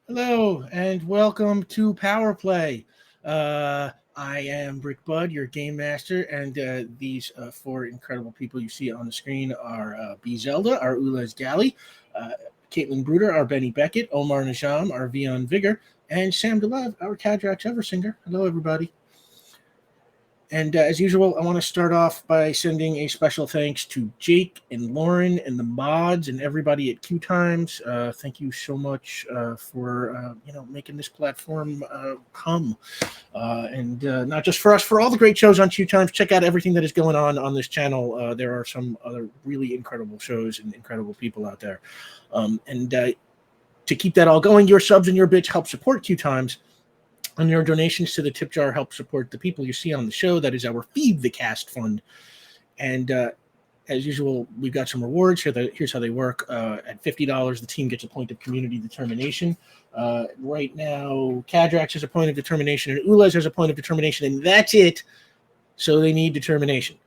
Hello and welcome to Power Play. I am Brick Bud, your game master, and these four incredible people you see on the screen are B Zelda, our Ulez Galley, uh, Caitlin Bruder, our Benny Beckett, Omar Najam, our Vion Vigor, and Sam DeLove, our Kadrax Eversinger. Hello, everybody. And as usual, I want to start off by sending a special thanks to Jake and Lauren and the mods and everybody at QueueTimes. Thank you so much for making this platform come, and not just for us, for all the great shows on QueueTimes. Check out everything that is going on this channel. There are some other really incredible shows and incredible people out there. And to keep that all going, your subs and your bits help support QueueTimes. And your donations to the tip jar help support the people you see on the show. That is our Feed the Cast fund. And as usual, we've got some rewards. Here's how they work. At $50, the team gets a point of community determination. Right now, Kadrax has a point of determination, and Ulez has a point of determination, and that's it. So they need determination.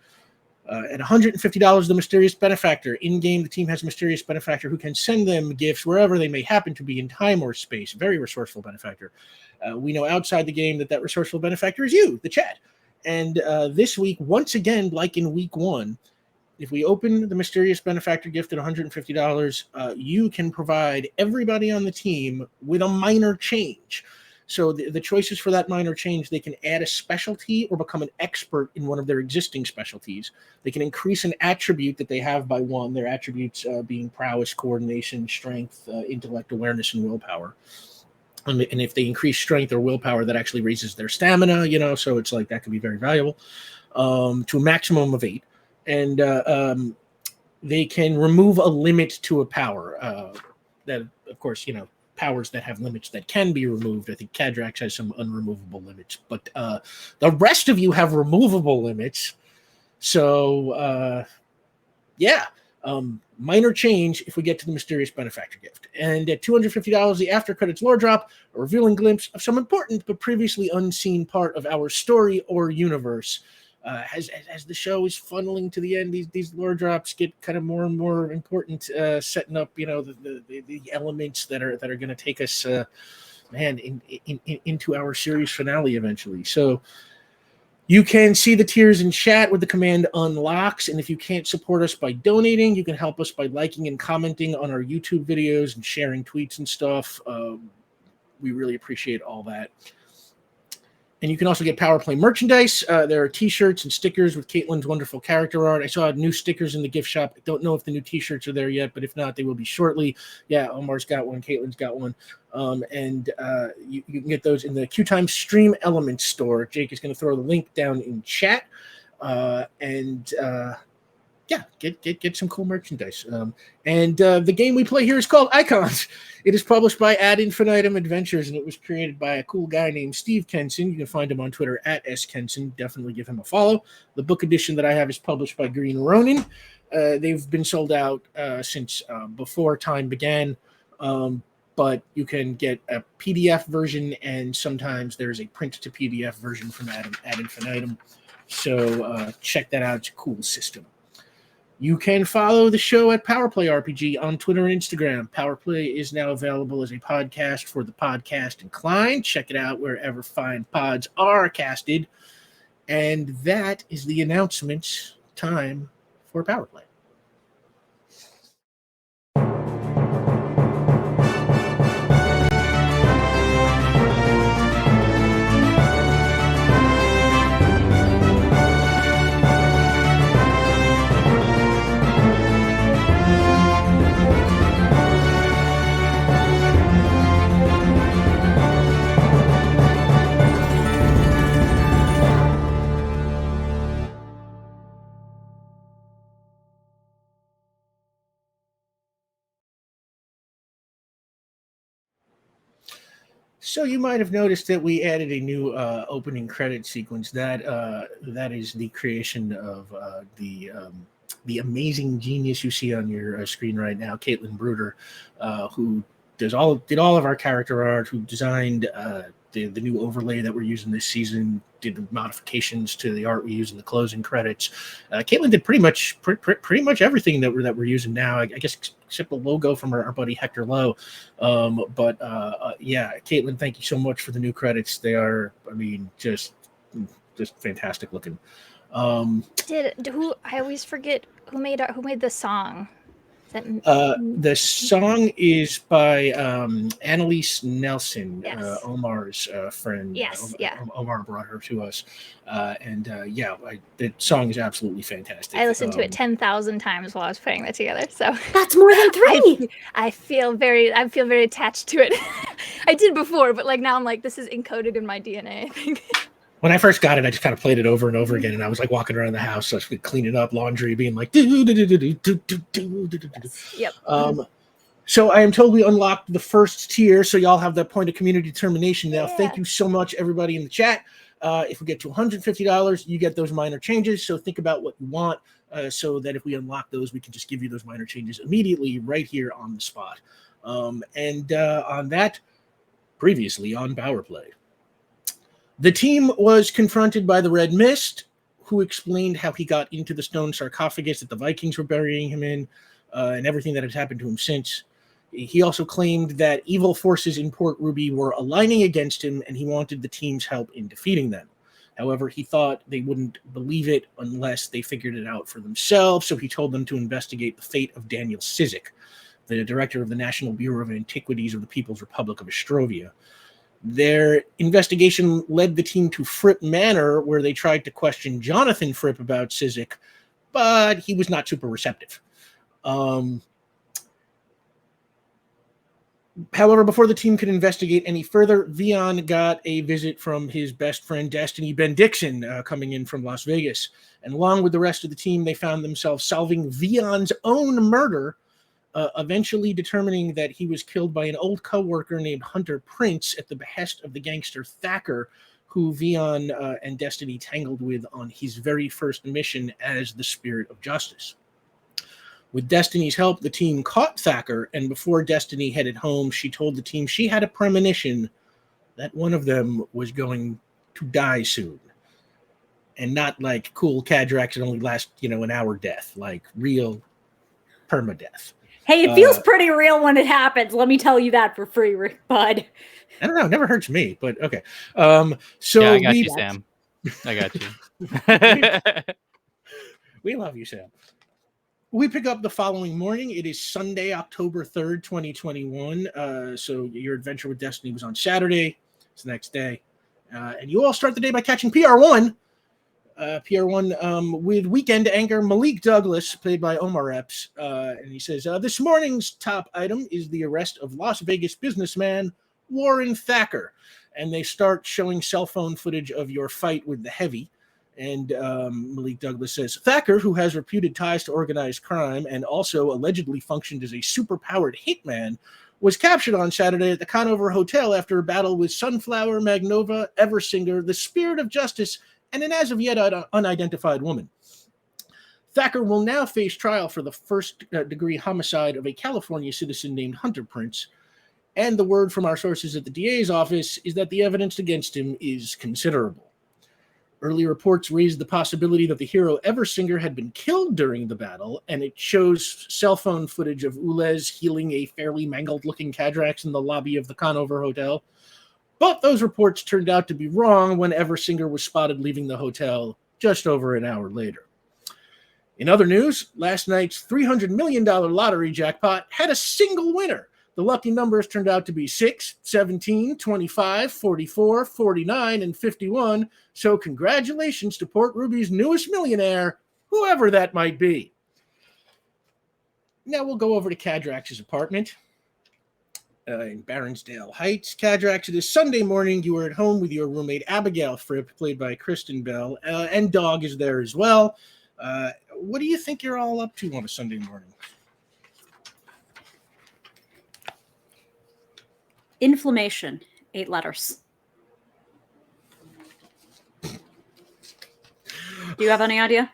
At $150, the mysterious benefactor. In-game, the team has a mysterious benefactor who can send them gifts wherever they may happen to be in time or space. Very resourceful benefactor. We know outside the game that resourceful benefactor is you, the chat. And this week, once again, like in week one, if we open the mysterious benefactor gift at $150, you can provide everybody on the team with a minor change. So the choices for that minor change, they can add a specialty or become an expert in one of their existing specialties. They can increase an attribute that they have by one, their attributes being prowess, coordination, strength, intellect, awareness, and willpower. And if they increase strength or willpower, that actually raises their stamina, so it's like that can be very valuable, to a maximum of 8. And they can remove a limit to a power. That, of course, powers that have limits that can be removed. I think Kadrax has some unremovable limits, but the rest of you have removable limits. So, minor change if we get to the mysterious benefactor gift. And at $250, the after credits lore drop, a revealing glimpse of some important but previously unseen part of our story or universe. As the show is funneling to the end, these lore drops get kind of more and more important, setting up the elements that are going to take us into our series finale eventually. So you can see the tiers in chat with the command unlocks, and if you can't support us by donating, you can help us by liking and commenting on our YouTube videos and sharing tweets and stuff. We really appreciate all that. And you can also get Power Play merchandise. There are t-shirts and stickers with Caitlin's wonderful character art. I saw new stickers in the gift shop. I don't know if the new t-shirts are there yet, but if not, they will be shortly. Yeah, Omar's got one. Caitlin's got one. And you can get those in the QueueTimes Stream Elements store. Jake is going to throw the link down in chat. Get some cool merchandise. The game we play here is called Icons. It is published by Ad Infinitum Adventures, and it was created by a cool guy named Steve Kenson. You can find him on Twitter at @skenson. Definitely give him a follow. The book edition that I have is published by Green Ronin. They've been sold out since before time began, but you can get a PDF version, and sometimes there's a print-to-PDF version from Ad Infinitum. So check that out. It's a cool system. You can follow the show at PowerPlay RPG on Twitter and Instagram. PowerPlay is now available as a podcast for the podcast inclined. Check it out wherever fine pods are casted. And that is the announcements time for PowerPlay. So you might have noticed that we added a new opening credit sequence. That is the creation of the amazing genius you see on your screen right now, Caitlin Bruder, who did all of our character art, who designed the new overlay that we're using this season, did modifications to the art we use in the closing credits. Caitlin did pretty much everything that we're using now. I guess except the logo from our buddy Hector Lowe. Yeah, Caitlin, thank you so much for the new credits. They are, I mean, just fantastic looking. I always forget who made the song. The song is by Annalise Nelson, yes. Omar's friend. Yes, Omar brought her to us, the song is absolutely fantastic. I listened to it 10,000 times while I was putting that together. So that's more than 3. I feel very attached to it. I did before, but like now I'm like, this is encoded in my DNA, I think. When I first got it, I just kind of played it over and over again, and I was like walking around the house, so I was cleaning up laundry, being like, Yep. So I am told we unlocked the first tier, so y'all have that point of community determination now. Yeah. Thank you so much, everybody in the chat. If we get to $150, you get those minor changes. So think about what you want, so that if we unlock those, we can just give you those minor changes immediately right here on the spot. On that, previously on Power Play. The team was confronted by the Red Mist, who explained how he got into the stone sarcophagus that the Vikings were burying him in, and everything that had happened to him since. He also claimed that evil forces in Port Ruby were aligning against him, and he wanted the team's help in defeating them. However, he thought they wouldn't believe it unless they figured it out for themselves, so he told them to investigate the fate of Daniel Cizik, the director of the National Bureau of Antiquities of the People's Republic of Ostrovia. Their investigation led the team to Fripp Manor, where they tried to question Jonathan Fripp about Cizik, but he was not super receptive. However, before the team could investigate any further, Vion got a visit from his best friend, Destiny Ben Dixon, coming in from Las Vegas. And along with the rest of the team, they found themselves solving Vion's own murder, eventually determining that he was killed by an old co-worker named Hunter Prince at the behest of the gangster Thacker, who Vion and Destiny tangled with on his very first mission as the Spirit of Justice. With Destiny's help, the team caught Thacker, and before Destiny headed home, she told the team she had a premonition that one of them was going to die soon. And not like cool Cadrax that only last, an hour death, like real permadeath. Hey, it feels pretty real when it happens. Let me tell you that for free, Rick Bud. I don't know. It never hurts me, but okay. So yeah, I got you, Sam. I got you. We love you, Sam. We pick up the following morning. It is Sunday, October 3rd, 2021. So your adventure with Destiny was on Saturday. It's the next day. And you all start the day by catching PR1. PR1 with weekend anchor Malik Douglas, played by Omar Epps. And he says, this morning's top item is the arrest of Las Vegas businessman Warren Thacker. And they start showing cell phone footage of your fight with the Heavy. And Malik Douglas says, Thacker, who has reputed ties to organized crime and also allegedly functioned as a superpowered hitman, was captured on Saturday at the Conover Hotel after a battle with Sunflower, Magnova, Eversinger, the Spirit of Justice, and an as-of-yet unidentified woman. Thacker will now face trial for the first-degree homicide of a California citizen named Hunter Prince, and the word from our sources at the DA's office is that the evidence against him is considerable. Early reports raised the possibility that the hero Eversinger had been killed during the battle, and it shows cell phone footage of Ulez healing a fairly mangled-looking Cadrax in the lobby of the Conover Hotel. But those reports turned out to be wrong when Eversinger was spotted leaving the hotel just over an hour later. In other news, last night's $300 million lottery jackpot had a single winner. The lucky numbers turned out to be 6, 17, 25, 44, 49, and 51. So congratulations to Port Ruby's newest millionaire, whoever that might be. Now we'll go over to Cadrax's apartment. In Baronsdale Heights. Cadrax, it is Sunday morning. You are at home with your roommate Abigail Fripp, played by Kristen Bell, and Dog is there as well. What do you think you're all up to on a Sunday morning? Inflammation, 8 letters. Do you have any idea?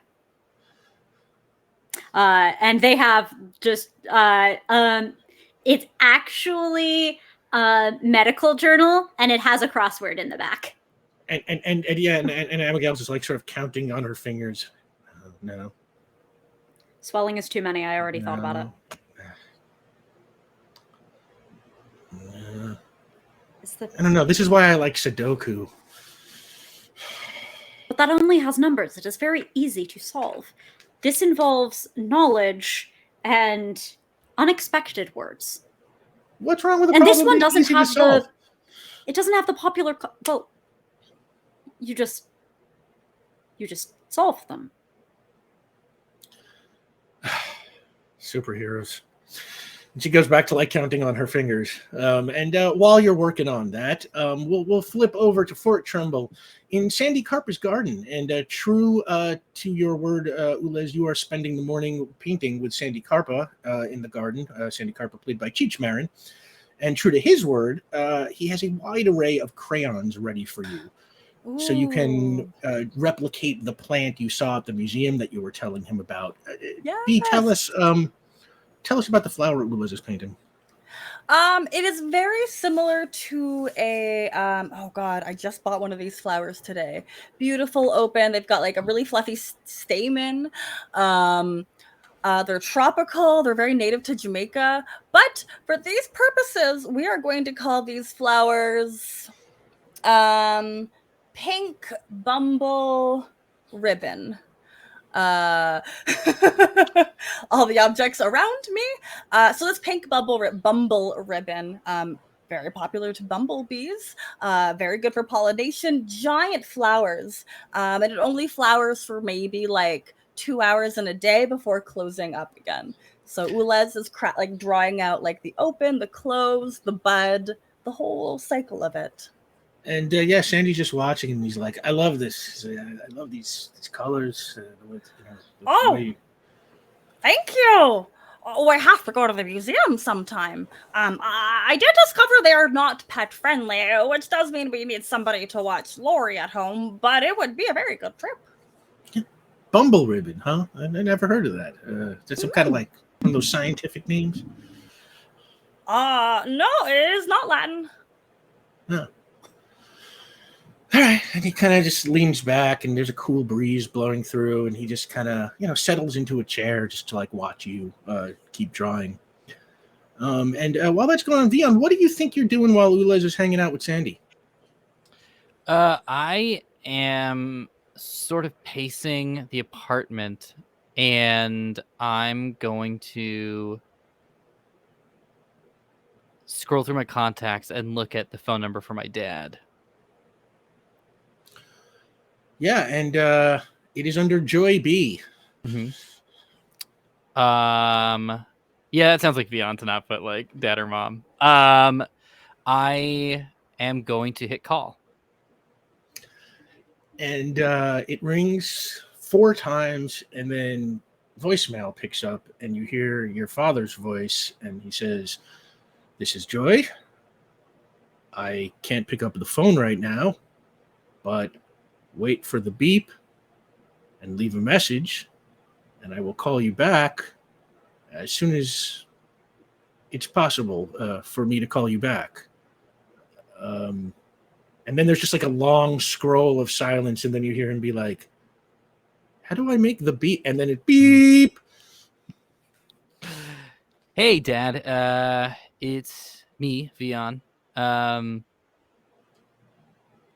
And they have just it's actually a medical journal, and it has a crossword in the back. And Abigail's just like sort of counting on her fingers. No. Swelling is too many. I already thought about it. No. I don't know. This is why I like Sudoku. But that only has numbers. It is very easy to solve. This involves knowledge and unexpected words. What's wrong with the And problem? this one doesn't Easy to have solve? It doesn't have the popular. Well, you just solve them. Superheroes. And she goes back to like counting on her fingers. And while you're working on that, we'll flip over to Fort Trumbull in Sandy Carper's garden. And true to your word, Ulez, you are spending the morning painting with Sandy Carpa in the garden. Sandy Carpa played by Cheech Marin. And true to his word, he has a wide array of crayons ready for you. Ooh. So you can replicate the plant you saw at the museum that you were telling him about. Yes. Bea, tell us about the flower Ulez is painting. It is very similar to a oh god, I just bought one of these flowers today. Beautiful, open. They've got like a really fluffy stamen. They're tropical. They're very native to Jamaica. But for these purposes, we are going to call these flowers pink bumble ribbon. All the objects around me. So this pink bumble ribbon, very popular to bumblebees, very good for pollination, giant flowers, and it only flowers for maybe like 2 hours in a day before closing up again. So Ulez is like drawing out like the open, the close, the bud, the whole cycle of it. And Sandy's just watching, and he's like, "I love this. I love these colors." Thank you. Oh, I have to go to the museum sometime. I did discover they are not pet friendly, which does mean we need somebody to watch Lori at home. But it would be a very good trip. Bumble ribbon, huh? I never heard of that. Is that some kind of like one of those scientific names? No, it is not Latin. No. All right, and he kind of just leans back, and there's a cool breeze blowing through, and he just kind of, settles into a chair just to like watch you keep drawing. And while that's going on, Vion, what do you think you're doing while Ulez is hanging out with Sandy? I am sort of pacing the apartment, and I'm going to scroll through my contacts and look at the phone number for my dad. Yeah, and it is under Joy B. Mm-hmm. Yeah, that sounds like Vion to not put like dad or mom. I am going to hit call. And it rings 4 times, and then voicemail picks up, and you hear your father's voice, and he says, "This is Joy. I can't pick up the phone right now, but wait for the beep and leave a message, and I will call you back as soon as it's possible for me to call you back." And then there's just like a long scroll of silence, and then you hear him be like, "How do I make the beep?" And then it beep. Hey, Dad. It's me, Vion.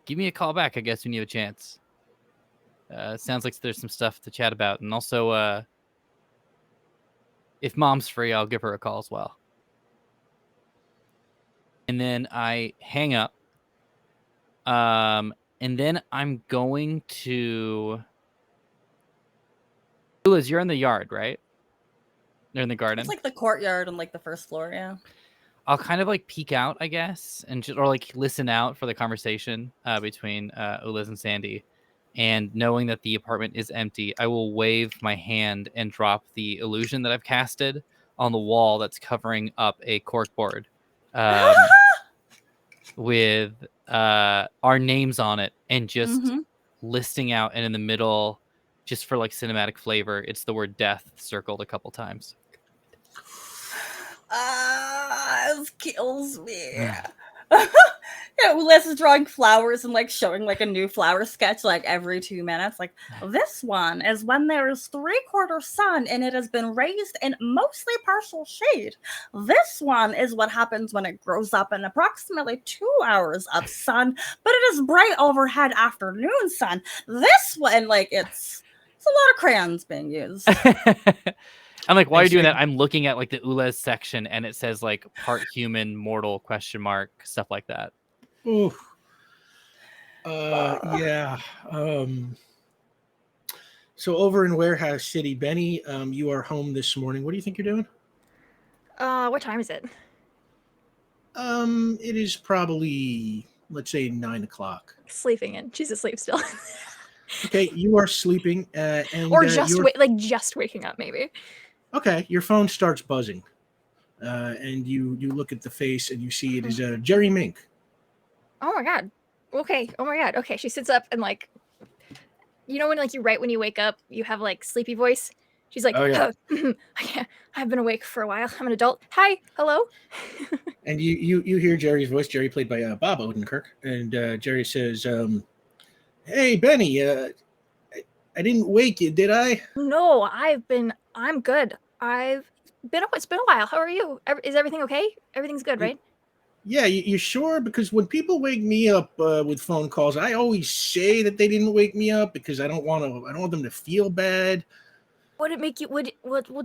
Give me a call back, I guess, when you have a chance. Sounds like there's some stuff to chat about. And also, if Mom's free, I'll give her a call as well. And then I hang up. And then I'm going to... Liz, you're in the yard, right? They're in the garden. It's like the courtyard on like the first floor, yeah. I'll kind of like peek out, I guess, and or like listen out for the conversation between Ulez and Sandy. And knowing that the apartment is empty, I will wave my hand and drop the illusion that I've casted on the wall that's covering up a corkboard with our names on it, and just listing out, and in the middle, just for like cinematic flavor, it's the word death circled a couple times. This kills me. Ulyss is drawing flowers and like showing like a new flower sketch like every 2 minutes. Like, this one is when there is 3/4 sun and it has been raised in mostly partial shade. This one is what happens when it grows up in approximately 2 hours of sun, but it is bright overhead afternoon sun. This one, like, it's a lot of crayons being used. I'm like, while I you're doing see. that, I'm looking at like the Ules section, and it says like part human, mortal, ? Stuff like that. Ooh. Yeah. So over in Warehouse City, Benny, you are home this morning. What do you think you're doing? What time is it? It is probably, let's say, 9 o'clock. Sleeping in. She's asleep still. Okay, you are sleeping, and Or just you're just waking up, maybe. okay. Your phone starts buzzing, and you look at the face and you see it is Jerry Mink. Oh my god. Okay. Oh my god. Okay. She sits up and like, you know when like when you wake up, you have like sleepy voice. She's like, Oh yeah, I've been awake for a while. I'm an adult. Hi. Hello. and you hear Jerry's voice. Jerry played by Bob Odenkirk, and Jerry says, "Hey Benny, I didn't wake you, did I?" No, I'm good. It's been a while. How are you? Is everything okay? Everything's good, right? Yeah, you sure? Because when people wake me up with phone calls, I always say that they didn't wake me up because I don't want them to feel bad. Would it make you, would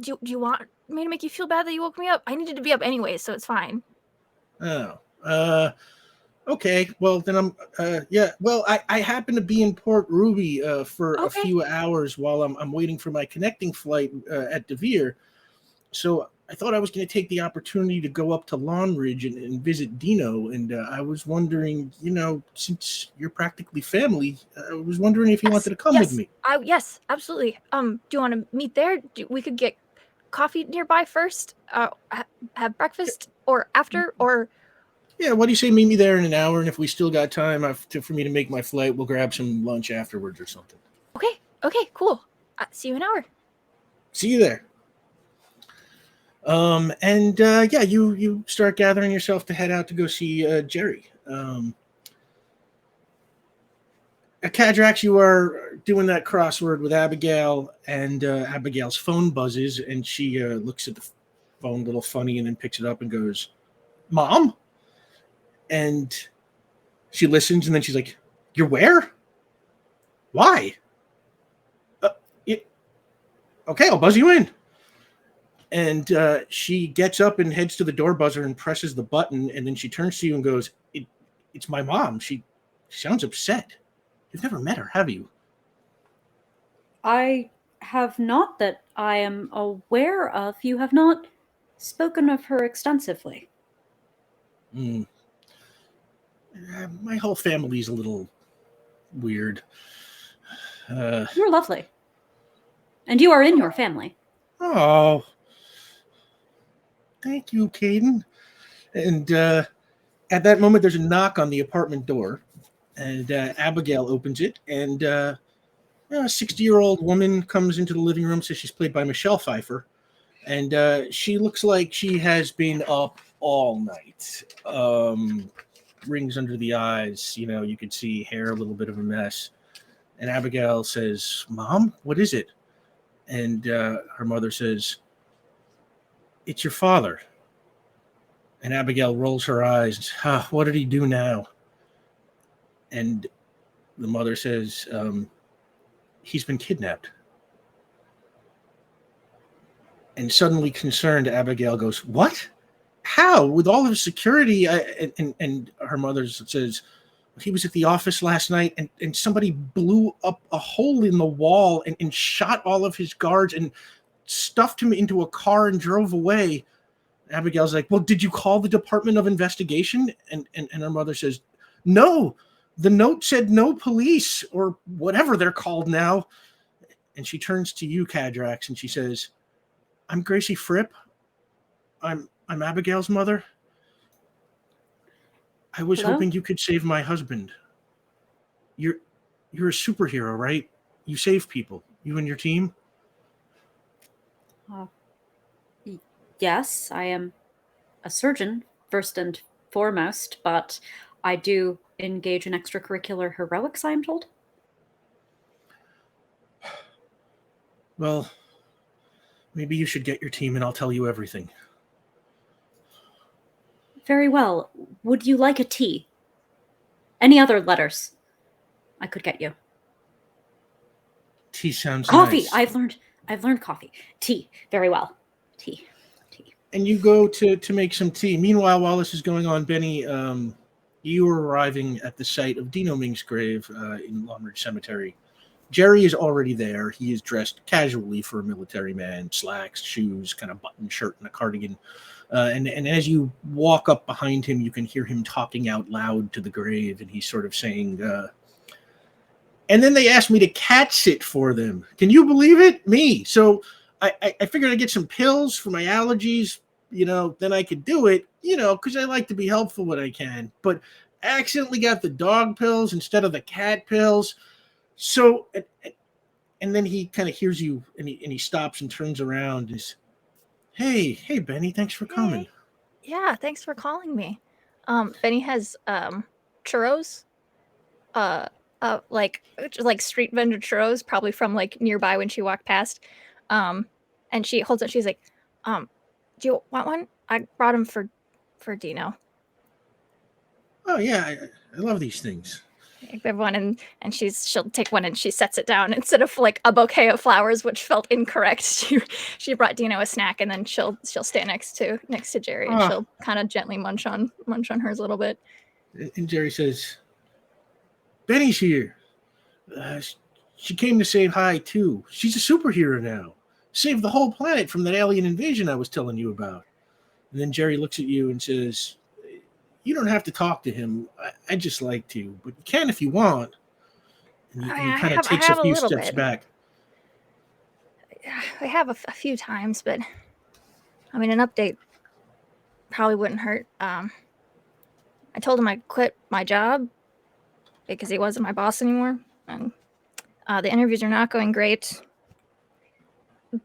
you, do you want me to make you feel bad that you woke me up? I needed to be up anyway, so it's fine. Oh, okay. Well, then yeah. Well, I happen to be in Port Ruby for a Okay. few hours while I'm waiting for my connecting flight at Devere. So I thought I was going to take the opportunity to go up to Lawn Ridge and visit Dino. And I was wondering, since you're practically family, I was wondering if you wanted to come with me. Yes, absolutely. Do you want to meet there? We could get coffee nearby first, have breakfast, or after, or Yeah, what do you say? Meet me there in an hour, and if we still got time for me to make my flight, we'll grab some lunch afterwards or something. okay, cool. See you in an hour. See you there. And yeah, you start gathering yourself to head out to go see Jerry. Cadrax, you are doing that crossword with Abigail, and Abigail's phone buzzes, and she looks at the phone a little funny, and then picks it up and goes, "Mom?" And she listens, and then she's like, "You're where? Why?" Okay, I'll buzz you in. And she gets up and heads to the door buzzer and presses the button, and then she turns to you and goes, "It's my mom. She sounds upset. You've never met her, have you?" I have not that I am aware of. You have not spoken of her extensively. My whole family's a little weird. You're lovely. And you are in your family. Oh, thank you, Caden. And at that moment, there's a knock on the apartment door, and Abigail opens it, and a 60-year-old woman comes into the living room. So she's played by Michelle Pfeiffer, and she looks like she has been up all night. Rings under the eyes, you could see hair a little bit of a mess. And Abigail says, "Mom, what is it?" And her mother says, "It's your father." And Abigail rolls her eyes. What did he do now? And the mother says, "He's been kidnapped." And suddenly concerned, Abigail goes, "What? How? With all of security?" And her mother says, "He was at the office last night, and somebody blew up a hole in the wall and shot all of his guards and stuffed him into a car and drove away." Abigail's like, "Well, did you call the Department of Investigation?" And her mother says, "No, the note said no police, or whatever they're called now." And she turns to you, Cadrax, and she says, "I'm Gracie Fripp. I'm Abigail's mother. I was Hello? hoping you could save my husband. You're a superhero, right? You save people, you and your team." Yes, I am a surgeon, first and foremost, but I do engage in extracurricular heroics, I am told. Well, maybe you should get your team and I'll tell you everything. Very well. Would you like a tea? Any other letters I could get you? Tea sounds Coffee. nice. I've learned coffee. Tea. Very well. Tea. And you go to make some tea. Meanwhile, while this is going on, Benny, you are arriving at the site of Dino Ming's grave in Long Ridge Cemetery. Jerry is already there. He is dressed casually for a military man, slacks, shoes, kind of button shirt and a cardigan. And as you walk up behind him, you can hear him talking out loud to the grave, and he's sort of saying, and then they asked me to cat sit for them. Can you believe it? Me. So I figured I'd get some pills for my allergies, then I could do it, because I like to be helpful when I can. But I accidentally got the dog pills instead of the cat pills. So, and then he kind of hears you, and he stops and turns around and says, Hey, Benny, thanks for coming. Yeah, thanks for calling me. Benny has churros, like street vendor churros, probably from like nearby when she walked past. And she holds it. She's like, "Do you want one? I brought them for Dino." Oh yeah, I love these things. I have one, and she'll take one and she sets it down instead of like a bouquet of flowers, which felt incorrect. She brought Dino a snack, and then she'll stand next to Jerry, and she'll kind of gently munch on hers a little bit. And Jerry says, "Benny's here. She came to say hi too. She's a superhero now. Saved the whole planet from that alien invasion I was telling you about." And then Jerry looks at you and says, "You don't have to talk to him. I just like to, but you can if you want." And he kind of takes a few steps back. I have a few times, but I mean, an update probably wouldn't hurt. I told him I'd quit my job because he wasn't my boss anymore, and the interviews are not going great.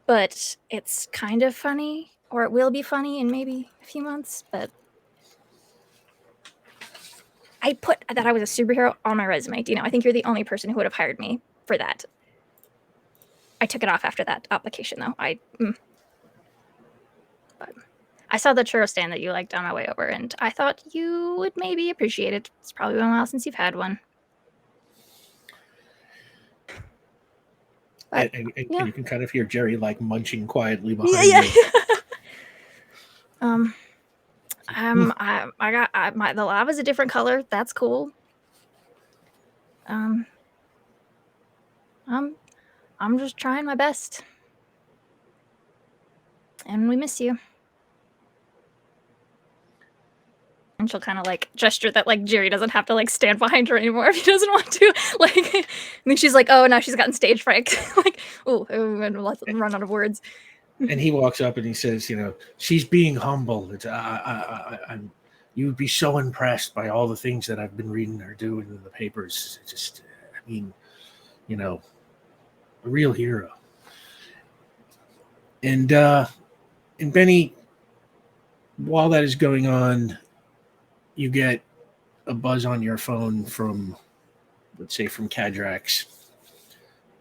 But it's kind of funny, or it will be funny in maybe a few months, but I put that I was a superhero on my resume. Dino, I think you're the only person who would have hired me for that. I took it off after that application, though. But I saw the churro stand that you liked on my way over, and I thought you would maybe appreciate it. It's probably been a while since you've had one. But, and you can kind of hear Jerry like munching quietly behind you. I got the lava's a different color. That's cool. I'm just trying my best, and we miss you. And she'll kind of like gesture that like Jerry doesn't have to like stand behind her anymore if he doesn't want to. Like, and then she's like, "Oh, now she's gotten stage fright." Like, and run out of words. And he walks up and he says, "She's being humble. You would be so impressed by all the things that I've been reading her doing in the papers. Just, a real hero." And Benny, while that is going on, you get a buzz on your phone from, let's say, from Cadrax.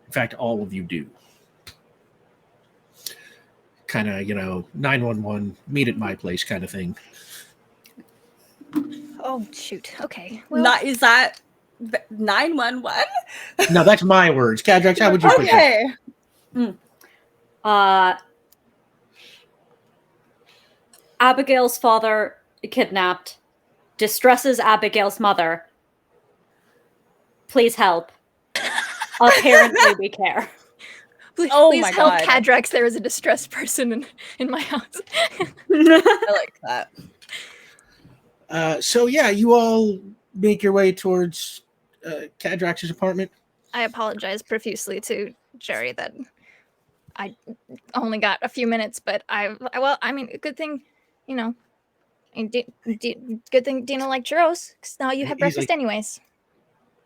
In fact, all of you do. Kind of, 911, meet at my place kind of thing. Oh, shoot. Okay. Well, Is that 911? No, that's my words. Cadrax, how would you put that? Abigail's father kidnapped. Distresses Abigail's mother. Please help. Apparently we care. Please help Cadrax. There is a distressed person in my house. I like that. So yeah, you all make your way towards Cadrax's apartment. I apologize profusely to Jerry that I only got a few minutes, but good thing, good thing Dino liked churros, because now you have breakfast anyways.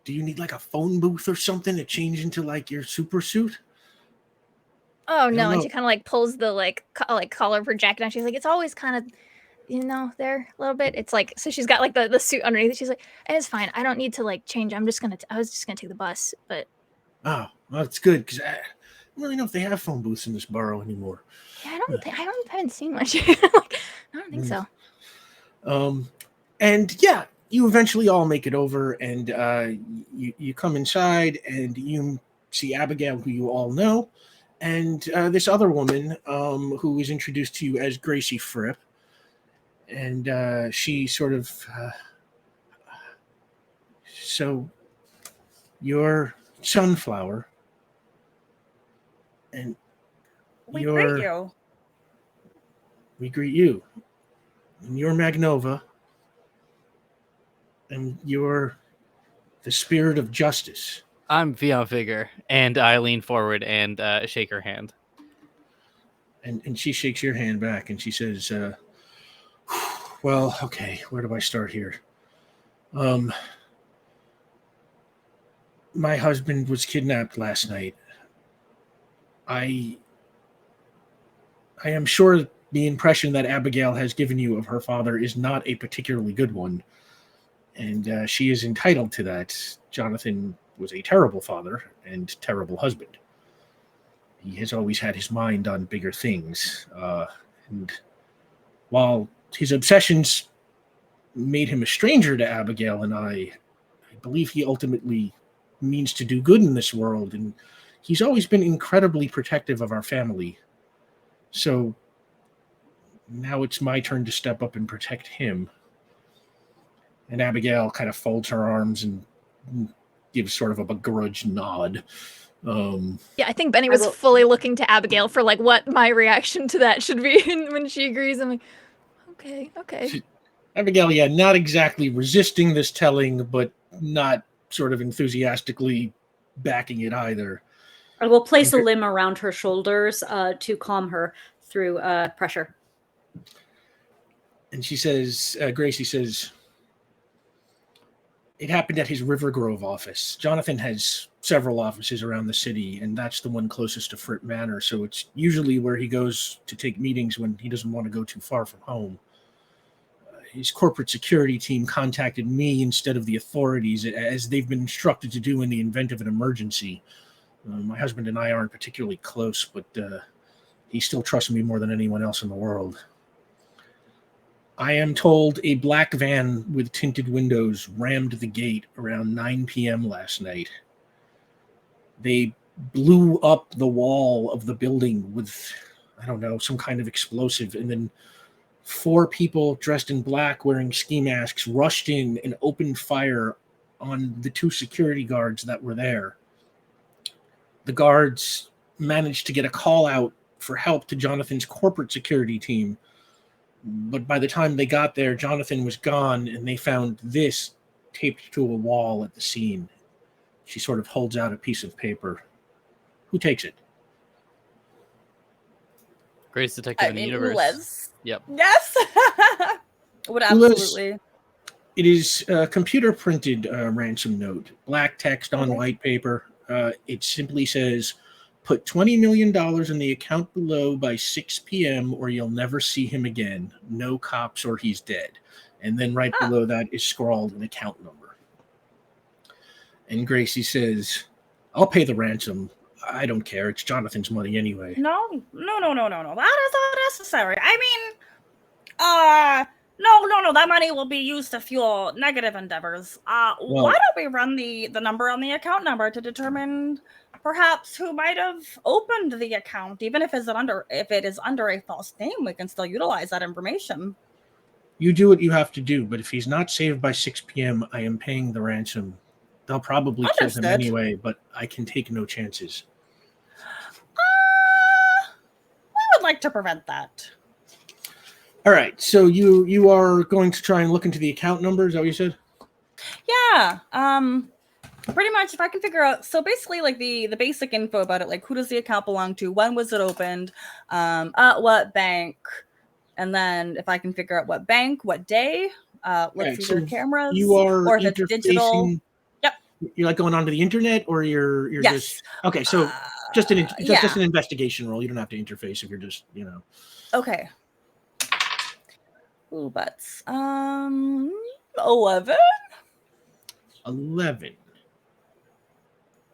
Do you need like a phone booth or something to change into like your super suit? Oh no! And she kind of like pulls the like collar of her jacket, and she's like, "It's always kind of, there a little bit. It's like, so she's got like the suit underneath. She's like, it's fine. I don't need to like change. I was just gonna take the bus, but. Oh, well, it's good because I don't really know if they have phone booths in this borough anymore. Yeah, I haven't seen much. Like, I don't think so. And yeah, you eventually all make it over, and you come inside, and you see Abigail, who you all know, and this other woman who is introduced to you as Gracie Fripp, and she sort of so you're Sunflower, and We greet you. We greet you, and you're Magnova, and you're the spirit of justice. I'm Vion Figure, and I lean forward and shake her hand. And she shakes your hand back, and she says, well, okay, where do I start here? My husband was kidnapped last night. I am sure the impression that Abigail has given you of her father is not a particularly good one, and she is entitled to that. Jonathan was a terrible father and terrible husband. He has always had his mind on bigger things, and while his obsessions made him a stranger to Abigail and I believe he ultimately means to do good in this world, and he's always been incredibly protective of our family. So now it's my turn to step up and protect him. And Abigail kind of folds her arms and gives sort of a begrudged nod. Yeah, I think Benny was fully looking to Abigail for like what my reaction to that should be, and when she agrees, I'm like, okay. Abigail, yeah, not exactly resisting this telling, but not sort of enthusiastically backing it either. I will place a limb around her shoulders to calm her through pressure. And she says, Gracie says, it happened at his River Grove office. Jonathan has several offices around the city, and that's the one closest to Fripp Manor, so it's usually where he goes to take meetings when he doesn't want to go too far from home. His corporate security team contacted me instead of the authorities, as they've been instructed to do in the event of an emergency. My husband and I aren't particularly close, but he still trusts me more than anyone else in the world. I am told a black van with tinted windows rammed the gate around 9 p.m. last night. They blew up the wall of the building with, I don't know, some kind of explosive, and then 4 people dressed in black wearing ski masks rushed in and opened fire on the 2 security guards that were there. The guards managed to get a call out for help to Jonathan's corporate security team, but by the time they got there, Jonathan was gone, and they found this taped to a wall at the scene. She sort of holds out a piece of paper. Who takes it? Greatest detective in the universe. Liz. Yep. Yes. Would absolutely. It is a computer printed ransom note, black text on white paper. It simply says, put $20 million in the account below by 6 p.m. or you'll never see him again. No cops or he's dead. And then right below that is scrawled an account number. And Gracie says, I'll pay the ransom. I don't care. It's Jonathan's money anyway. No. That is not necessary. I mean, no. That money will be used to fuel negative endeavors. Why don't we run the number on the account number to determine perhaps who might have opened the account, even if it is under a false name, we can still utilize that information. You do what you have to do, but if he's not saved by 6 p.m., I am paying the ransom. They'll probably kill him anyway, but I can take no chances. We would like to prevent that. All right, so you are going to try and look into the account number, is that what you said? Yeah. Pretty much, if I can figure out, so basically like the basic info about it, like who does the account belong to, when was it opened, at what bank, and then if I can figure out what bank, what day, let's see their cameras, you are or if it's digital. Yep. You're like going onto the internet, or you're yes. just okay. So just an investigation role. You don't have to interface if you're just Okay. Ooh, butts. 11. 11.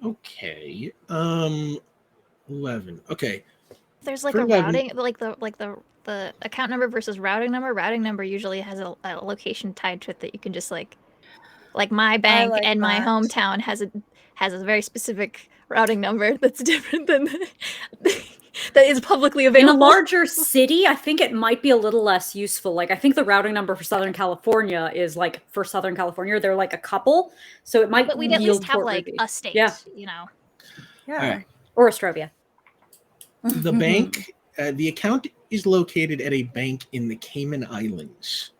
Okay. 11. Okay. There's like For a 11 routing, like the account number versus routing number. Routing number usually has a location tied to it that you can just like my bank like and my that. hometown has a very specific routing number that's different than that is publicly In available. a larger city, I think it might be a little less useful. Like, I think the routing number for Southern California is like for Southern California, they're like a couple, so it might But we'd at yield least have toward like Ruby. a state, Yeah. you know. Yeah. All right. Or Astrovia. The bank, the account is located at a bank in the Cayman Islands.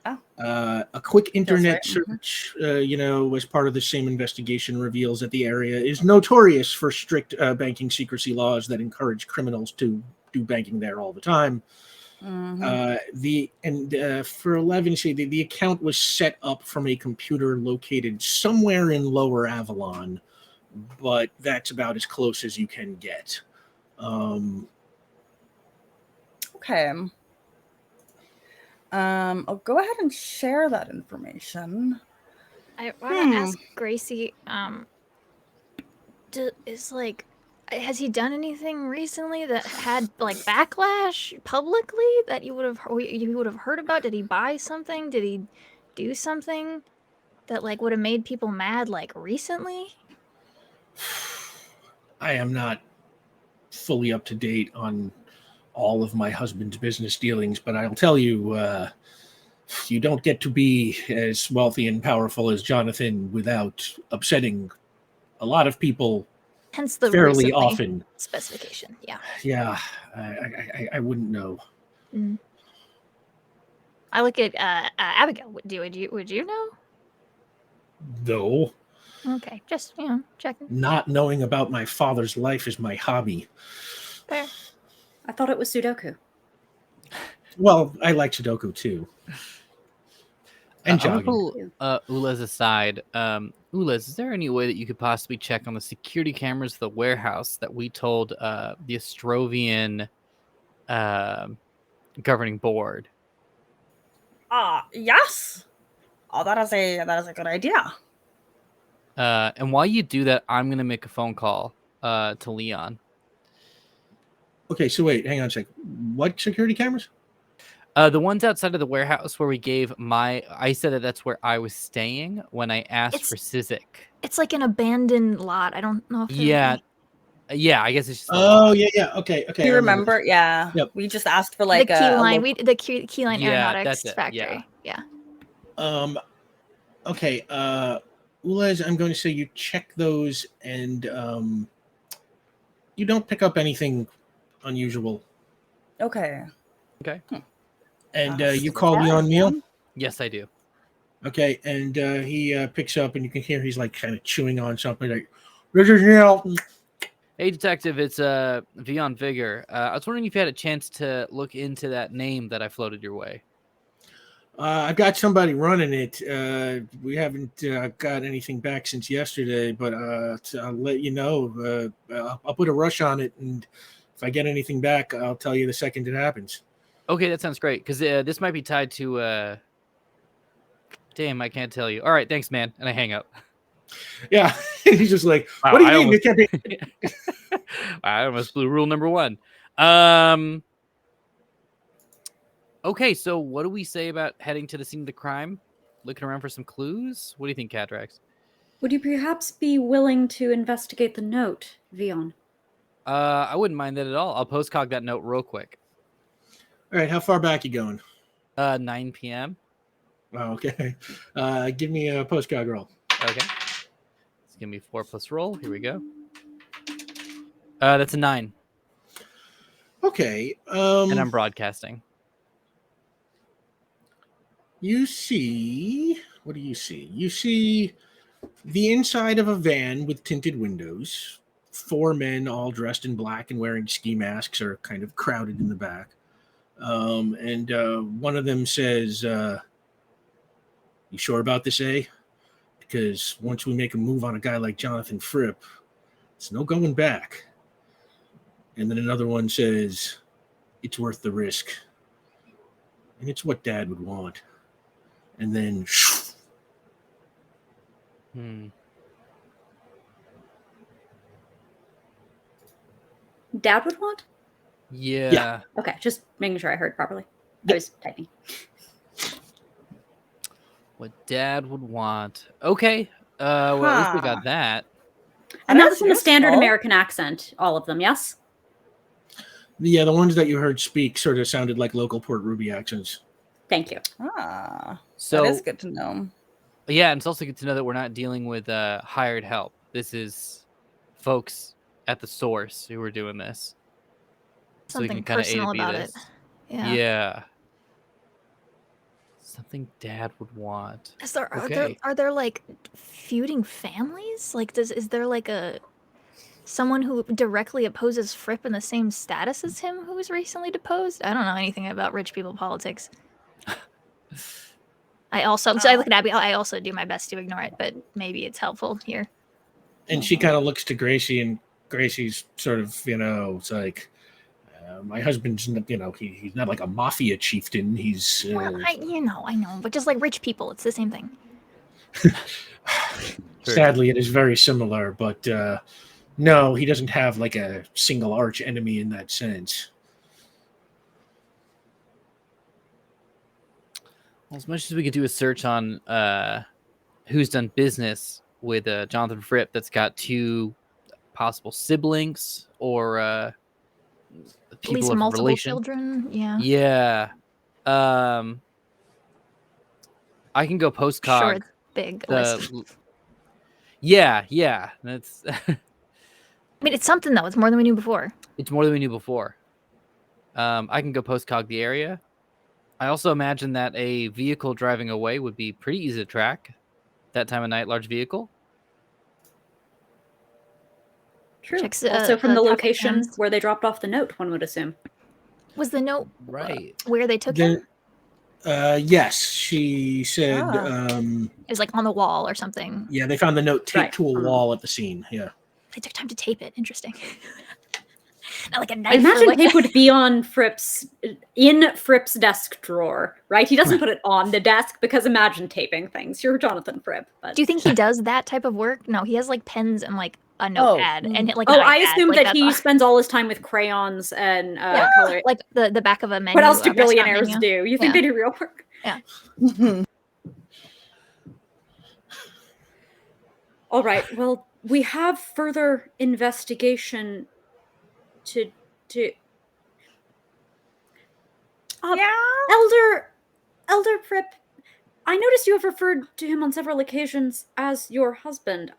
Oh. A quick internet right. Mhm. search, as part of the same investigation, reveals that the area is notorious for strict banking secrecy laws that encourage criminals to do banking there all the time. For 11, the account was set up from a computer located somewhere in Lower Avalon, but that's about as close as you can get. Okay. I'll go ahead and share that information. I want to ask Gracie, has he done anything recently that had like backlash publicly that you would have heard about? Did he buy something? Did he do something that like would have made people mad like recently? I am not fully up to date on all of my husband's business dealings, but I'll tell you, you don't get to be as wealthy and powerful as Jonathan without upsetting a lot of people. Hence the fairly recently often specification. Yeah. Yeah, I wouldn't know. Mm. I look at Abigail. Would you know? No. Okay, just checking. Not knowing about my father's life is my hobby. Fair. I thought it was Sudoku. Well, I like Sudoku too. And I'm gonna jogging. pull Ulez aside. Ulez, is there any way that you could possibly check on the security cameras of the warehouse that we told the Astrovian governing board? Yes. Oh, that is a good idea. And while you do that, I'm gonna make a phone call to Leon. Okay, so wait, hang on a sec. What security cameras? The ones outside of the warehouse where we gave I said that that's where I was staying when I asked for Sizik. It's like an abandoned lot. I don't know if there's Yeah, I guess it's just. Yeah. Okay. Do you remember? Yeah. Yep. We just asked for like the key line. local... The key line Yeah, aeronautics that's it, factory. Yeah. Okay. Ulez, I'm going to say you check those and you don't pick up anything unusual. Okay. Okay. And you call Leon Neal? Yes, I do. Okay, and he picks up, and you can hear he's like kind of chewing on something. Like, this is Neal. Hey, detective, it's Vion Vigor. I was wondering if you had a chance to look into that name that I floated your way. I've got somebody running it. We haven't got anything back since yesterday, but I'll let you know. I'll put a rush on it, and if I get anything back, I'll tell you the second it happens. Okay, that sounds great, because this might be tied to... Damn, I can't tell you. All right, thanks, man. And I hang up. Yeah, he's just like, what do you mean? Almost... It can't be... I almost blew rule number 1. Okay, so what do we say about heading to the scene of the crime? Looking around for some clues? What do you think, Cadrax? Would you perhaps be willing to investigate the note, Vion? I wouldn't mind that at all. I'll postcog that note real quick. All right, how far back you going? 9 p.m. Oh, okay. Give me a postcard roll. Okay. It's gonna be 4 plus roll. Here we go. That's a 9. Okay. And I'm broadcasting. You see, what do you see? You see the inside of a van with tinted windows. 4 men, all dressed in black and wearing ski masks, are kind of crowded in the back. And one of them says, you sure about this, eh? Because once we make a move on a guy like Jonathan Fripp, it's no going back. And then another one says, it's worth the risk. And it's what Dad would want. And then... Dad would want? Yeah. Okay, just making sure I heard properly. Yep. I was typing. What Dad would want. Okay. Well, at least we got that. And that That's was in a standard useful. American accent, all of them, yes? Yeah, the ones that you heard speak sort of sounded like local Port Ruby accents. Thank you. So that is good to know. yeah, and it's also good to know that we're not dealing with hired help. This is folks at the source who are doing this. So we Something can kinda A to personal B about this. it. Yeah. Yeah. Something Dad would want. Is there Okay. are there like feuding families? Like is there like a someone who directly opposes Fripp in the same status as him who was recently deposed? I don't know anything about rich people politics. I also so I look at Abby. I also do my best to ignore it, but maybe it's helpful here. And she kind of looks to Gracie, and Gracie's sort of, it's like, my husband's, he's not like a mafia chieftain. He's... Well, I know, but just like rich people, it's the same thing. Sadly, it is very similar, but no, he doesn't have like a single arch enemy in that sense. Well, as much as we could do a search on who's done business with Jonathan Fripp that's got 2 possible siblings or At people least of multiple relation. children. Yeah. Yeah. I can go postcog. Sure, it's big list. Yeah. That's I mean, it's something though. It's more than we knew before. it's more than we knew before. I can go postcog the area. I also imagine that a vehicle driving away would be pretty easy to track. That time of night, large vehicle. True. Checks, Also from the traffic location cams. where they dropped off the note, one would assume. Was the note Right. where they took The- him? Yes, she said, It was like on the wall or something. yeah, they found the note taped Right. to a wall at the scene. Yeah. They took time to tape it. Interesting. Not like a I knife. imagine or like tape would be on Fripp's desk drawer, right? He doesn't put it on the desk because imagine taping things. You're Jonathan Fripp. But... Do you think he does that type of work? No, he has like pens and like a notepad and like. Oh, an I iPad, assume like, that that's he all. spends all his time with crayons and color. Like the back of a menu. What else do a restaurant billionaires menu. do? You think Yeah. they do real work? All right. Well, we have further investigation to do. Elder Fripp, I noticed you have referred to him on several occasions as your husband.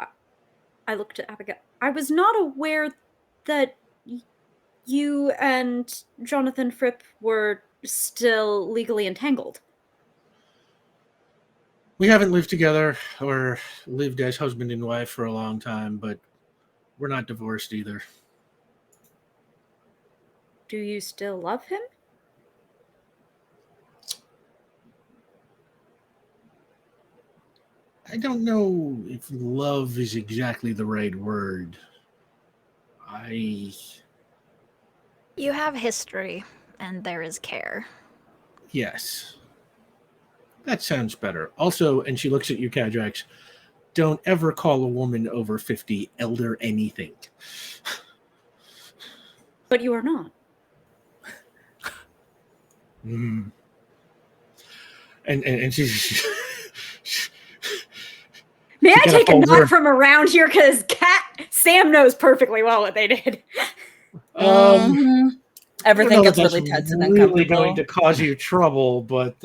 I looked at Abigail. I was not aware that you and Jonathan Fripp were still legally entangled. We haven't lived together or lived as husband and wife for a long time, but we're not divorced either. Do you still love him? I don't know if love is exactly the right word. You have history, and there is care. Yes. That sounds better. Also, and she looks at you, Kadrax, don't ever call a woman over 50 elder anything. But you are not. Mm. And she's... May I kinda take a folds nod her- from around here? Because Sam knows perfectly well what they did. Everything I don't know gets that really tense and that's really uncomfortable. going to cause you trouble, but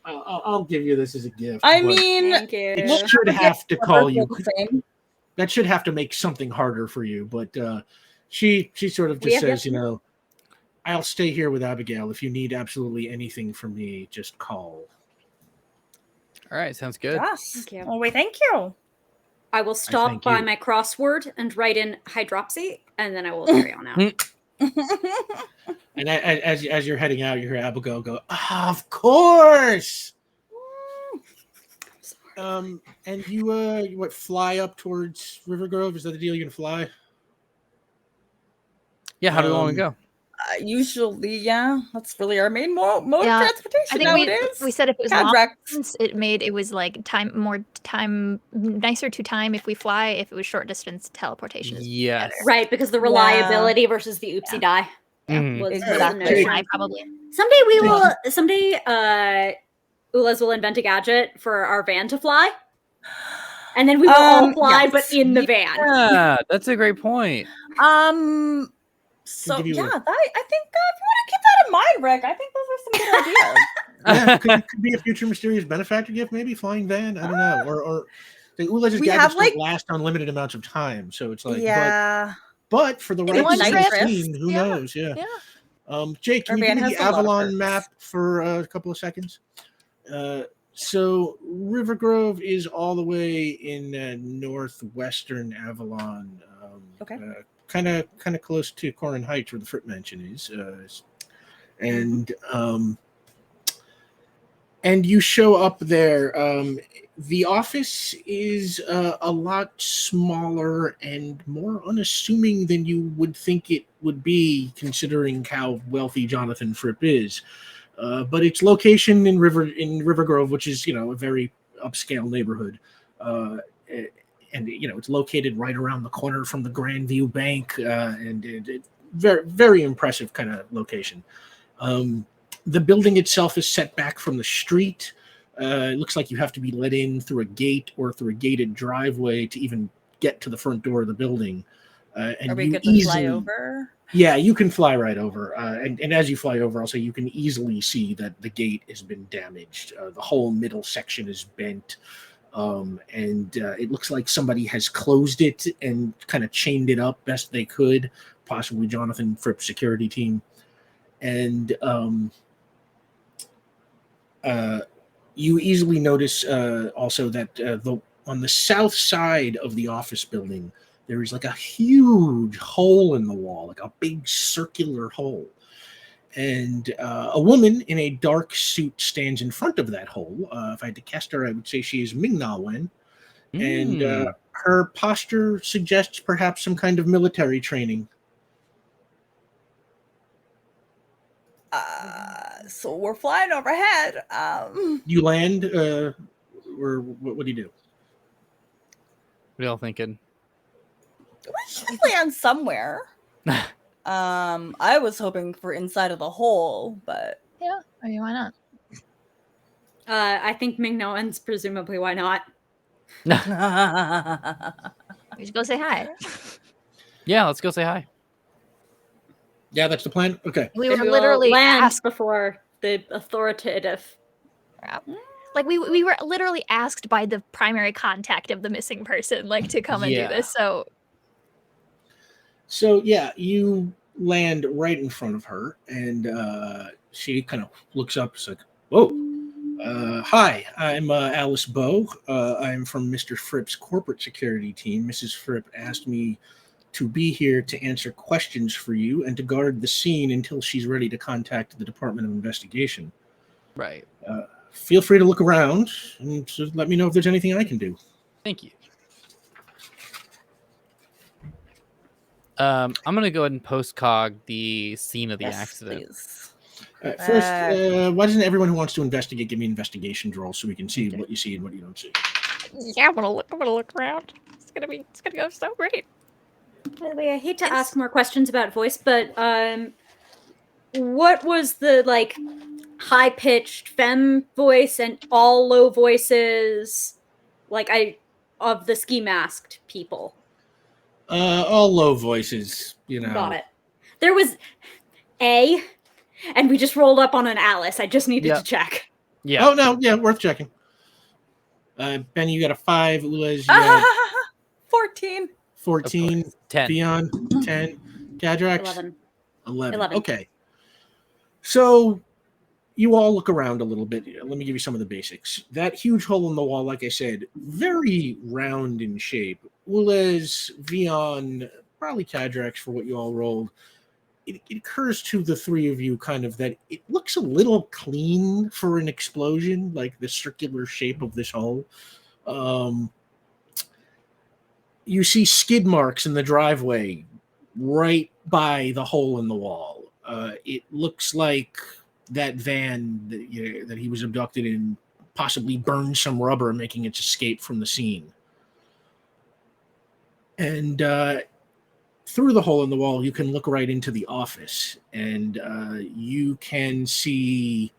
I'll give you this as a gift. I but mean, Thank you. it should have to call you. the same. That should have to make something harder for you. But she sort of We just have says, I'll stay here with Abigail. If you need absolutely anything from me, just call. All right, sounds good. Yes. Thank you. Well, we thank you. I will stop thank by you. my crossword and write in hydropsy, and then I will carry on out. And as you're heading out, you hear Abigail go, "Of course." And you fly up towards River Grove? Is that the deal? You're gonna fly? Yeah, how do we want to Um, go? Usually, yeah. That's really our main mode of Yeah, transportation I think nowadays. we said if it was long Cadrax. distance, it was like nicer to time if we fly. If it was short distance, teleportation is Yes. better. Right, because the reliability versus the oopsie die Mhm. was Exactly. the notion. Fly, probably. Someday Ulas will invent a gadget for our van to fly. And then we will all fly, but in the van. Yeah, that's a great point. So give you yeah, a- I think if you want to keep that in mind, Rick, I think those are some good ideas. Yeah, could be a future mysterious benefactor gift, maybe flying van. I don't know, or the Ulas's We gadgets have, don't like- last unlimited amounts of time, so it's like, Yeah. but for the In right one trip. scene, who Yeah. knows? Yeah. Yeah. Jake, can Our you van give me has the a lot of Avalon perks. map for a couple of seconds? So River Grove is all the way in northwestern Avalon. Okay. Kind of close to Corin Heights, where the Fripp Mansion is, and you show up there. The office is a lot smaller and more unassuming than you would think it would be, considering how wealthy Jonathan Fripp is. But its location in River Grove, which is a very upscale neighborhood, and it's located right around the corner from the Grandview Bank, and very very impressive kind of location. The building itself is set back from the street. It looks like you have to be let in through a gate or through a gated driveway to even get to the front door of the building. And Are we you good to easily fly over? Yeah, you can fly right over. And as you fly over, also, you can easily see that the gate has been damaged. The whole middle section is bent. And it looks like somebody has closed it and kind of chained it up best they could, possibly Jonathan Fripp's security team. And you easily notice also that on the south side of the office building, there is like a huge hole in the wall, like a big circular hole. And a woman in a dark suit stands in front of that hole. If I had to cast her, I would say she is Ming Na Wen. And her posture suggests perhaps some kind of military training. So we're flying overhead. You land, or what do you do? What are y'all thinking? We should land somewhere. I was hoping for inside of the hole, but Yeah. I mean, why not? I think Ming Noen's presumably why not. We should go say hi. Yeah, let's go say hi. Yeah, that's the plan? Okay. We And were we will literally land asked. before the authoritative. Like we were literally asked by the primary contact of the missing person, like, to come and do Yeah. this. So yeah, you land right in front of her, and she kind of looks up. It's like, "Whoa, hi, I'm Alice Bow. I'm from Mr. Fripp's corporate security team. Mrs. Fripp asked me to be here to answer questions for you and to guard the scene until she's ready to contact the Department of Investigation. Right. Feel free to look around and just let me know if there's anything I can do." Thank you. I'm gonna go ahead and postcog the scene of the accident. please. First, why doesn't everyone who wants to investigate give me investigation rolls so we can see Okay. what you see and what you don't see? yeah, I'm gonna look around. It's gonna go so great. By the way, I hate to ask more questions about voice, but what was the high-pitched femme voice and all low voices of the ski masked people? All low voices, you know. Got it. There was A, and we just rolled up on an Alice. I just needed to check. Yeah. Oh no, yeah, worth checking. Benny, you got a 5. Ulez, you got 14. 14. 10. Beyond 10. Cadrax 11. Okay. So you all look around a little bit. Let me give you some of the basics. That huge hole in the wall, like I said, very round in shape. Ulez, Vion, probably Cadrax for what you all rolled. It occurs to the three of you kind of that it looks a little clean for an explosion, like the circular shape of this hole. You see skid marks in the driveway right by the hole in the wall. It looks like that van that he was abducted in possibly burned some rubber, making its escape from the scene. And through the hole in the wall, you can look right into the office, and you can see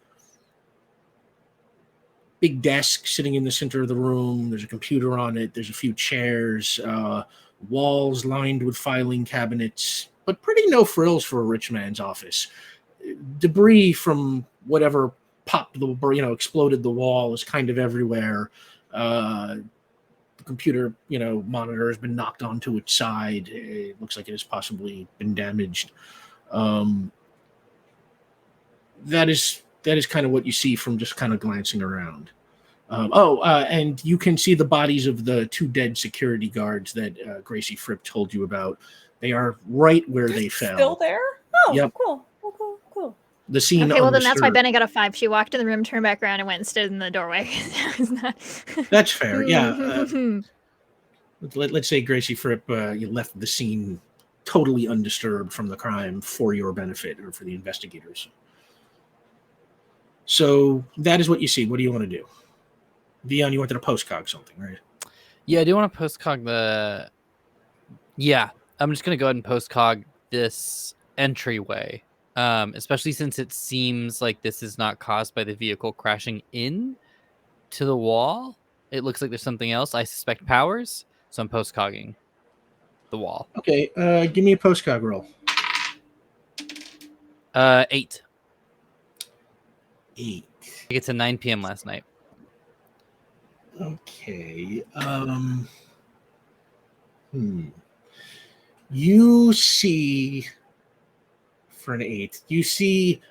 big desk sitting in the center of the room. There's a computer on it. There's a few chairs, walls lined with filing cabinets, but pretty no frills for a rich man's office. Debris from whatever exploded the wall is kind of everywhere. The computer, monitor has been knocked onto its side. It looks like it has possibly been damaged. That is kind of what you see from just kind of glancing around. And you can see the bodies of the 2 dead security guards that Gracie Fripp told you about. They are right where they fell. Still there? Oh, Yep. Cool. The scene. Okay, well then that's why undisturbed. Benny got a 5. She walked in the room, turned back around, and went and stood in the doorway. That's fair. Yeah. Let's say Gracie Fripp, you left the scene totally undisturbed from the crime for your benefit or for the investigators. So that is what you see. What do you want to do? Vion, you wanted to postcog something, right? Yeah, I do want to postcog the... Yeah, I'm just going to go ahead and postcog this entryway, especially since it seems like this is not caused by the vehicle crashing in to the wall. It looks like there's something else. I suspect powers, so I'm postcogging the wall. Okay, give me a postcog roll. 8. 8. It's at 9 p.m. last night. Okay. You see, for an 8, you see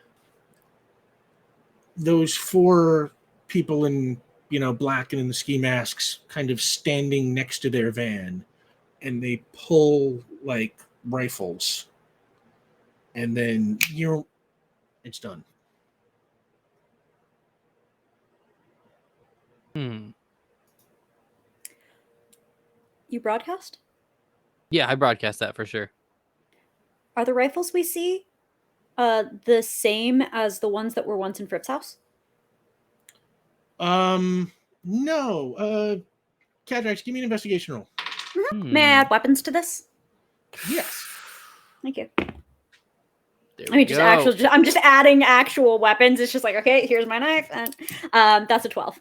those 4 people in, black and in the ski masks kind of standing next to their van, and they pull like rifles, and then it's done. You broadcast? Yeah, I broadcast that for sure. Are the rifles we see the same as the ones that were once in Fripp's house? No. Cadrax, give me an investigation roll. Mm-hmm. May I add weapons to this? Yes. Thank you. There I mean, we I'm just adding actual weapons. It's just like, okay, here's my knife, and that's a 12.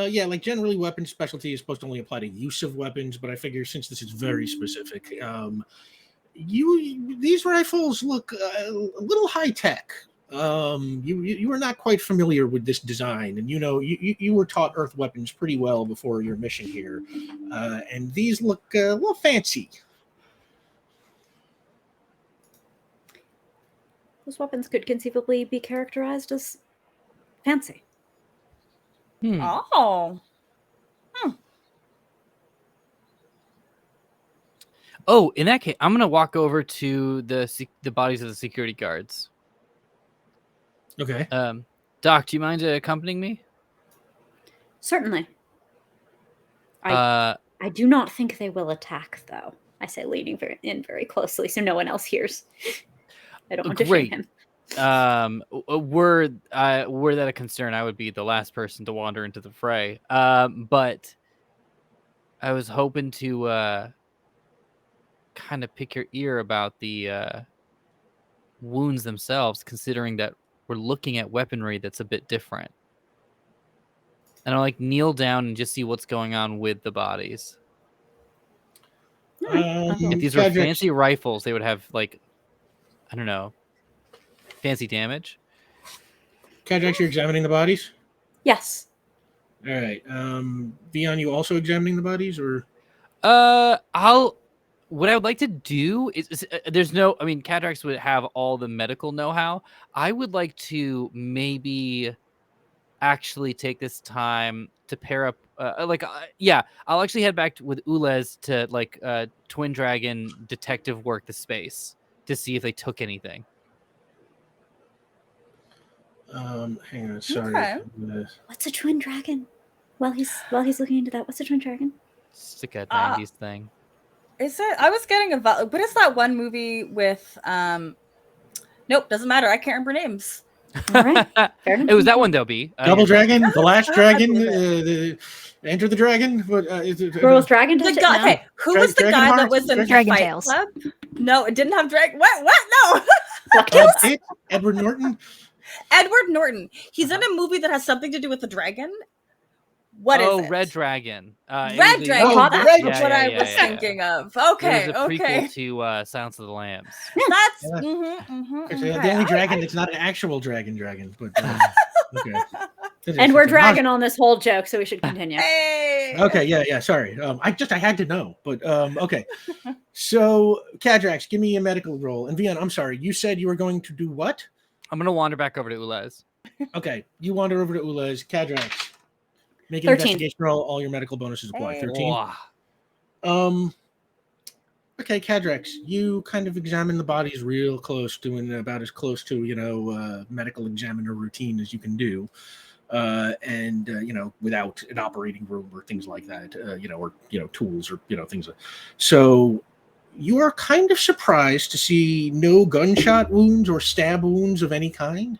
Yeah, like generally weapon specialty is supposed to only apply to use of weapons, but I figure since this is very specific, these rifles look a little high tech. You were not quite familiar with this design, and you were taught earth weapons pretty well before your mission here, and these look a little fancy. Those weapons could conceivably be characterized as fancy. Oh. Oh, in that case, I'm gonna walk over to the bodies of the security guards. Okay. Doc, do you mind accompanying me? Certainly. I do not think they will attack, though. I say, leaning very closely so no one else hears. I don't want to shame him. Were that a concern, I would be the last person to wander into the fray. But I was hoping to kind of pick your ear about the wounds themselves, considering that we're looking at weaponry that's a bit different. And I'll kneel down and just see what's going on with the bodies. If these were fancy rifles, they would have I don't know, fancy damage. Cadrax, you're examining the bodies? Yes. All right. Vion, you also examining the bodies, or? What I would like to do is there's no. I mean, Cadrax would have all the medical know-how. I would like to maybe actually take this time to pair up. I'll actually head back with Ulez to Twin Dragon detective work the space to see if they took anything. Hang on, sorry. Okay. What's a twin dragon? While he's looking into that, what's a twin dragon? It's like a 90s thing. Is it? I was getting what is that one movie with Nope, doesn't matter. I can't remember names. All right. Fair enough. It was that one though, B. Double Dragon, the last I dragon, believe Enter the Dragon. What is it? Girls Dragon The Tattoo? guy, No. okay, who was the Dragon guy that Hearts? was in Dragon Fight Tales. Club? No, it didn't have Dragon. What? No. DuckTales? Edward Norton. Edward Norton. He's in a movie that has something to do with the dragon. What is it? Red Dragon. Red Dragon. Oh, That's Red what Dragon. I Yeah, was yeah, yeah. thinking of. It Okay, was a okay. prequel to Silence of the Lambs. That's Yeah. okay. The only dragon that's not an actual dragon, but okay. And we're dragging on this whole joke, so we should continue. Hey. Okay, yeah. Sorry, I had to know, but okay. So, Kadrax, give me a medical roll. And Vian, I'm sorry, you said you were going to do what? I'm gonna wander back over to Ulez. Okay, you wander over to Ulez. Kadrax, make an 13. investigation roll. All your medical bonuses apply. Hey. 13. Whoa. Okay, Kadrax, you kind of examine the bodies real close, doing about as close to medical examiner routine as you can do. And without an operating room or things like that, or tools or things. So you are kind of surprised to see no gunshot wounds or stab wounds of any kind.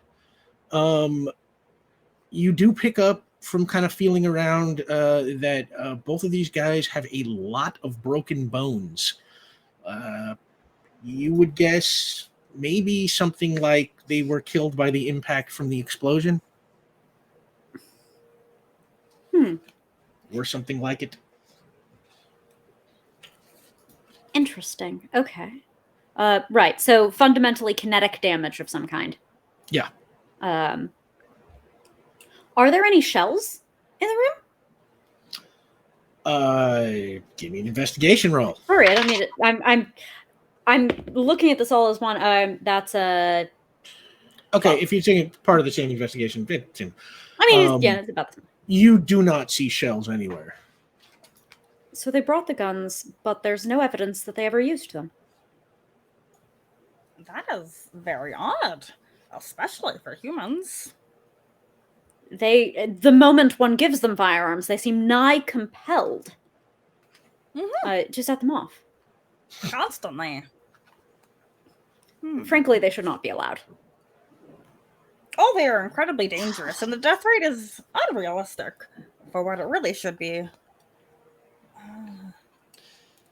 You do pick up from kind of feeling around that both of these guys have a lot of broken bones. You would guess maybe something like they were killed by the impact from the explosion. Or something like it. Interesting. Okay. Right. So fundamentally kinetic damage of some kind. Yeah. Are there any shells in the room? Give me an investigation roll. Sorry, I don't need it. I'm looking at this all as one. That's a. Okay, if you're saying it's part of the same investigation, I mean, it's about the same. You do not see shells anywhere. So they brought the guns, but there's no evidence that they ever used them. That is very odd, especially for humans. The moment one gives them firearms, they seem nigh compelled to set them off. Constantly. Frankly, they should not be allowed. Oh, they are incredibly dangerous, and the death rate is unrealistic for what it really should be.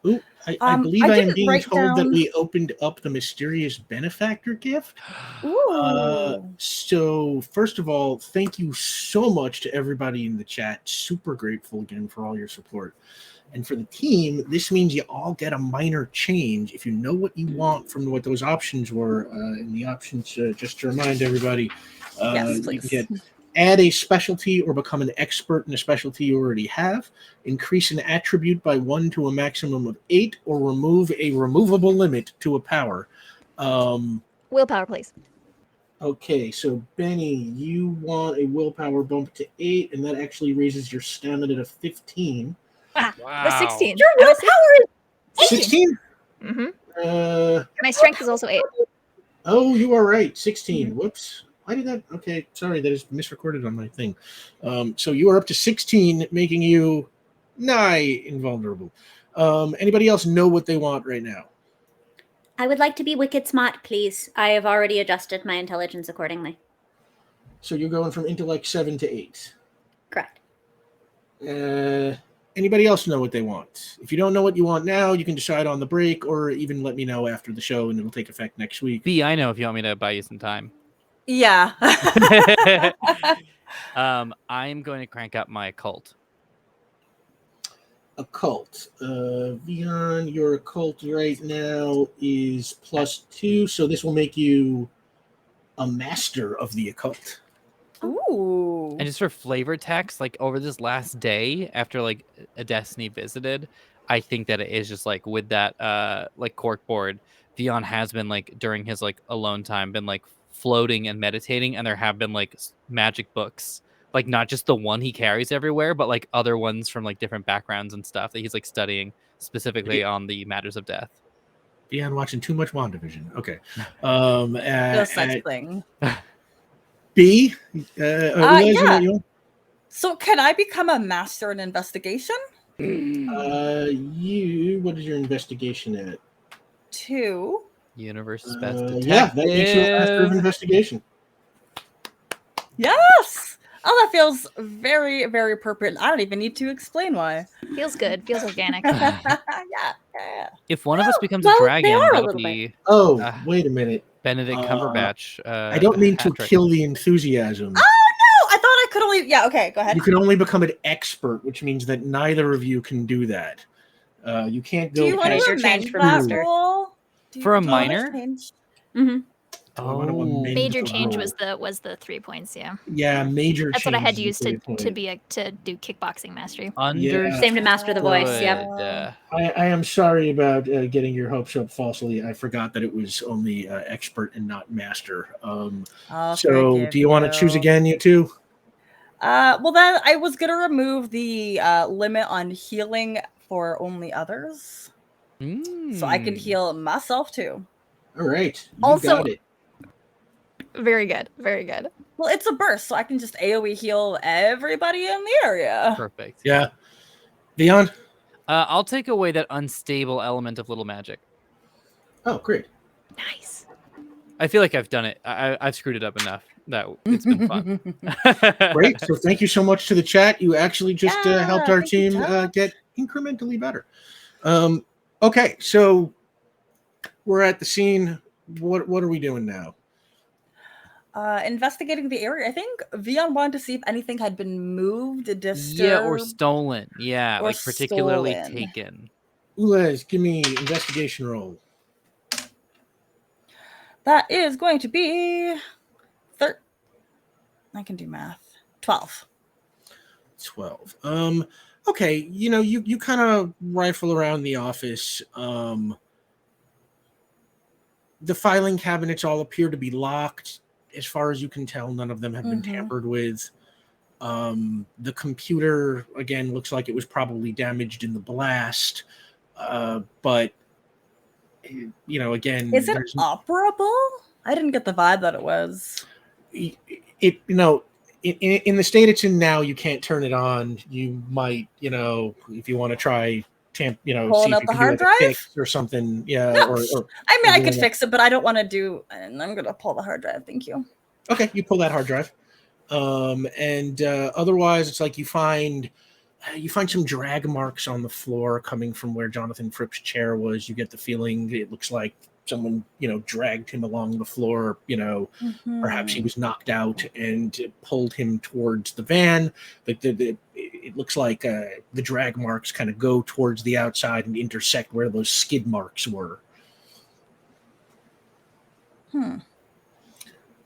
Ooh, I believe I I am didn't being write told that down- we opened up the mysterious benefactor gift. Ooh. So first of all, thank you so much to everybody in the chat. Super grateful again for all your support. And for the team, this means you all get a minor change if you know what you want from what those options were. And the options, just to remind everybody, Yes, you please. can get add a specialty or become an expert in a specialty you already have, increase an attribute by 1 to a maximum of 8, or remove a removable limit to a power. Willpower, please. Okay, so Benny, you want a willpower bump to 8, and that actually raises your stamina to 15. Wow. Wow. 16. Your willpower is 16? Mm-hmm. My strength is also 8. Oh, you are right. 16. Whoops. Why did that? Okay, sorry, that is misrecorded on my thing. So you are up to 16, making you nigh invulnerable. Anybody else know what they want right now? I would like to be wicked smart, please. I have already adjusted my intelligence accordingly. So you're going from intellect 7 to 8. Correct. Anybody else know what they want? If you don't know what you want now, you can decide on the break, or even let me know after the show, and it'll take effect next week. B, I know if you want me to buy you some time. Yeah. I'm going to crank up my occult. Occult. Vion, your occult right now is +2, so this will make you a master of the occult. Ooh. And just for flavor text, like over this last day after like a Destiny visited, I think that it is just like with that like corkboard, Vion has been like during his like alone time been like floating and meditating, and there have been like magic books, like not just the one he carries everywhere, but like other ones from like different backgrounds and stuff that he's like studying specifically on the matters of death. Vion watching too much WandaVision. Okay. No such thing. B. Yeah. So can I become a master in investigation? What is your investigation at? 2. Universe's best detective. Yeah, that makes you a master of investigation. Yes. Oh, that feels very, very appropriate. I don't even need to explain why. Feels good. Feels organic. yeah. If one of us becomes well, a they dragon, are a that'll little be Oh, Uh, wait a minute. Benedict Cumberbatch. I don't mean to hat trick. kill the enthusiasm. Oh no! I thought I could only. Yeah. Okay. Go ahead. You can only become an expert, which means that neither of you can do that. You can't Do go you want past to Major amend change for that master. rule? For a do you wanna minor? change- Mm-hmm. Do I want to amend Major the change rule? was the 3 points. Yeah, Yeah, major that's what I had change to is use the to point. to do kickboxing mastery. Same to master the voice, yep. I am sorry about getting your hopes up falsely. I forgot that it was only expert and not master. I'll So, forgive do you want to choose you. again, you two? Well, then I was gonna remove the limit on healing for only others, so I can heal myself too. All right, you Also- got it. Very good. Very good. Well, it's a burst, so I can just AoE heal everybody in the area. Perfect. Yeah, Leon. I'll take away that unstable element of little magic. Oh, great. Nice. I feel like I've done it. I've screwed it up enough that it's been fun. Great. So, thank you so much to the chat. You actually just helped our thank you, team chat. get incrementally better. Okay, so we're at the scene. What are we doing now? Investigating the area. I think Vion wanted to see if anything had been moved, disturbed. Yeah, or stolen. Yeah, Or like particularly stolen. taken. Ulez, give me investigation roll. That is going to be I can do math. 12. 12. Okay, you kind of rifle around the office. The filing cabinets all appear to be locked. As far as you can tell, none of them have been tampered with. The computer, again, looks like it was probably damaged in the blast. But again, Is it operable? I didn't get the vibe that it was. in the state it's in now, you can't turn it on. You might, if you want to try Pulling see up if you the can hard do like a drive? fix or something. Yeah. No, Or I mean, I maybe could like- fix it, but I don't want to do. And I'm gonna pull the hard drive. Thank you. Okay, you pull that hard drive. And otherwise, it's like you find some drag marks on the floor coming from where Jonathan Fripp's chair was. You get the feeling it looks like someone, dragged him along the floor. Perhaps he was knocked out and pulled him towards the van. It looks like the drag marks kind of go towards the outside and intersect where those skid marks were.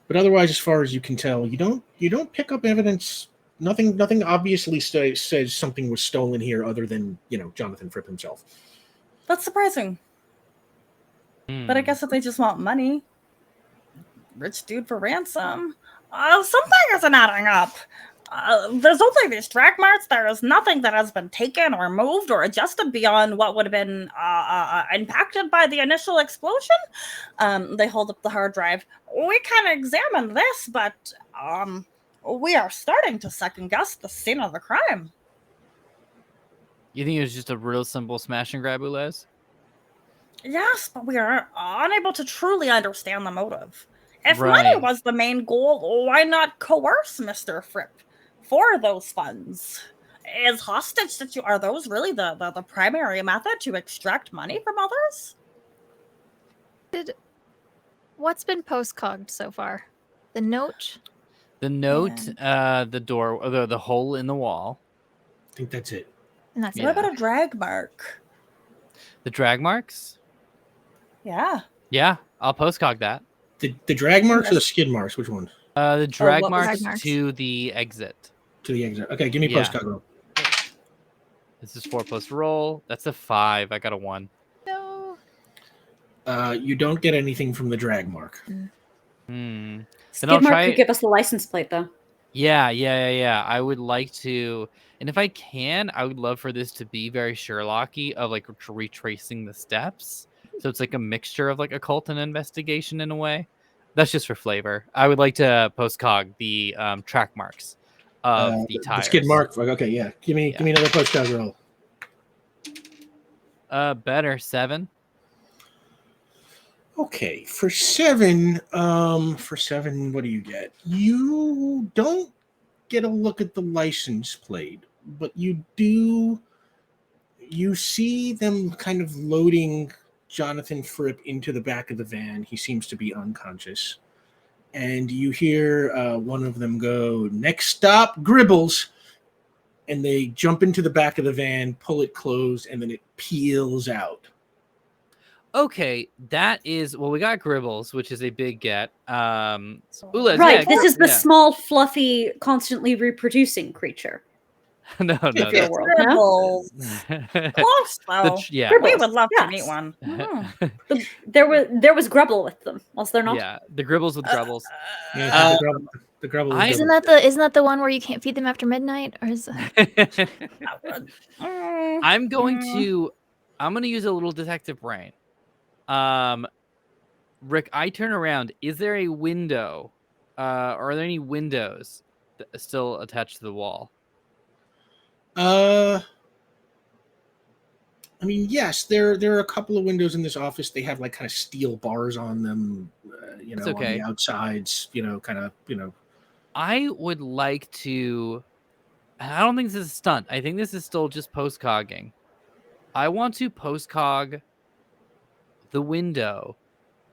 But otherwise, as far as you can tell, you don't pick up evidence. Nothing obviously says something was stolen here, other than Jonathan Fripp himself. That's surprising. But I guess if they just want money, rich dude for ransom, something isn't adding up. There's only these drag marks. There is nothing that has been taken or moved or adjusted beyond what would have been impacted by the initial explosion. They hold up the hard drive. We can examine this, but we are starting to second guess the scene of the crime. You think it was just a real simple smash and grab, Ulez? Yes, but we are unable to truly understand the motive. If Right. money was the main goal, why not coerce Mr. Fripp for those funds? Is hostage are those really the primary method to extract money from others? What's been postcogged so far? The note? The note, the door, or the hole in the wall. I think that's it. And that's What about a drag mark? The drag marks? Yeah. Yeah, I'll postcog that. The drag marks or the skid marks? Which one? The drag what was- marks Drag marks. to the exit. To the exit. Okay, give me Yeah. postcard roll. This is 4 plus roll. That's a 5. I got a 1. No. You don't get anything from the drag mark. Then Skid I'll mark try. could give us the license plate, though. Yeah. I would like to, and if I can, I would love for this to be very Sherlocky of like retracing the steps. So it's like a mixture of like occult and investigation in a way. That's just for flavor. I would like to postcog the track marks of the tires. The skid mark. Okay, yeah. Give me another postcard roll. Better 7. Okay, for seven, what do you get? You don't get a look at the license plate, but you see them kind of loading Jonathan Fripp into the back of the van. He seems to be unconscious. And you hear one of them go, "Next stop, Gribbles." And they jump into the back of the van, pull it closed, and then it peels out. Okay, that is we got Gribbles, which is a big get. Ulez, Right, yeah, this is the yeah. small, fluffy, constantly reproducing creature. no, Of your world, no? Gribbles. Close, though. yeah. Gribbles, We would love to yes. meet one. There was Gribble with them, was there not? Yeah, the Gribbles with Grubbles. Yeah, the Grubble. Isn't that the one where you can't feed them after midnight, or is that... I'm going to use a little detective brain. Rick, I turn around. Is there a window? Are there any windows still attached to the wall? I mean, yes, there are a couple of windows in this office. They have like kind of steel bars on them, on the outsides, I would like to. I don't think this is a stunt. I think this is still just post-cogging. I want to post-cog the window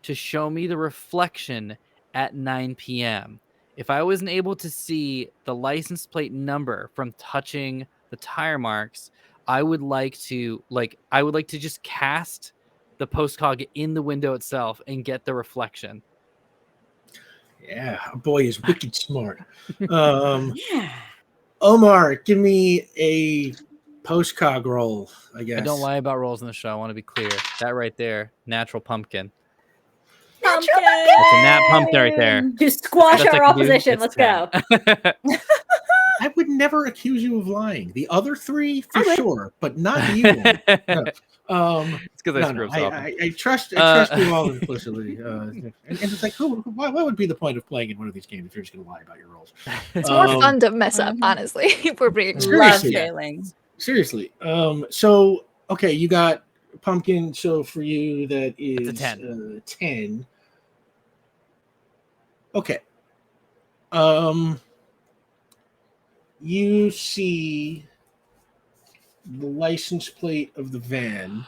to show me the reflection at 9 p.m. If I wasn't able to see the license plate number from touching the tire marks, I would like to just cast the postcog in the window itself and get the reflection. Yeah, our boy is wicked smart. Yeah. Omar, give me a postcog roll, I guess. I don't lie about rolls in the show. I want to be clear. That right there, natural pumpkin. Pumpkin! That's a nat pumpkin right there. To squash Best I our can do, opposition, it's let's 10. go. I would never accuse you of lying. The other three, for sure, but not you. No. It's because I screw up so often. I trust you all implicitly. And it's like, what would be the point of playing in one of these games if you're just going to lie about your rolls? It's more fun to mess up, honestly. If we're being Love failing. Seriously. So, okay, you got pumpkin. So for you, that is it's a 10. 10. Okay. You see the license plate of the van.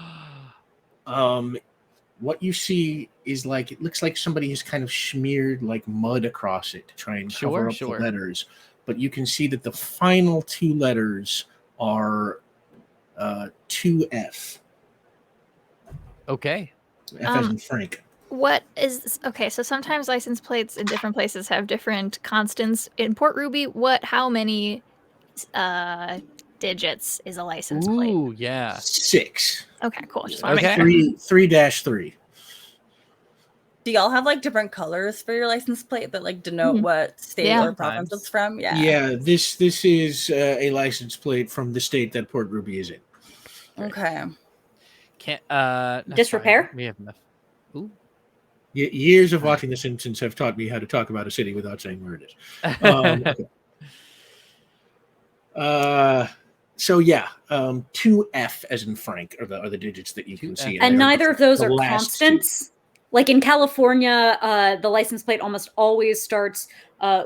What you see is it looks like somebody has kind of smeared like mud across it to try and cover up the letters. But you can see that the final two letters are 2F. Okay. F as in Frank. What is okay? So sometimes license plates in different places have different constants. In Port Ruby, how many digits is a license plate? Ooh, yeah. 6. Okay, cool. Just want to make sure. 3-3. Do y'all have different colors for your license plate that denote what state or province it's from? Yeah. Yeah, this is a license plate from the state that Port Ruby is in. Okay. Disrepair? We have enough. Ooh. Years of watching The Simpsons have taught me how to talk about a city without saying where it is. Okay. So yeah, 2F as in Frank are the digits that you can see. And neither of those are constants. Like in California, the license plate almost always starts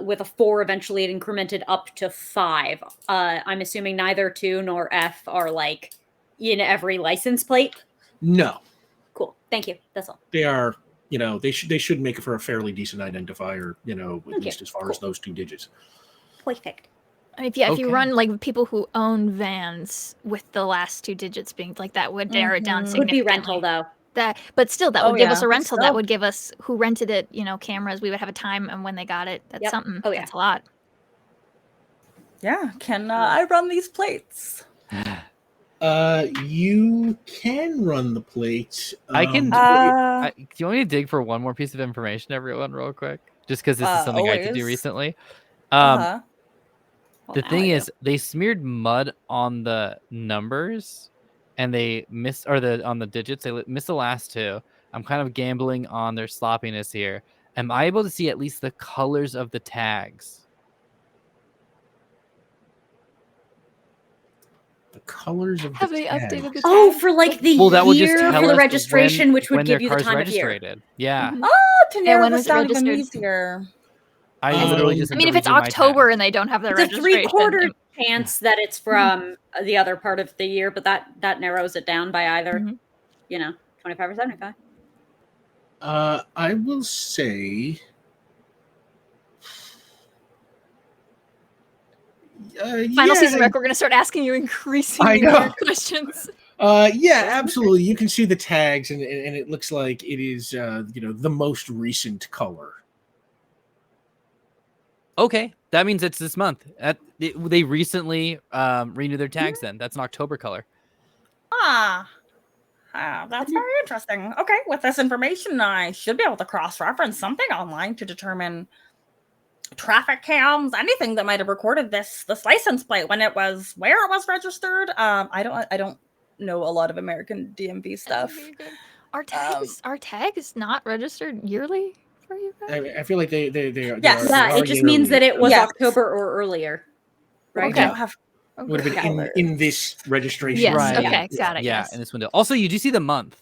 with a 4, eventually it incremented up to 5. I'm assuming neither 2 nor F are in every license plate. No. Cool. Thank you. That's all. They are. They should make it for a fairly decent identifier. At least as far as those 2 digits. Perfect. If you run people who own vans with the last 2 digits being that would narrow it down significantly. Would be rental though. But still, that would give us a rental. That would give us who rented it. Cameras. We would have a time and when they got it. That's something. Oh yeah, that's a lot. Yeah. Can I run these plates? You can run the plates. I can. Do you want me to dig for one more piece of information, everyone, real quick? Just because this is something I had to do recently. The thing is, they smeared mud on the numbers, and they missed, on the digits. They missed the last 2. I'm kind of gambling on their sloppiness here. Am I able to see at least the colors of the tags? The colors of Have the they tag. updated the Oh, tag? for like the Well, that will just year tell for the us registration, which when would their give you the car's time of year. registered. Yeah. Mhm. Oh, to Yeah, narrow when this was it down even registered? easier. I literally just I I had mean, to if it's redo my tag. October and they don't have their It's a registration, 3/4 chance that it's from the other part of the year, but that narrows it down by either, Mhm. 25 or 75. I will say. Final yeah, season rec, we're going to start asking you increasingly know. weird questions. Yeah, absolutely. You can see the tags, and it looks like it is, the most recent color. Okay, that means it's this month. They recently renewed their tags. Then that's an October color. That's very interesting. Okay, with this information, I should be able to cross-reference something online to determine traffic cams, anything that might have recorded this license plate when it was where it was registered. I don't know a lot of American DMV stuff. Very good. Our tag is not registered yearly for you guys. I feel like they Yes. Yeah, are it just means that yearly. it was Yes. October or earlier, right? We don't have Would have been colors. in this registration. Yes. Right. Okay. Got it. Yeah, Yes. in this window. Also, you do see the month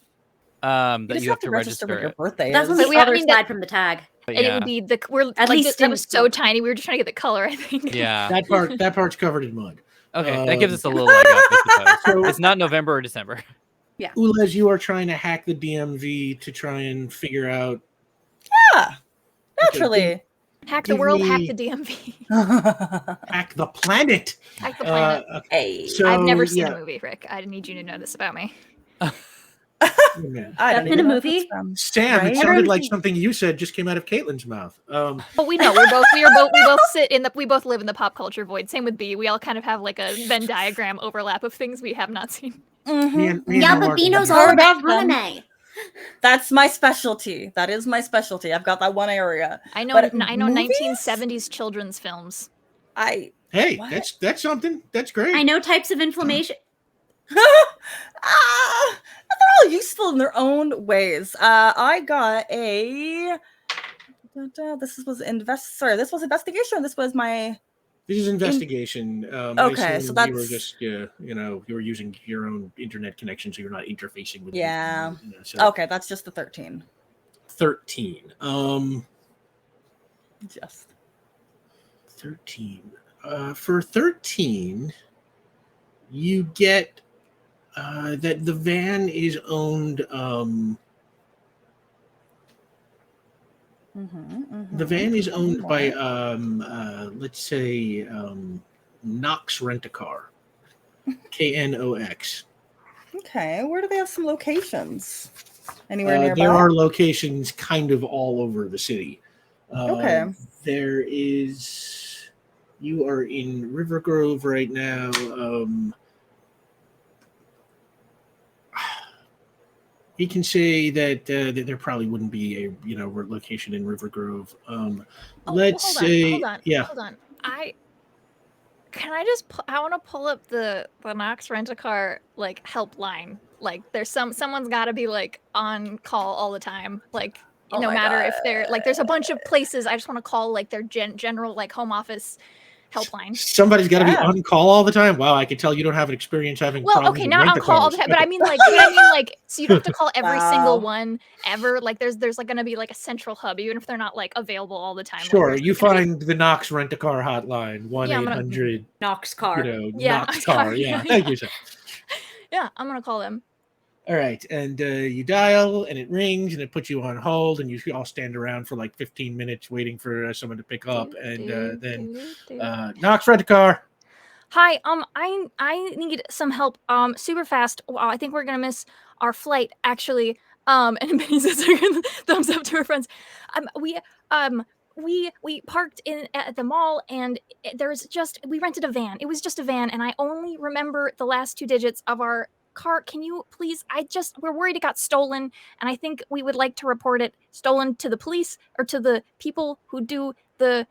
that just you have to register register what your it. birthday That's on is. the we- I other mean, that- side from the tag. But And it yeah, would be that At least that in was so book. tiny. We were just trying to get the color, I think. yeah. That part's covered in mud. Okay, that gives us a little leg up, I suppose. So- It's not November or December. Ulez, you are trying to hack the DMV to try and figure out. Yeah, naturally. Hack the Give world, hack me- the DMV, Hack the planet. hack the planet. Hey, So, I've never seen yeah. the movie, Rick. I need you to know this about me. Yeah. I That's don't in even a know what movie? that's from. Sam, Right? it sounded like something you said just came out of Caitlin's mouth. But we know we both sit in we both live in the pop culture void. Same with B. We all kind of have like a Venn diagram overlap of things we have not seen. Mhm. me and Yeah, but Mark- Bino's Heard all about of them. anime. That's my specialty. That is my specialty. I've got that one area. I know But 1970s children's films. I Hey, What? that's something. That's great. I know types of inflammation. they're all useful in their own ways. I got a. This was investigation. This was my. This is investigation. I Okay, assume so you were that's- just, you were using your own internet connection, so you're not interfacing with. Yeah. anything, so Okay, that's just the 13. 13. Just. 13. For 13, you get that the van is owned. The van is owned by, let's say, Knox Rent-A-Car. Knox. Okay, where do they have some locations? Anywhere nearby? There are locations kind of all over the city. Okay. There is. You are in River Grove right now. He can say that there probably wouldn't be a location in River Grove. Let's say, hold on. I want to pull up the Knox Rent-A-Car like helpline. Like there's someone's got to be like on call all the time. Like Oh no my matter God. if they're like there's a bunch of places. I just want to call like their general like home office helpline. somebody's got to Yeah. be on call all the time. Wow, I can tell you don't have an experience having. Well, problems okay, with not on call all the rent-a-cars. time, but I mean like, you know what I mean? Like, so you don't have to call every single Wow. one ever. Like, there's like going to be like a central hub, even if they're not like available all the time. Like, Sure, there's, you like, gonna be- find the Knox Rent-A-Car hotline, Yeah, I'm gonna- 1-800, Knox car. Yeah, Knox Car. sorry. Yeah, thank you, sir. Yeah, I'm gonna call them. All right, and you dial, and it rings, and it puts you on hold, and you all stand around for like 15 minutes waiting for someone to pick up, and then Knox Rent-A-Car. Hi, I need some help. Super fast. Wow, I think we're gonna miss our flight. Actually, and Benny says thumbs up to her friends. We parked at the mall, and we rented a van. It was just a van, and I only remember the last 2 digits of our car. Can you please? We're worried it got stolen, and I think we would like to report it stolen to the police or to the people who do the.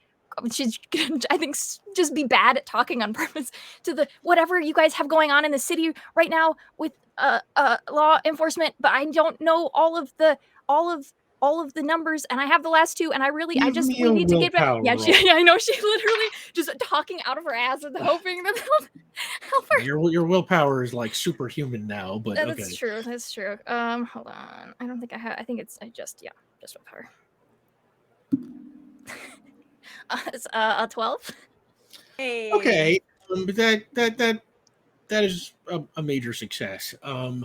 She's gonna, I think, just be bad at talking on purpose to the whatever you guys have going on in the city right now with law enforcement. But I don't know all of all of the numbers, and I have the last two, and we need to get back. Willpower Yeah, roll. I know, she literally just talking out of her ass and hoping that they'll help her. Your willpower is like superhuman now, but okay. That's true. That's true. Hold on. I don't think I have. I think it's just willpower. It's a 12. Hey. Okay, but that is a major success. I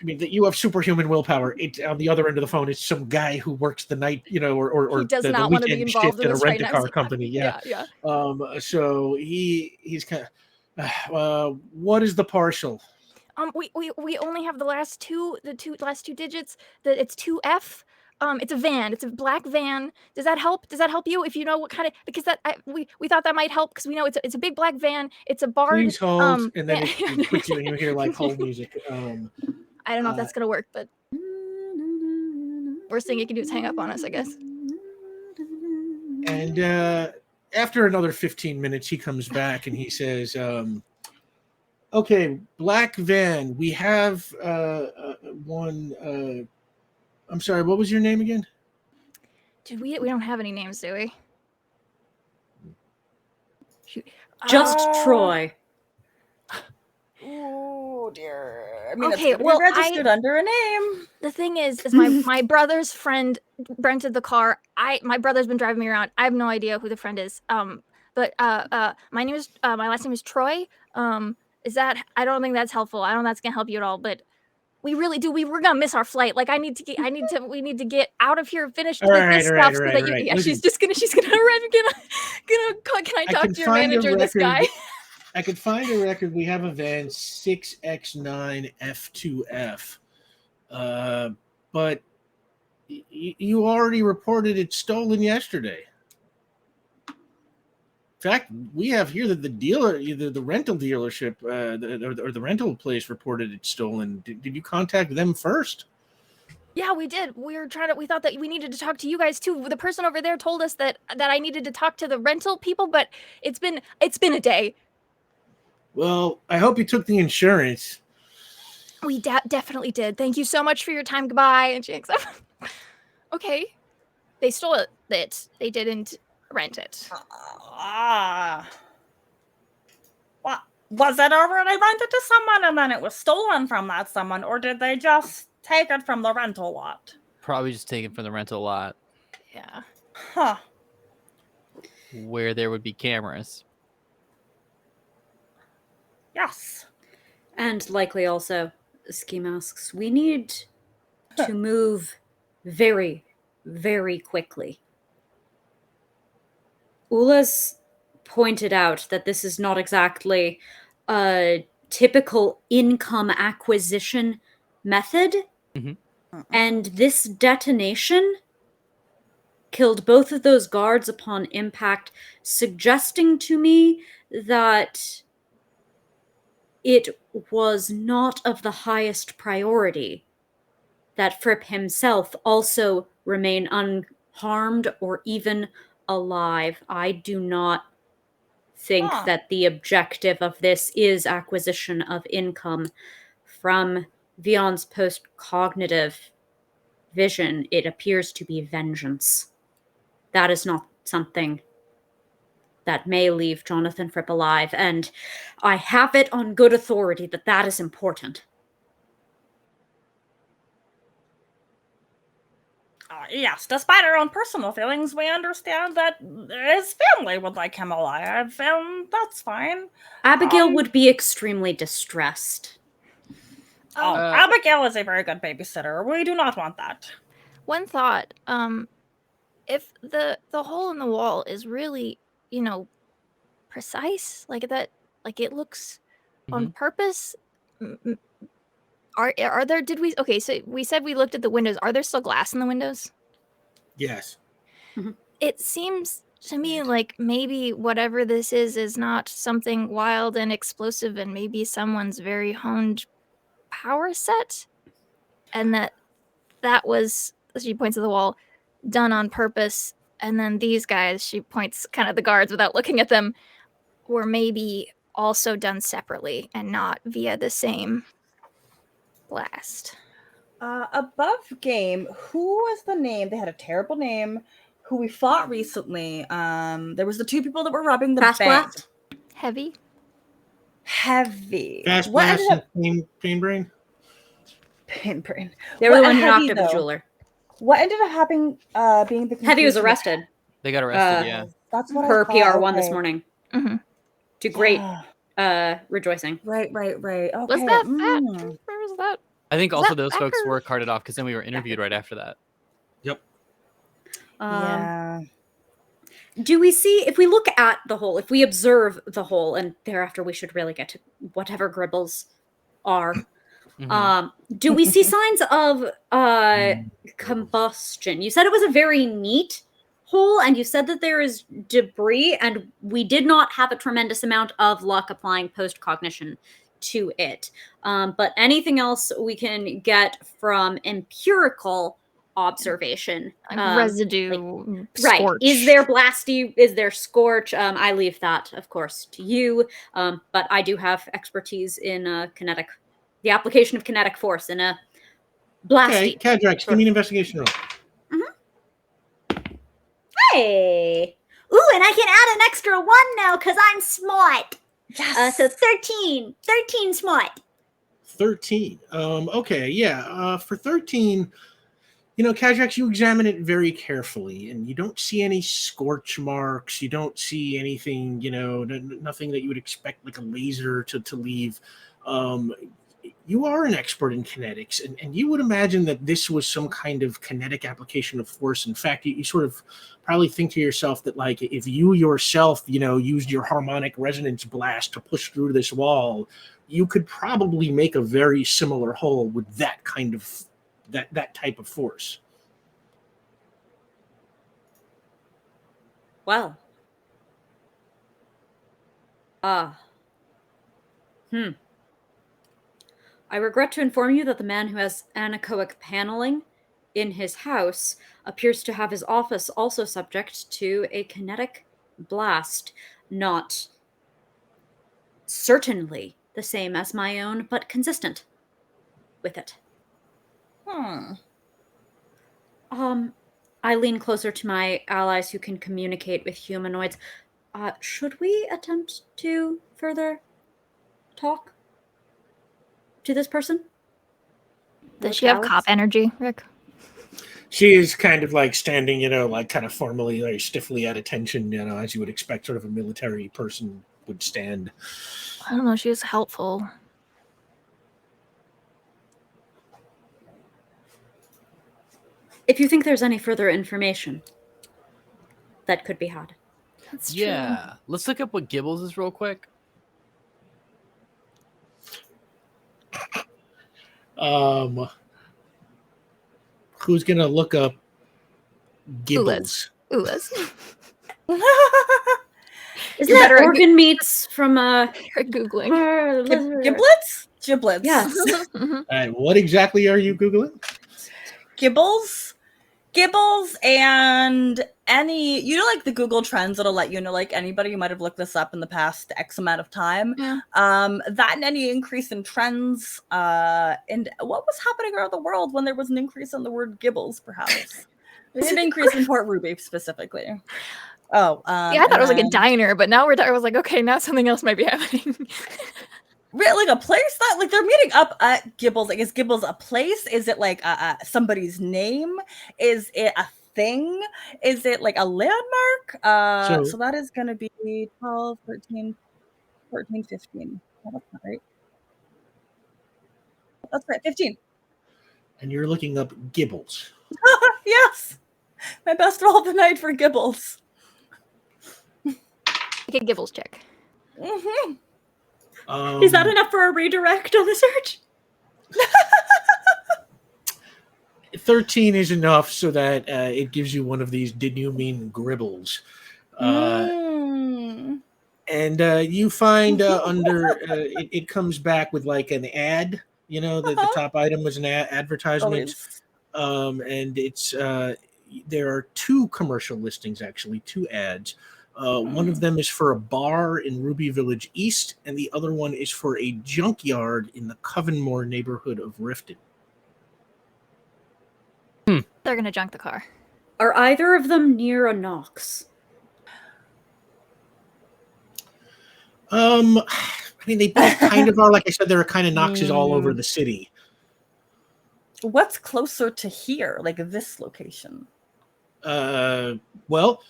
mean, that you have superhuman willpower. It's on the other end of the phone. It's some guy who works the night, or He does the not want to be weekend involved shift in at a this right now. rent-a-car company. Yeah. So he's kind of. What is the partial? We only have the last two digits. It's 2F. It's a van. It's a black van. Does that help? Does that help you if you know what kind of? Because we thought that might help because we know it's a big black van. It's a barred. Please hold, and then it puts you and you hear like hold music. I don't know if that's gonna work, but worst thing you can do is hang up on us, I guess. And after another 15 minutes, he comes back and he says, okay, black van, we have one. I'm sorry, what was your name again? Dude, we don't have any names, do we? Shoot. Just Troy. Oh dear. I mean, Okay, it's well, registered under a name. The thing is my brother's friend rented the car. My brother's been driving me around. I have no idea who the friend is. But my last name is Troy. Is that? I don't think that's helpful. I don't think that's gonna help you at all. But we really do. We're gonna miss our flight. Like we need to get out of here, finish this stuff. Yeah, Listen, she's gonna arrive. Can I talk to your manager? This guy. I could find a record. We have a van 6X9F2F, but you already reported it stolen yesterday. In fact, we have here that the dealer, the rental dealership, or the rental place reported it stolen. Did you contact them first? Yeah, we did. We thought that we needed to talk to you guys too. The person over there told us that I needed to talk to the rental people, but it's been a day. Well, I hope you took the insurance. We definitely did. Thank you so much for your time. Goodbye. And she hangs up. Okay. They stole it. They didn't rent it. What was it already rented to someone and then it was stolen from that someone, or did they just take it from the rental lot? Probably just taken from the rental lot. Yeah. Huh. Where there would be cameras. Yes. And likely also, Ski Masks, we need to move very, very quickly. Ula's pointed out that this is not exactly a typical income acquisition method. Mm-hmm. And this detonation killed both of those guards upon impact, suggesting to me that it was not of the highest priority that Fripp himself also remain unharmed or even alive. I do not think that the objective of this is acquisition of income. From Vion's post-cognitive vision, it appears to be vengeance. That is not something that may leave Jonathan Fripp alive, and I have it on good authority that that is important. Yes, despite our own personal feelings, we understand that his family would like him alive, and that's fine. Abigail would be extremely distressed. Abigail is a very good babysitter. We do not want that. One thought, if the hole in the wall is really, precise, like that, like it looks on purpose, are there, so we said we looked at the windows. Are there still glass in the windows? Yes. It seems to me like maybe whatever this is not something wild and explosive, and maybe someone's very honed power set, and that was, she points to the wall, done on purpose. And then these guys, she points kind of the guards without looking at them, were maybe also done separately and not via the same blast. Above game, who was the name? They had a terrible name. Who we fought recently. There was the two people that were robbing the Fast bank. Blast? Heavy. Heavy. Fast What Blast ended up and Pain Brain. Pinbrain. They were the What one who knocked Heavy, up the though? jeweler. What ended up happening? Being the Heavy was conclusion of- arrested They got arrested. Uh, Yeah. That's what per I thought. PR1 this Okay. morning. Mm-hmm. To great Yeah. rejoicing. Right. Okay. Was that that? Where was that? I think Is also that those folks backer? were carted off because then we were interviewed right after that. Yep. Yeah. Do we see, if we look at the whole, if we observe the whole, and thereafter we should really get to whatever Gribbles are, Mhm. do we see signs of combustion? You said it was a very neat hole, and you said that there is debris, and we did not have a tremendous amount of luck applying post-cognition to it. But anything else we can get from empirical observation? Like residue, Right. scorch. Is there blasty? Is there scorch? I leave that, of course, to you. But I do have expertise in the application of kinetic force in a Okay, blasty. Cadrex, give me an investigation roll. Hey! Ooh, and I can add an extra 1 now because I'm smart. Yes. So 13. 13 smart. 13. Okay, yeah. For 13, Cadrex, you examine it very carefully, and you don't see any scorch marks. You don't see anything, nothing that you would expect like a laser to leave. You are an expert in kinetics, and you would imagine that this was some kind of kinetic application of force. In fact, you sort of probably think to yourself that, like, if you yourself, used your harmonic resonance blast to push through this wall, you could probably make a very similar hole with that kind of that type of force. Well. I regret to inform you that the man who has anechoic paneling in his house appears to have his office also subject to a kinetic blast, not certainly the same as my own, but consistent with it. I lean closer to my allies who can communicate with humanoids. Should we attempt to further talk to this person? Does she have Alex? cop energy, Rick? She is kind of like standing, like kind of formally, like stiffly at attention, as you would expect sort of a military person would stand. I don't know. She was helpful. If you think there's any further information that could be had. That's true. Yeah. Let's look up what Gibbles is real quick. Who's gonna look up Gibbles? Ooh, let's Isn't better that at organ meats from You're Googling. Giblets? Giblets. Yes. Mhm. All right, what exactly are you Googling? Gibbles and any, like the Google Trends that'll let you know, like anybody who might have looked this up in the past X amount of time. Yeah. That and any increase in trends, and what was happening around the world when there was an increase in the word Gibbles, perhaps. An increase in Port Ruby specifically. Oh, Yeah, I thought it was like a diner, but now I was like, okay, now something else might be happening. Really, like a place that, like, they're meeting up at Gibbles. Like, is Gibbles a place? Is it like somebody's name? Is it a thing? Is it like a landmark? So that is going to be 12, 13, 14, 15. Oh, that's not right. That's right, 15. And you're looking up Gibbles. Yes! My best roll of the night for Gibbles. Get Gibbles check. Mm-hmm. Is that enough for a redirect on the search? 13 is enough so that it gives you one of these "Did you mean Gribbles?" And you find under it comes back with like an ad. The top item was an advertisement. And it's there are 2 commercial listings, actually 2 ads. One of them is for a bar in Ruby Village East, and the other one is for a junkyard in the Covenmore neighborhood of Riften. they're gonna junk the car. Are either of them near a Knox? I mean, they both kind of are. Like I said, there are kind of Knoxes all over the city. What's closer to here, like this location? Well,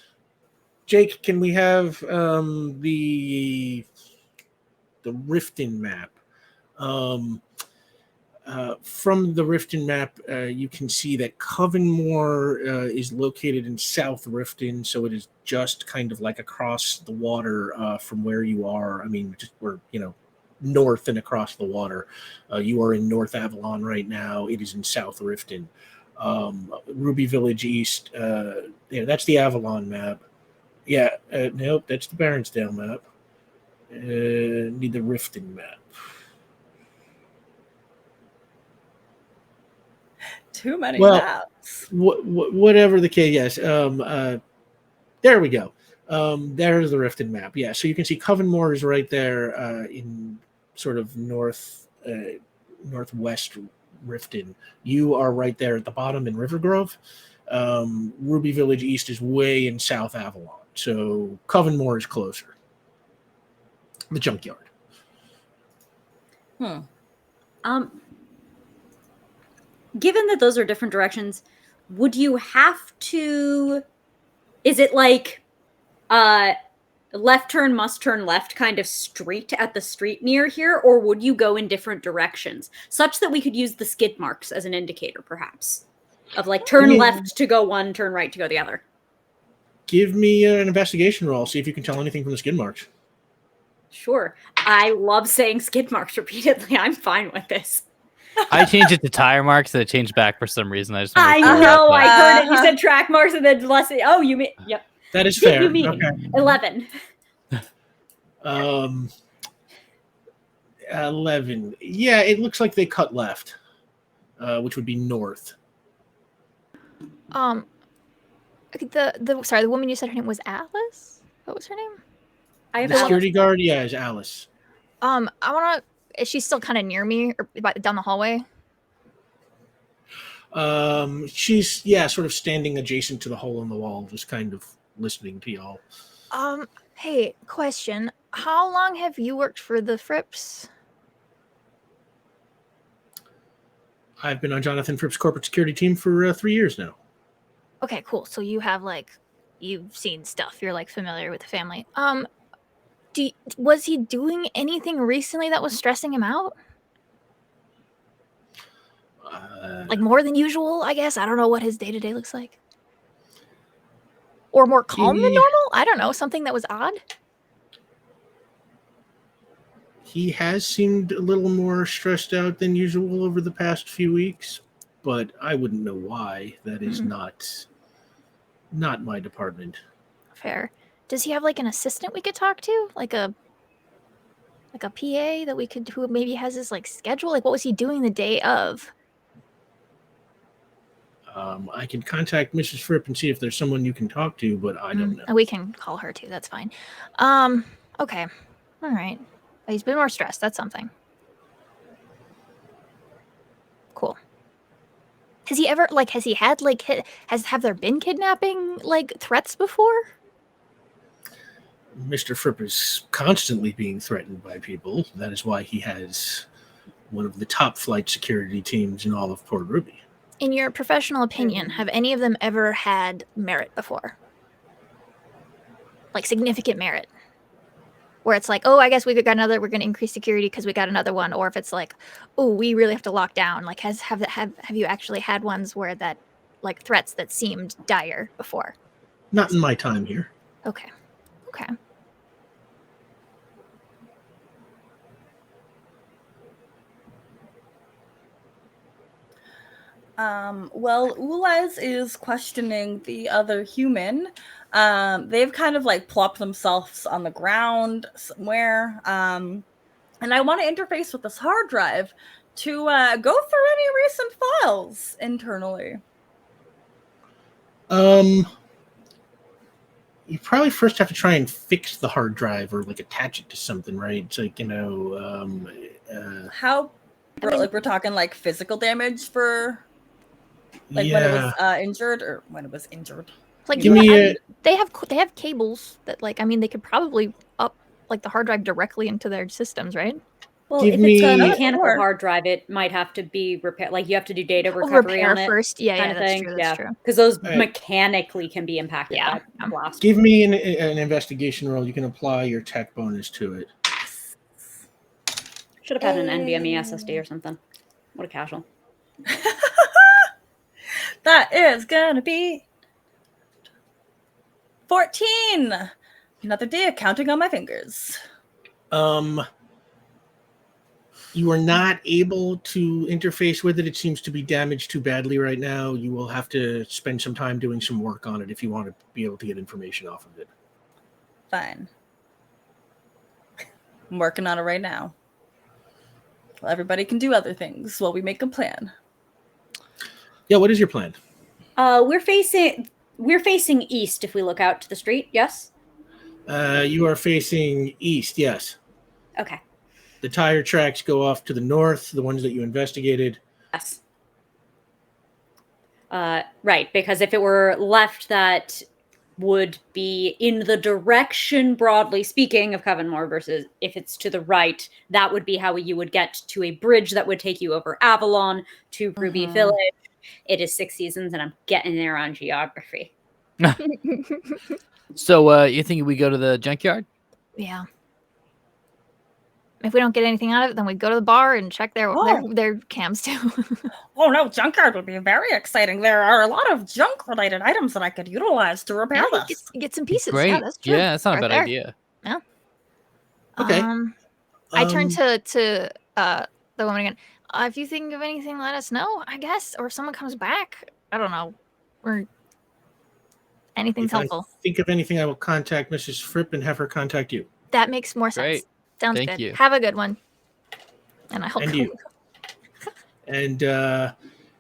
Jake, can we have the Riften map? From the Riften map, you can see that Covenmore is located in South Riften, so it is just kind of like across the water from where you are. I mean, just we're north and across the water. You are in North Avalon right now. It is in South Riften. Ruby Village East. That's the Avalon map. Yeah, nope, that's the Baronsdale map. Need the Riften map. Too many maps. Whatever the case, yes. There we go. There's the Riften map. Yeah, so you can see Covenmore is right there in sort of northwest Riften. You are right there at the bottom in River Grove. Ruby Village East is way in South Avalon. So Covenmore is closer. The junkyard. Given that those are different directions, would you have to... Is it like left turn, must turn left kind of straight at the street near here, or would you go in different directions, such that we could use the skid marks as an indicator, perhaps? Of like turn left to go one, turn right to go the other. Give me an investigation roll. See if you can tell anything from the skid marks. Sure. I love saying skid marks repeatedly. I'm fine with this. I changed it to tire marks and it changed back for some reason. I know. I heard it. You said track marks and then less. Oh, you mean... Yep. That is fair. You mean okay. 11. 11. Yeah, it looks like they cut left, which would be north. The woman you said her name was Alice? What was her name? The security guard, yeah, is Alice. I wanna... Is she still kind of near me or down the hallway? She's sort of standing adjacent to the hole in the wall, just kind of listening to y'all. Hey, question. How long have you worked for the Fripps? I've been on Jonathan Fripp's corporate security team for 3 years now. Okay, cool. So you have you've seen stuff. You're familiar with the family. Was he doing anything recently that was stressing him out? More than usual, I guess. I don't know what his day-to-day looks like. Or more calm than normal? I don't know. Something that was odd? He has seemed a little more stressed out than usual over the past few weeks, but I wouldn't know why. That is not my department. Fair. Does he have an assistant we could talk to? Like a PA that we could, who maybe has his schedule? What was he doing the day of? I can contact Mrs. Fripp and see if there's someone you can talk to, but I don't know. We can call her too. That's fine. Okay. All right. He's been more stressed. That's something. Cool. Has he ever has he had have there been kidnapping threats before? Mr. Fripp is constantly being threatened by people. That is why he has one of the top flight security teams in all of Port Ruby. In your professional opinion, have any of them ever had merit before? Significant merit? Where it's oh, I guess we're going to increase security because we got another one. Or if it's oh, we really have to lock down. Have you actually had ones where that, threats that seemed dire before? Not in my time here. Okay. Well, Ulez is questioning the other human. They've kind of plopped themselves on the ground somewhere. And I want to interface with this hard drive to go through any recent files internally. You probably first have to try and fix the hard drive or attach it to something, right? It's how we're talking physical damage for Like when it was injured or when it was injured. Like, Give me they have cables that, like, I mean, they could probably up like the hard drive directly into their systems, right? Well, Give if it's a me- mechanical Sure. hard drive, it might have to be repaired. Like you have to do data Oh, recovery repair on it. first. Yeah, kind yeah, of that's thing. true. That's true. Because those All right. mechanically can be impacted Yeah, by the blast. Give me an investigation roll. You can apply your tech bonus to it. Should have had an NVMe SSD or something. What a casual. That is gonna be 14. Another day of counting on my fingers. You are not able to interface with it. It seems to be damaged too badly right now. You will have to spend some time doing some work on it if you want to be able to get information off of it. Fine. I'm working on it right now. Well, everybody can do other things while we make a plan. Yeah, what is your plan? We're facing east if we look out to the street. Yes. You are facing east, yes. Okay. The tire tracks go off to the north, the ones that you investigated. Yes. Right, because if it were left, that would be in the direction, broadly speaking, of Covenmore, versus if it's to the right, that would be how you would get to a bridge that would take you over Avalon to Ruby Village. It is 6 seasons, and I'm getting there on geography. So you think we go to the junkyard? Yeah. If we don't get anything out of it, then we go to the bar and check their cams too. Oh no, junkyard would be very exciting. There are a lot of junk-related items that I could utilize to repair Yeah, this. get some pieces. Great. Yeah, that's true. Yeah, that's not a Right bad there. idea. Yeah. Okay. I turn to the woman again. If you think of anything, let us know, I guess. Or if someone comes back, I don't know. Or anything's If I helpful. think of anything, I will contact Mrs. Fripp and have her contact you. That makes more sense. Great. Sounds Thank good. you. Have a good one. And I hope And you. And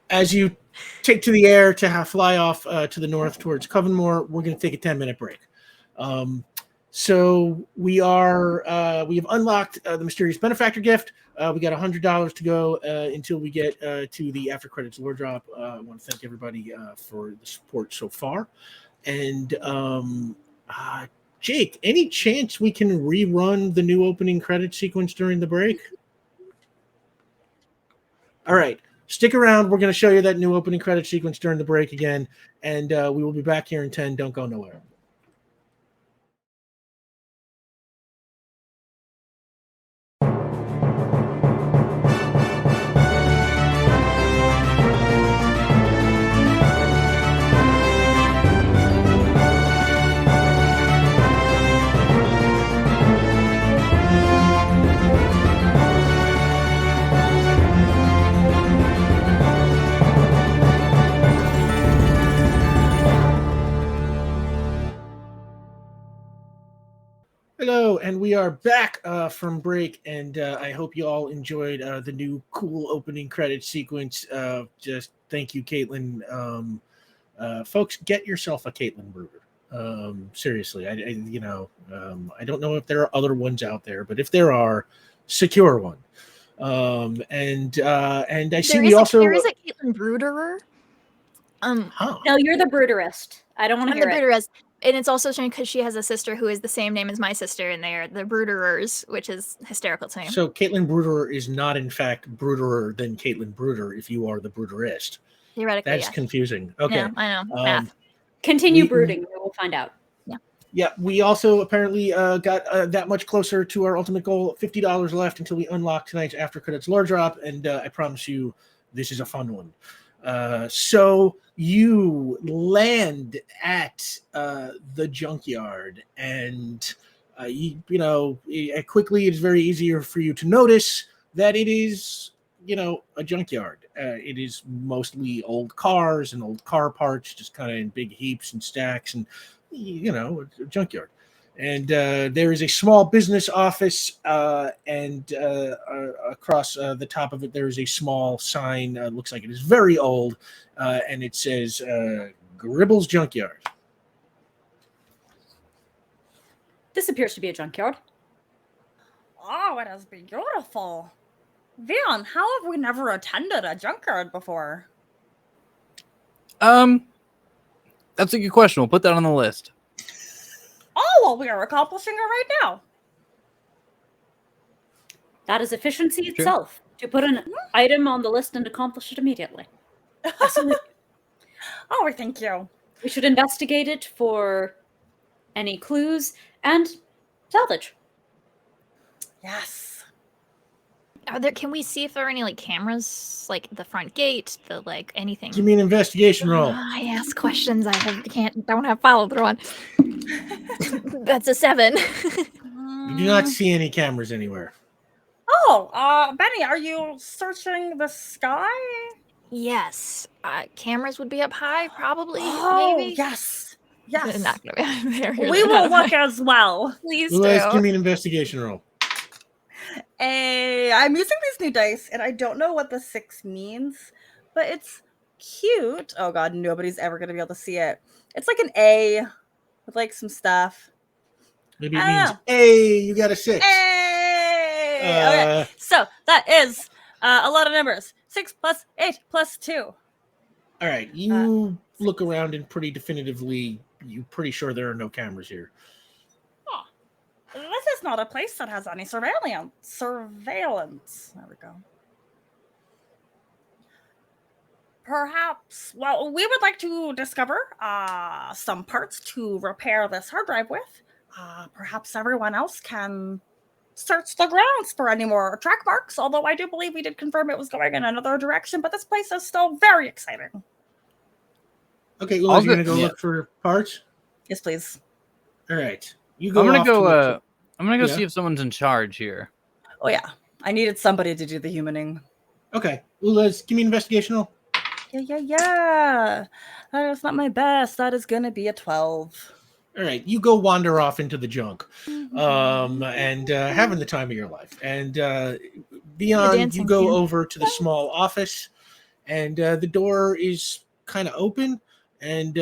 as you take to the air to fly off to the north towards Covenmore, we're going to take a 10-minute break. So we have unlocked the mysterious benefactor gift. We got $100 to go until we get to the after credits lore drop. I want to thank everybody for the support so far. And Jake, any chance we can rerun the new opening credit sequence during the break? All right. Stick around. We're going to show you that new opening credit sequence during the break again. And we will be back here in 10. Don't go nowhere. Hello, and we are back from break, and I hope you all enjoyed the new cool opening credit sequence. Just thank you, Caitlin. Folks, get yourself a Caitlin Bruder. Seriously, I don't know if there are other ones out there, but if there are, secure one. And I see we also there is a Caitlin Bruderer. No, you're the Bruderist. I don't want to I'm hear the it. Bruderess. And it's also strange because she has a sister who is the same name as my sister, and they are the Bruderers, which is hysterical to me. So Caitlin Bruderer is not, in fact, Bruderer than Caitlin Bruder if you are the Bruderist. Theoretically, That's yes. confusing. Okay. Yeah, I know. Math. Continue brooding. We'll find out. Yeah, we also apparently got that much closer to our ultimate goal. $50 left until we unlock tonight's After Credits lore drop, and I promise you this is a fun one. So you land at the junkyard, and quickly it's very easier for you to notice that it is a junkyard. It is mostly old cars and old car parts, just kind of in big heaps and stacks, and a junkyard. And there is a small business office, and across the top of it, there is a small sign. Looks like it is very old, and it says Gribbles Junkyard. This appears to be a junkyard. Oh, it is beautiful. Vion, how have we never attended a junkyard before? That's a good question. We'll put that on the list. Oh, well, we are accomplishing it right now. That is efficiency True. itself. To put an item on the list and accomplish it immediately. Absolutely. Oh, thank you. We should investigate it for any clues and salvage. Yes. Can we see if there are any like cameras, like the front gate, the like anything? Give me an investigation roll. I ask questions. Don't have follow through on. That's a 7. You do not see any cameras anywhere. Oh, Benny, are you searching the sky? Yes. Cameras would be up high, probably. Oh, maybe. yes. Yes. Not gonna be very We will look as well. Please Let's do. give me an investigation roll. I'm using these new dice, and I don't know what the 6 means, but it's cute. Oh god, nobody's ever gonna be able to see it. It's like an A with like some stuff. Maybe it means, hey, you got a 6. Hey! Okay, so that is a lot of numbers. 6 plus 8 plus 2. All right, you look around and pretty definitively, you're pretty sure there are no cameras here. Oh, this is not a place that has any surveillance. There we go. Perhaps, well, we would like to discover some parts to repair this hard drive with. Perhaps everyone else can search the grounds for any more track marks, although I do believe we did confirm it was going in another direction, but this place is still very exciting. Okay, well, you're going to go look for parts? Yes, please. All right. You go. I'm gonna off to go. look I'm gonna go see if someone's in charge here. Oh yeah, I needed somebody to do the humaning. Okay, Ulez, give me an investigation roll. Yeah. That is not my best. That is gonna be a 12. All right, you go wander off into the junk, and having the time of your life. And beyond, you go over to the small office, and the door is kind of open. And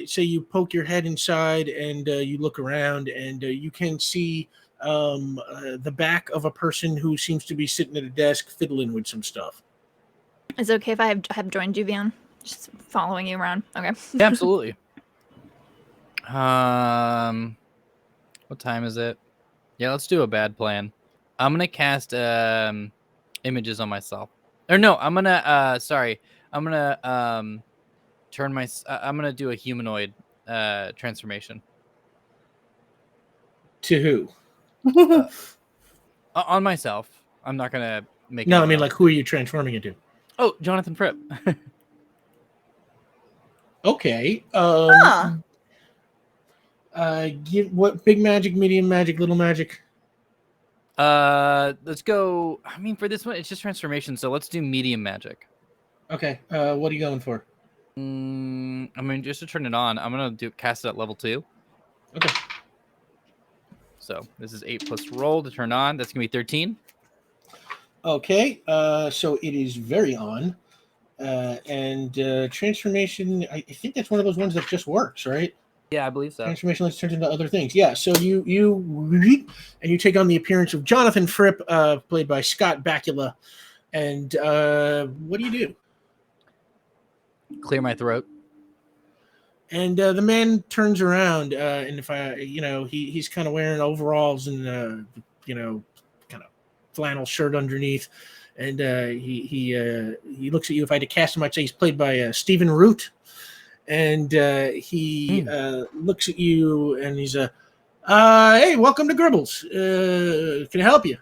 so you poke your head inside, and you look around, and you can see the back of a person who seems to be sitting at a desk fiddling with some stuff. Is it okay if I have joined you, Vian? Just following you around. Okay. Yeah, absolutely. What time is it? Yeah, let's do a bad plan. I'm gonna cast images on myself. Or no, I'm gonna I'm gonna I'm gonna do a humanoid transformation. To who? On myself. I'm not gonna make. No, I mean, like, who are you transforming into? Oh, Jonathan Fripp. Okay. Give what big magic, medium magic, little magic? Let's go. I mean, for this one, it's just transformation, so let's do medium magic. Okay. What are you going for? I mean, just to turn it on, I'm gonna cast it at level 2. Okay. So this is 8 plus roll to turn on. That's gonna be 13. Okay. So it is very on, and transformation. I think that's one of those ones that just works, right? Yeah, I believe so. Transformation lets turn into other things. Yeah. So you take on the appearance of Jonathan Fripp, played by Scott Bakula, and what do you do? Clear my throat. And the man turns around, and if he's kind of wearing overalls and kind of flannel shirt underneath, and he looks at you. If I had to cast him, I'd say he's played by Stephen Root, and he looks at you and he's hey, welcome to Gribbles. Can I help you?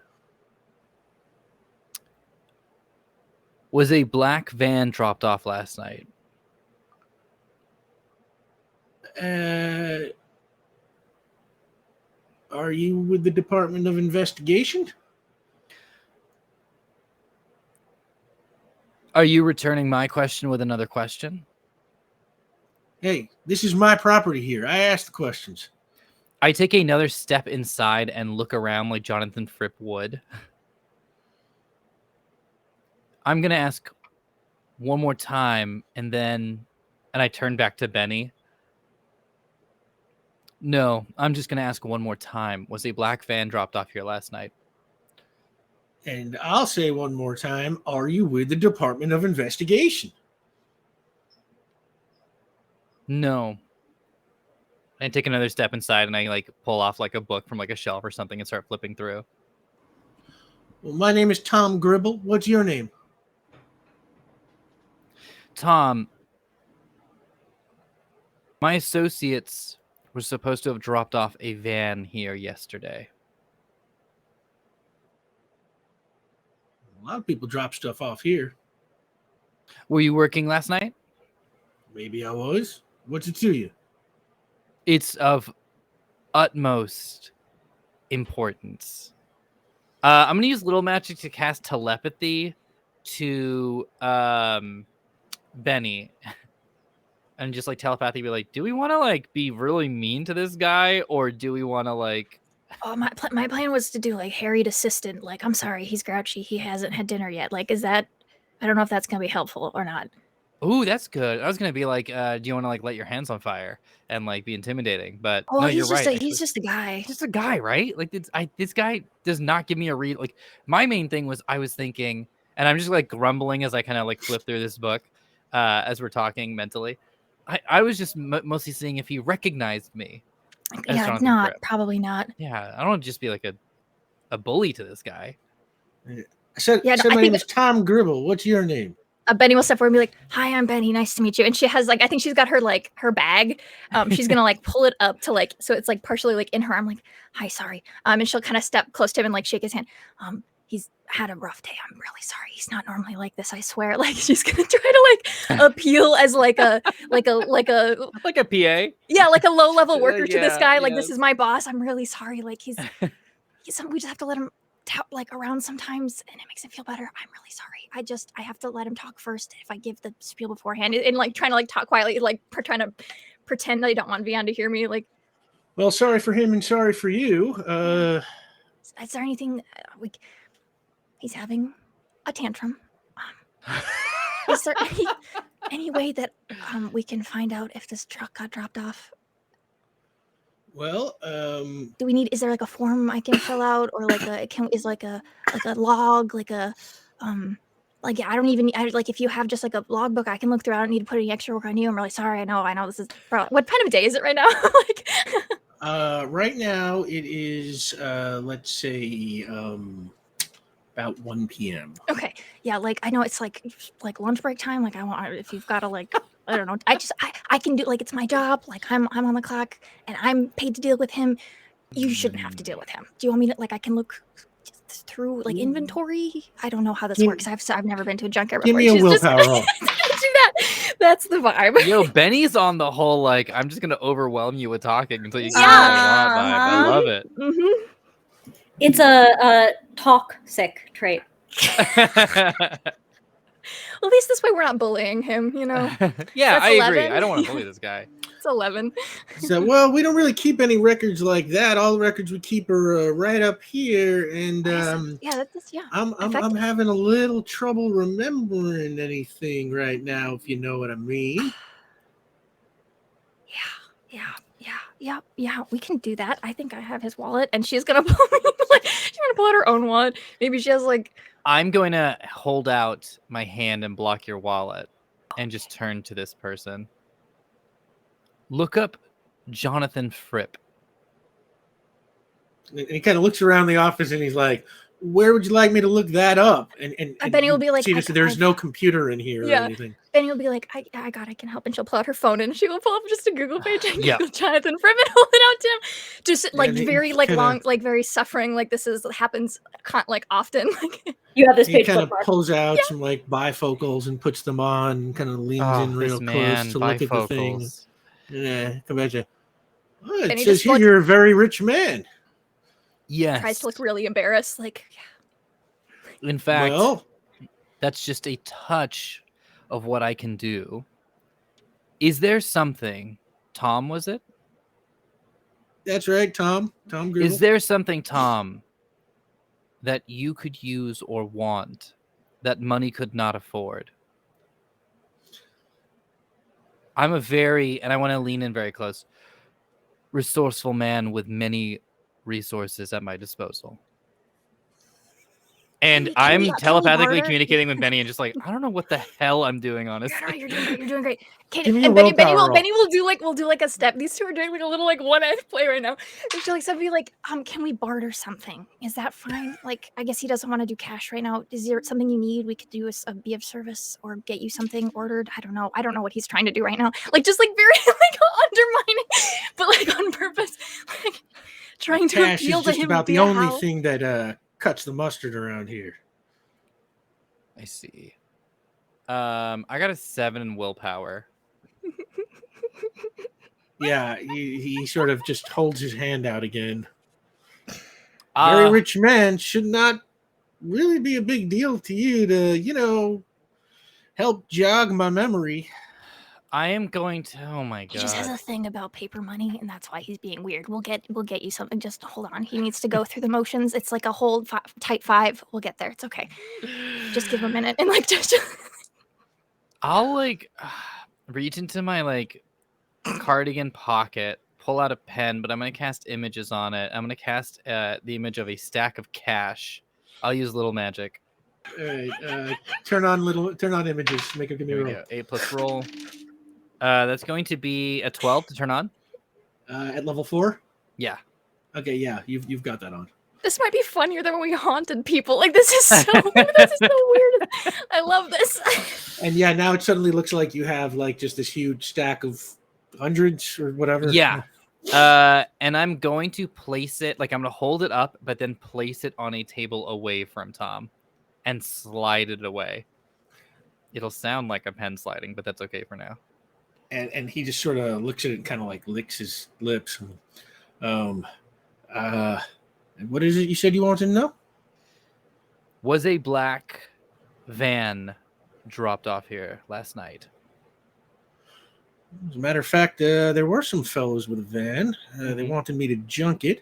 Was a black van dropped off last night? Are you with the Department of Investigation? Are you returning my question with another question? Hey, this is my property here. I ask the questions. I take another step inside and look around like Jonathan Fripp would. I'm going to ask one more time, and I turn back to Benny. No, I'm just going to ask one more time. Was a black van dropped off here last night? And I'll say one more time, are you with the Department of Investigation? No. I take another step inside and I like pull off like a book from like a shelf or something and start flipping through. Well, my name is Tom Gribble. What's your name? Tom, my associates were supposed to have dropped off a van here yesterday. A lot of people drop stuff off here. Were you working last night? Maybe I was. What's it to you? It's of utmost importance. I'm gonna use little magic to cast telepathy to Benny, and just like telepathy, be like, do we want to like be really mean to this guy, or do we want to like? Oh, my plan was to do like harried assistant. Like, I'm sorry, he's grouchy. He hasn't had dinner yet. Like, is that? I don't know if that's gonna be helpful or not. Ooh, that's good. I was gonna be like, do you want to like let your hands on fire and like be intimidating? But Oh, no, he's you're just right. he's just a guy. He's just a guy, right? Like this guy does not give me a read. Like my main thing was I was thinking, and I'm just like grumbling as I kind of like flip through this book as we're talking mentally. I was just mostly seeing if he recognized me. as Yeah, Jonathan not Fripp. probably not. Yeah, I don't want to just be like a bully to this guy. I said, Yeah, no, my I name think is Tom Gribble. What's your name? Benny will step forward and be like, "Hi, I'm Benny. Nice to meet you." And she has like, I think she's got her bag. She's gonna like pull it up to like, so it's like partially like in her. I'm like, "Hi, sorry." And she'll kind of step close to him and like shake his hand. He's had a rough day. I'm really sorry. He's not normally like this. I swear. Like she's gonna try to like appeal as like a like a PA. Yeah, like a low level worker to this Yeah, guy. Like, yes. this is my boss. I'm really sorry. Like he's we just have to let him like around sometimes, and it makes him feel better. I'm really sorry. I have to let him talk first. If I give the spiel beforehand and like trying to like talk quietly, like trying to pretend I don't want Vian to hear me. Like, Well, sorry for him and sorry for you. is there anything he's having a tantrum? Is there any way that we can find out if this truck got dropped off? Well, Do we need? Is there like a form I can fill out, or like is like a log, like a like yeah, I don't even like if you have just like a logbook I can look through. I don't need to put any extra work on you. I'm really sorry. I know this is what kind of a day is it right now? Like right now it is let's say about 1 p.m. okay, yeah, like I know it's like lunch break time. Like I want if you've got to like I don't know. I can do like it's my job. Like I'm on the clock and I'm paid to deal with him. You shouldn't have to deal with him. Do you want me to like I can look through like inventory? I don't know how this works. I've never been to a junkyard Give before. me a She's just willpower roll. do that. That's the vibe. Yo, Benny's on the whole like I'm just gonna overwhelm you with talking until you get Yeah. what you want vibe. I love it. Mm-hmm. It's a toxic trait. Well, at least this way we're not bullying him, you know. Yeah, That's I agree. 11. I don't want to bully this guy. It's 11. So, well, we don't really keep any records like that. All the records we keep are right up here, and Yeah, that's yeah. I'm effective. having a little trouble remembering anything right now, if you know what I mean. Yeah. We can do that. I think I have his wallet, and she's gonna pull she's gonna pull out her own wallet. Maybe she has like. I'm going to hold out my hand and block your wallet and just turn to this person. Look up Jonathan Fripp. And he kind of looks around the office, and he's like, "Where would you like me to look that up?" And Benny will be like, see, there's no computer in here Yeah. or anything. Benny will be like, I can help, and she'll pull out her phone and she will pull up just a Google page and Yeah. Jonathan Fripp and hold it out to him. Just like And he very like kinda- long, like very suffering. Like this happens like often. Like You have this He page kind of bookmarked. pulls out some like bifocals and puts them on, and kind of leans in real close to look at the thing. bifocals. Yeah, come at you. Oh, it And he says just here looks- you're a very rich man. Yes. tries to look really embarrassed. Like In fact, Well, that's just a touch of what I can do. Is there something, Tom, was it? that's right, Tom. Tom Gribble. Is there something, Tom, that you could use or want that money could not afford? I'm a very, and I want to lean in very close, resourceful man with many resources at my disposal. And Can I'm we telepathically barter? communicating with Benny and just like, I don't know what the hell I'm doing, No, honestly. you're doing great. You're doing great. Okay, Give me a and Benny willpower will roll. Benny will do like a step. These two are doing like a little like one edge play right now. And she'll like somebody like, can we barter something? Is that fine? Like, I guess he doesn't want to do cash right now. Is there something you need? We could do a be of service or get you something ordered. I don't know. I don't know what he's trying to do right now. Like just like very like undermining, but like on purpose, like trying to Cash appeal is to just him about the via only how. thing that cuts the mustard around here. I see. I got a 7 in willpower. Yeah, he sort of just holds his hand out again. Uh, Very rich man should not really be a big deal to you to, help jog my memory. I am going to. Oh my He just has god. a thing about paper money, and that's why he's being weird. We'll get you something. Just hold on. He needs to go through the motions. It's like a whole type 5. We'll get there. It's okay. Just give him a minute and like just. I'll like reach into my like cardigan pocket, pull out a pen, but I'm gonna cast images on it. I'm gonna cast the image of a stack of cash. I'll use little magic. All right, turn on images. Make a give me Here a we roll. go. 8 plus roll. That's going to be a 12 to turn on. At level 4. Yeah. Okay, yeah, you've got that on. This might be funnier than when we haunted people. Like this is so this is so weird. I love this. And yeah, now it suddenly looks like you have like just this huge stack of hundreds or whatever. Yeah. And I'm going to place it, like I'm gonna hold it up, but then place it on a table away from Tom and slide it away. It'll sound like a pen sliding, but that's okay for now. And he just sort of looks at it and kind of like licks his lips. And what is it you said you wanted to know? Was a black van dropped off here last night? As a matter of fact, there were some fellows with a van. They Mhm. wanted me to junk it.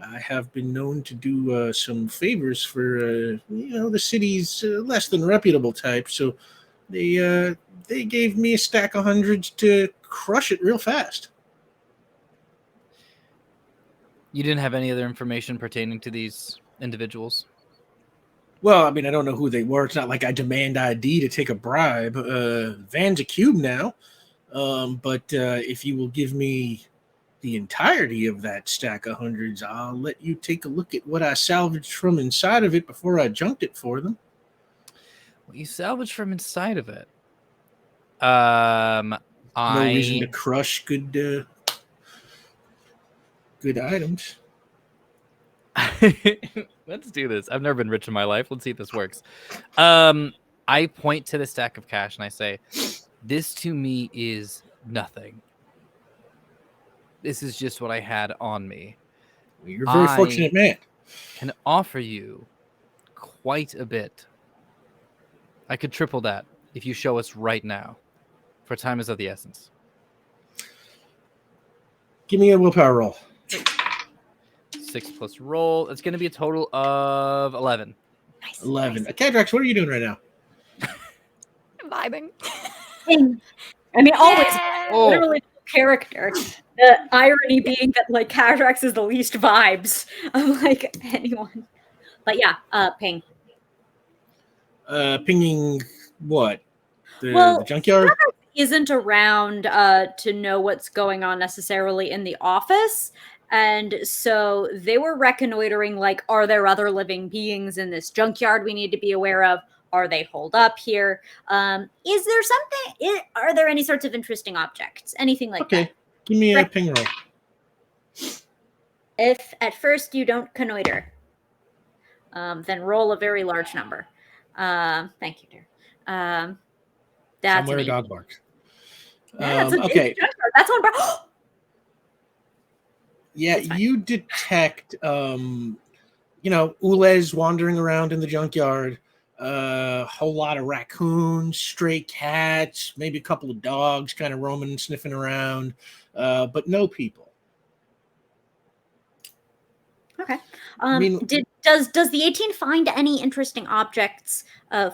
I have been known to do some favors for the city's less than reputable type. So they gave me a stack of hundreds to crush it real fast. You didn't have any other information pertaining to these individuals? Well, I mean, I don't know who they were. It's not like I demand ID to take a bribe. Van's a cube now. But if you will give me the entirety of that stack of hundreds, I'll let you take a look at what I salvaged from inside of it before I junked it for them. What you salvaged from inside of it? No reason to crush good items. Let's do this. I've never been rich in my life. Let's see if this works. I point to the stack of cash and I say, this to me is nothing. This is just what I had on me. You're a very fortunate man. Can offer you quite a bit. I could triple that if you show us right now. For time is of the essence. Give me a willpower roll. 6 plus roll. It's going to be a total of 11. Nice. 11. Nice. Kadrax, what are you doing right now? Vibing. I mean, always Oh. literally character. The irony being that like Cadrax is the least vibes of like anyone. But yeah, ping. Pinging what? The Well, junkyard? Isn't around to know what's going on necessarily in the office. And so they were reconnoitering, like, are there other living beings in this junkyard we need to be aware of? Are they holed up here? Is there something? Are there any sorts of interesting objects? Anything like that? Okay, give me a Right. ping roll. If at first you don't connoiter, then roll a very large number. Thank you, dear. That's Somewhere a an dog barks. Yeah, that's okay. That's on. Yeah, That's fine. you detect, Ulez wandering around in the junkyard, a whole lot of raccoons, stray cats, maybe a couple of dogs kind of roaming and sniffing around, but no people. Okay. I mean- Does the 18 find any interesting objects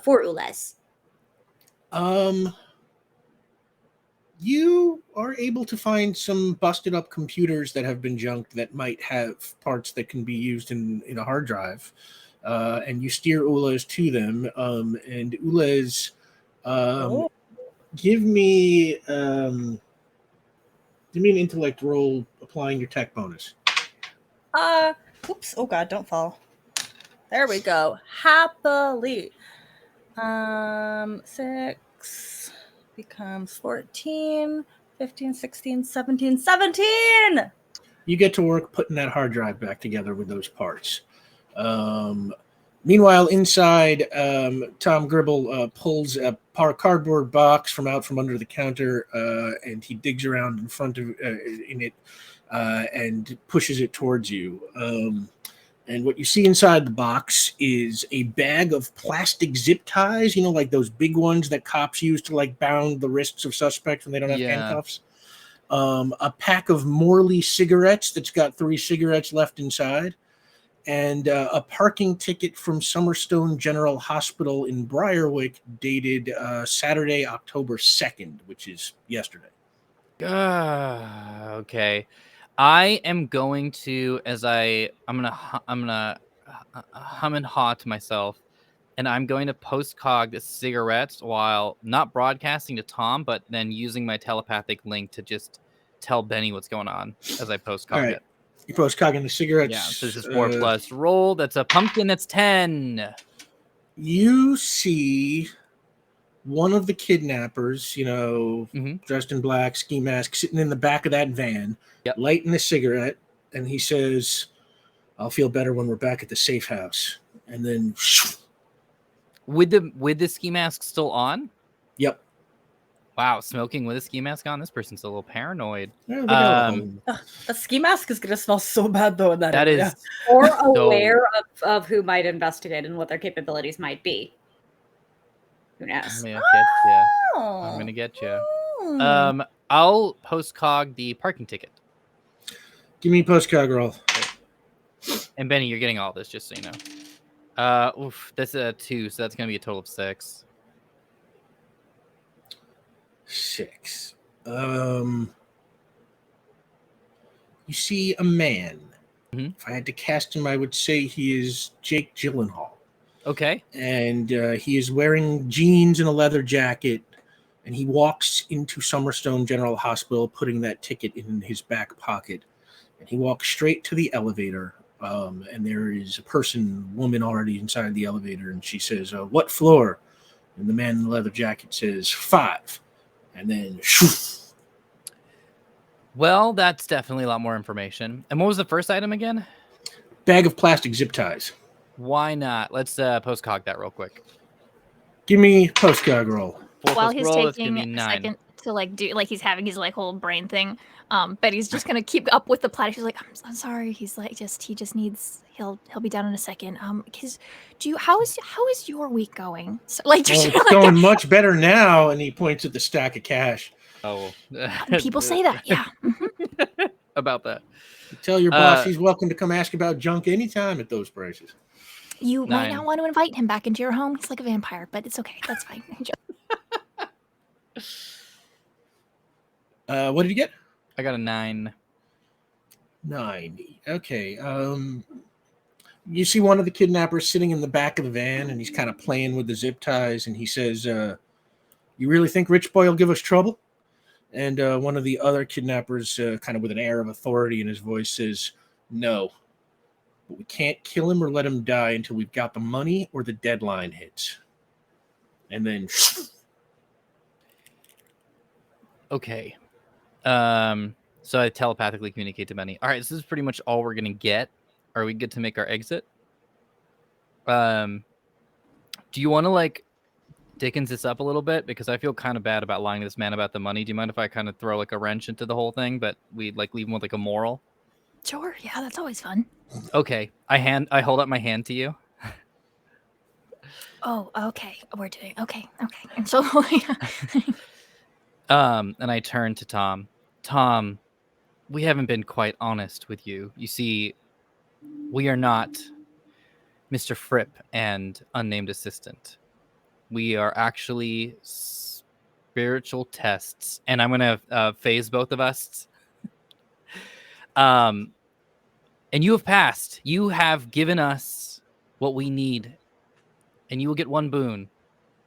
for Ulez? You are able to find some busted up computers that have been junked that might have parts that can be used in a hard drive. and you steer Ulez to them. And Ulez, Oh. give me an intellect roll applying your tech bonus. Oops. Oh God, don't fall. There we go. Happily. 6 becomes 14, 15, 16, 17, 17. You get to work putting that hard drive back together with those parts. Meanwhile, inside, Tom Gribble pulls a cardboard box from under the counter, and he digs around in front of in it and pushes it towards you. And what you see inside the box is a bag of plastic zip ties, like those big ones that cops use to like bound the wrists of suspects when they don't have handcuffs. A pack of Morley cigarettes that's got 3 cigarettes left inside, and a parking ticket from Summerstone General Hospital in Briarwick dated Saturday, October 2nd, which is yesterday. Okay. I am going to, I'm gonna hum and haw to myself, and I'm going to postcog the cigarettes while not broadcasting to Tom, but then using my telepathic link to just tell Benny what's going on as I postcog it. You postcogging the cigarettes. Yeah, so this is 4 plus roll. That's a pumpkin. That's 10. You see one of the kidnappers, dressed in black, ski mask, sitting in the back of that van, lighting a cigarette, and he says, "I'll feel better when we're back at the safe house." And then, with the ski mask still on? Yep. Wow, smoking with a ski mask on. This person's a little paranoid. The ski mask is gonna smell so bad though in that That area. is Or aware of who might investigate and what their capabilities might be. Who knows? I'm gonna get you. I'll postcog the parking ticket. Give me a postcog roll. And Benny, you're getting all this, just so you know. That's a 2, so that's gonna be a total of 6. 6. You see a man. Mm-hmm. If I had to cast him, I would say he is Jake Gyllenhaal. Okay. And he is wearing jeans and a leather jacket, and he walks into Summerstone General Hospital, putting that ticket in his back pocket. And he walks straight to the elevator, and there is a woman already inside the elevator, and she says, "What floor?" And the man in the leather jacket says, 5. And then, shoo. Well, that's definitely a lot more information. And what was the first item again? Bag of plastic zip ties. Why not? Let's postcog that real quick. Give me postcog roll. While he's taking a second to do he's having his whole brain thing, Betty's just gonna keep up with the platter. She's like, I'm sorry. He's like, he just needs. He'll be down in a second. How is your week going? So, it's going much better now. And he points at the stack of cash. Oh, people say that, yeah. About that. Tell your boss he's welcome to come ask about junk anytime at those prices. You might not want to invite him back into your home. He's like a vampire, but it's okay. That's fine. What did you get? I got a 9. 9. Okay. You see one of the kidnappers sitting in the back of the van, and he's kind of playing with the zip ties, and he says, "You really think Rich Boy will give us trouble?" And one of the other kidnappers, kind of with an air of authority in his voice, says, "No. But we can't kill him or let him die until we've got the money or the deadline hits." And then... Okay. So I telepathically communicate to Benny. All right, this is pretty much all we're going to get. Are we good to make our exit? Do you want to, Dickens this up a little bit? Because I feel kind of bad about lying to this man about the money. Do you mind if I kind of throw, a wrench into the whole thing, but we, leave him with, a moral? Sure, yeah, that's always fun. Okay. I hold up my hand to you. Oh, okay. We're doing okay. And so and I turn to Tom. Tom, we haven't been quite honest with you. You see, we are not Mr. Fripp and unnamed assistant. We are actually spiritual tests, and I'm gonna phase both of us. And you have passed. You have given us what we need, and you will get one boon.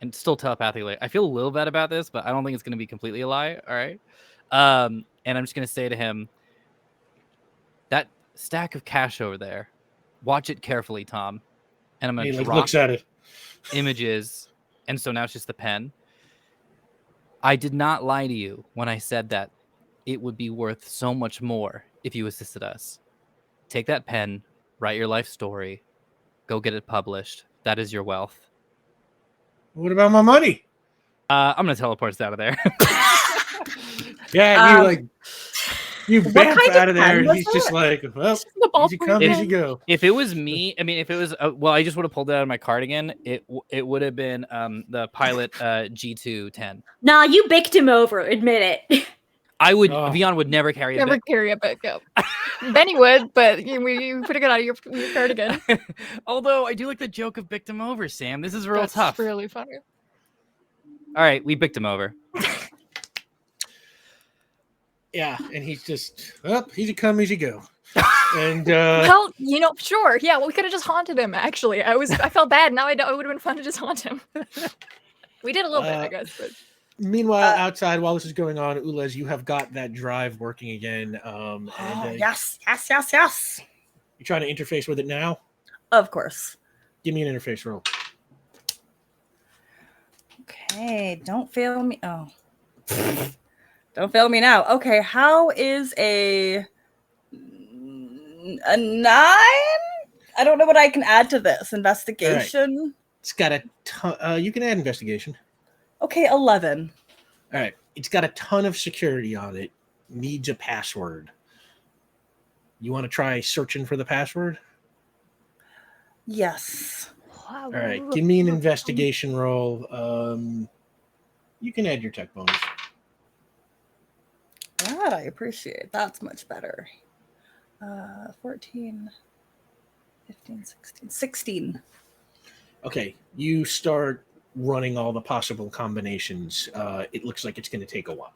And still telepathically. I feel a little bad about this, but I don't think it's going to be completely a lie. All right. And I'm just going to say to him, that stack of cash over there, watch it carefully, Tom. And I'm going He to drop looks at it. images. And so now it's just the pen. I did not lie to you when I said that it would be worth so much more if you assisted us. Take that pen, write your life story, go get it published. That is your wealth. What about my money? I'm going to teleport us out of there. Yeah, you bamf kind of out of there, pen and was he's it? just like, well, The ball easy come, point. easy go. If it was me, I mean, if it was, well, I just would have pulled it out of my cardigan. It would have been the Pilot G210. Nah, you baked him over. Admit it. I would, Oh. Vion would never carry a Never bit. carry a pickup. Benny would, but you put it out of your cardigan. Although I do like the joke of bicked him over, Sam. This is real That's tough. really funny. All right, we bicked him over. Yeah, and he's just, easy come, easy go. And Well, sure. Yeah, well, we could have just haunted him, actually. I felt bad. Now it would have been fun to just haunt him. We did a little bit, I guess. But meanwhile, outside, while this is going on, Ulez, you have got that drive working again. Yes. You're trying to interface with it now? Of course. Give me an interface roll. Okay, don't fail me. Oh. Don't fail me now. Okay, how is a 9? I don't know what I can add to this. Investigation. It's got a ton. You can add investigation. Okay, 11. All right. It's got a ton of security on it. Needs a password. You want to try searching for the password? Yes. All right. Give me an investigation roll. You can add your tech bonus. That I appreciate. That's much better. 14, 15, 16. 16. Okay. You start running all the possible combinations. It looks like it's going to take a while.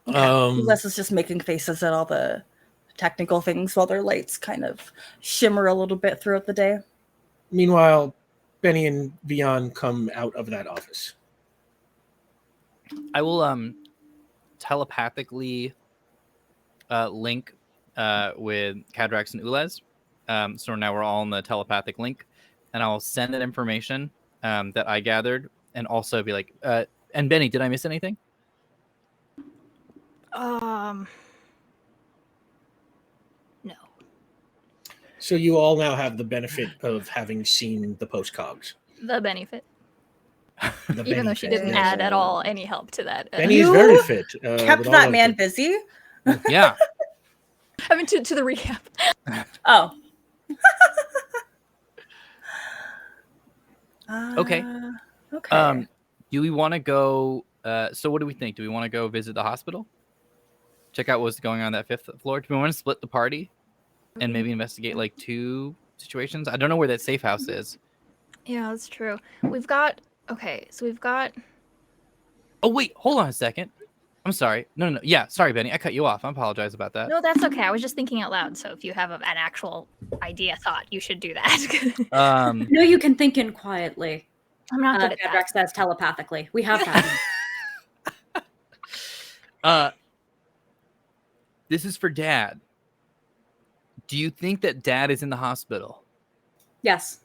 Les is just making faces at all the technical things while their lights kind of shimmer a little bit throughout the day. Meanwhile, Benny and Vion come out of that office. I will telepathically link with Cadrax and Ulez. So now we're all in the telepathic link, and I'll send that information that I gathered, and also be like, and Benny, did I miss anything? No. So you all now have the benefit of having seen the postcogs. The benefit. The Even though she didn't yes. add at all any help to that. Benny is You very fit. Kept with all that of man the- busy. Yeah. I mean, to the recap. Oh. Okay. Okay. Do we want to go? So what do we think? Do we want to go visit the hospital? Check out what's going on that 5th floor. Do we want to split the party and maybe investigate like 2 situations? I don't know where that safe house is. Yeah, that's true. We've got. Okay, so we've got. Oh wait, hold on a second. I'm sorry. No. Yeah, sorry, Benny. I cut you off. I apologize about that. No, that's okay. I was just thinking out loud. So if you have an actual thought, you should do that. No, you can think in quietly. I'm not good at that. Cadrax says telepathically. We have that. This is for Dad. Do you think that Dad is in the hospital? Yes.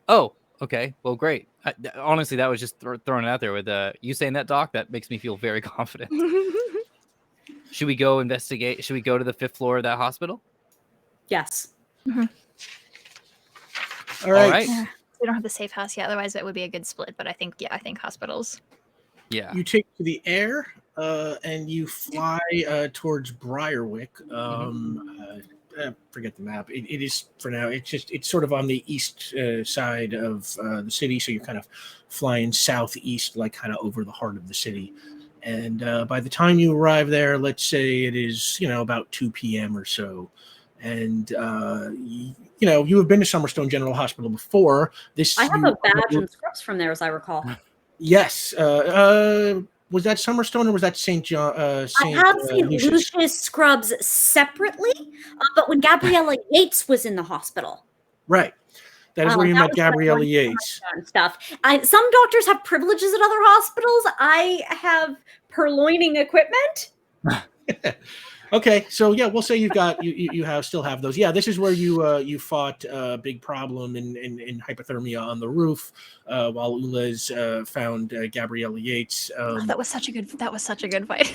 Oh, okay. Well, great. Honestly, that was just throwing it out there with you saying that, Doc. That makes me feel very confident. Should we go investigate? Should we go to the 5th floor of that hospital? Yes. All right. All right. Yeah, we don't have the safe house yet. Otherwise, it would be a good split. But I think hospitals. Yeah. You take to the air and you fly towards Briarwick. Forget the map. It is for now. It's sort of on the east side of the city, so you're kind of flying southeast, like kind of over the heart of the city. And by the time you arrive there, let's say it is about 2 p.m. or so. And you have been to Summerstone General Hospital before. I have a badge and scripts from there, as I recall. Yes. was that Summerstone or was that St. John? I have St. Lucius Scrubs separately, but when Gabriella Yates was in the hospital. Right. That is where you that met was Gabriella when Yates. and stuff. Some doctors have privileges at other hospitals. I have purloining equipment. Okay, so yeah, we'll say you still have those. Yeah, this is where you fought a big problem in hypothermia on the roof, while Ulez found Gabriella Yates. That was such a good fight.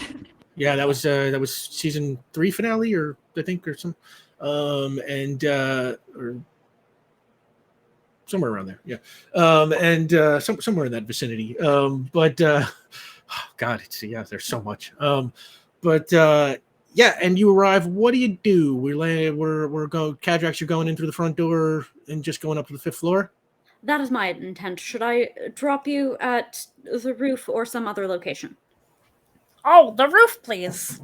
Yeah, that was season 3 finale, or I think, or some, or somewhere around there. Yeah, somewhere in that vicinity. God, there's so much. Yeah, and you arrive. What do you do? We're going. Cadrax, you're going in through the front door and just going up to the 5th floor. That is my intent. Should I drop you at the roof or some other location? Oh, the roof, please.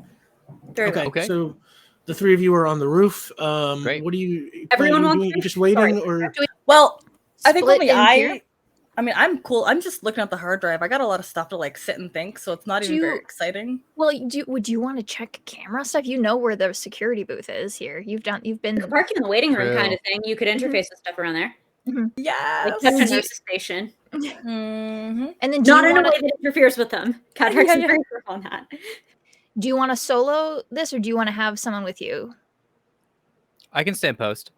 Very well. Okay. So the 3 of you are on the roof. Great. What do you? Everyone wants doing? to- You just waiting, Sorry. or Well, I think Split only in here? I mean, I'm cool. I'm just looking at the hard drive. I got a lot of stuff to like sit and think, so it's not Do even very you- exciting. Well, would you want to check camera stuff? You know where the security booth is here. You've been. Parking in the waiting room True. kind of thing. You could interface with stuff around there. Yes. Like touch a nurse station. Mhm. And then do Not you in a want way that interferes with them. Cadrax Yeah, is yeah. very clear on that. do you want to solo this, or do you want to have someone with you? I can stand post.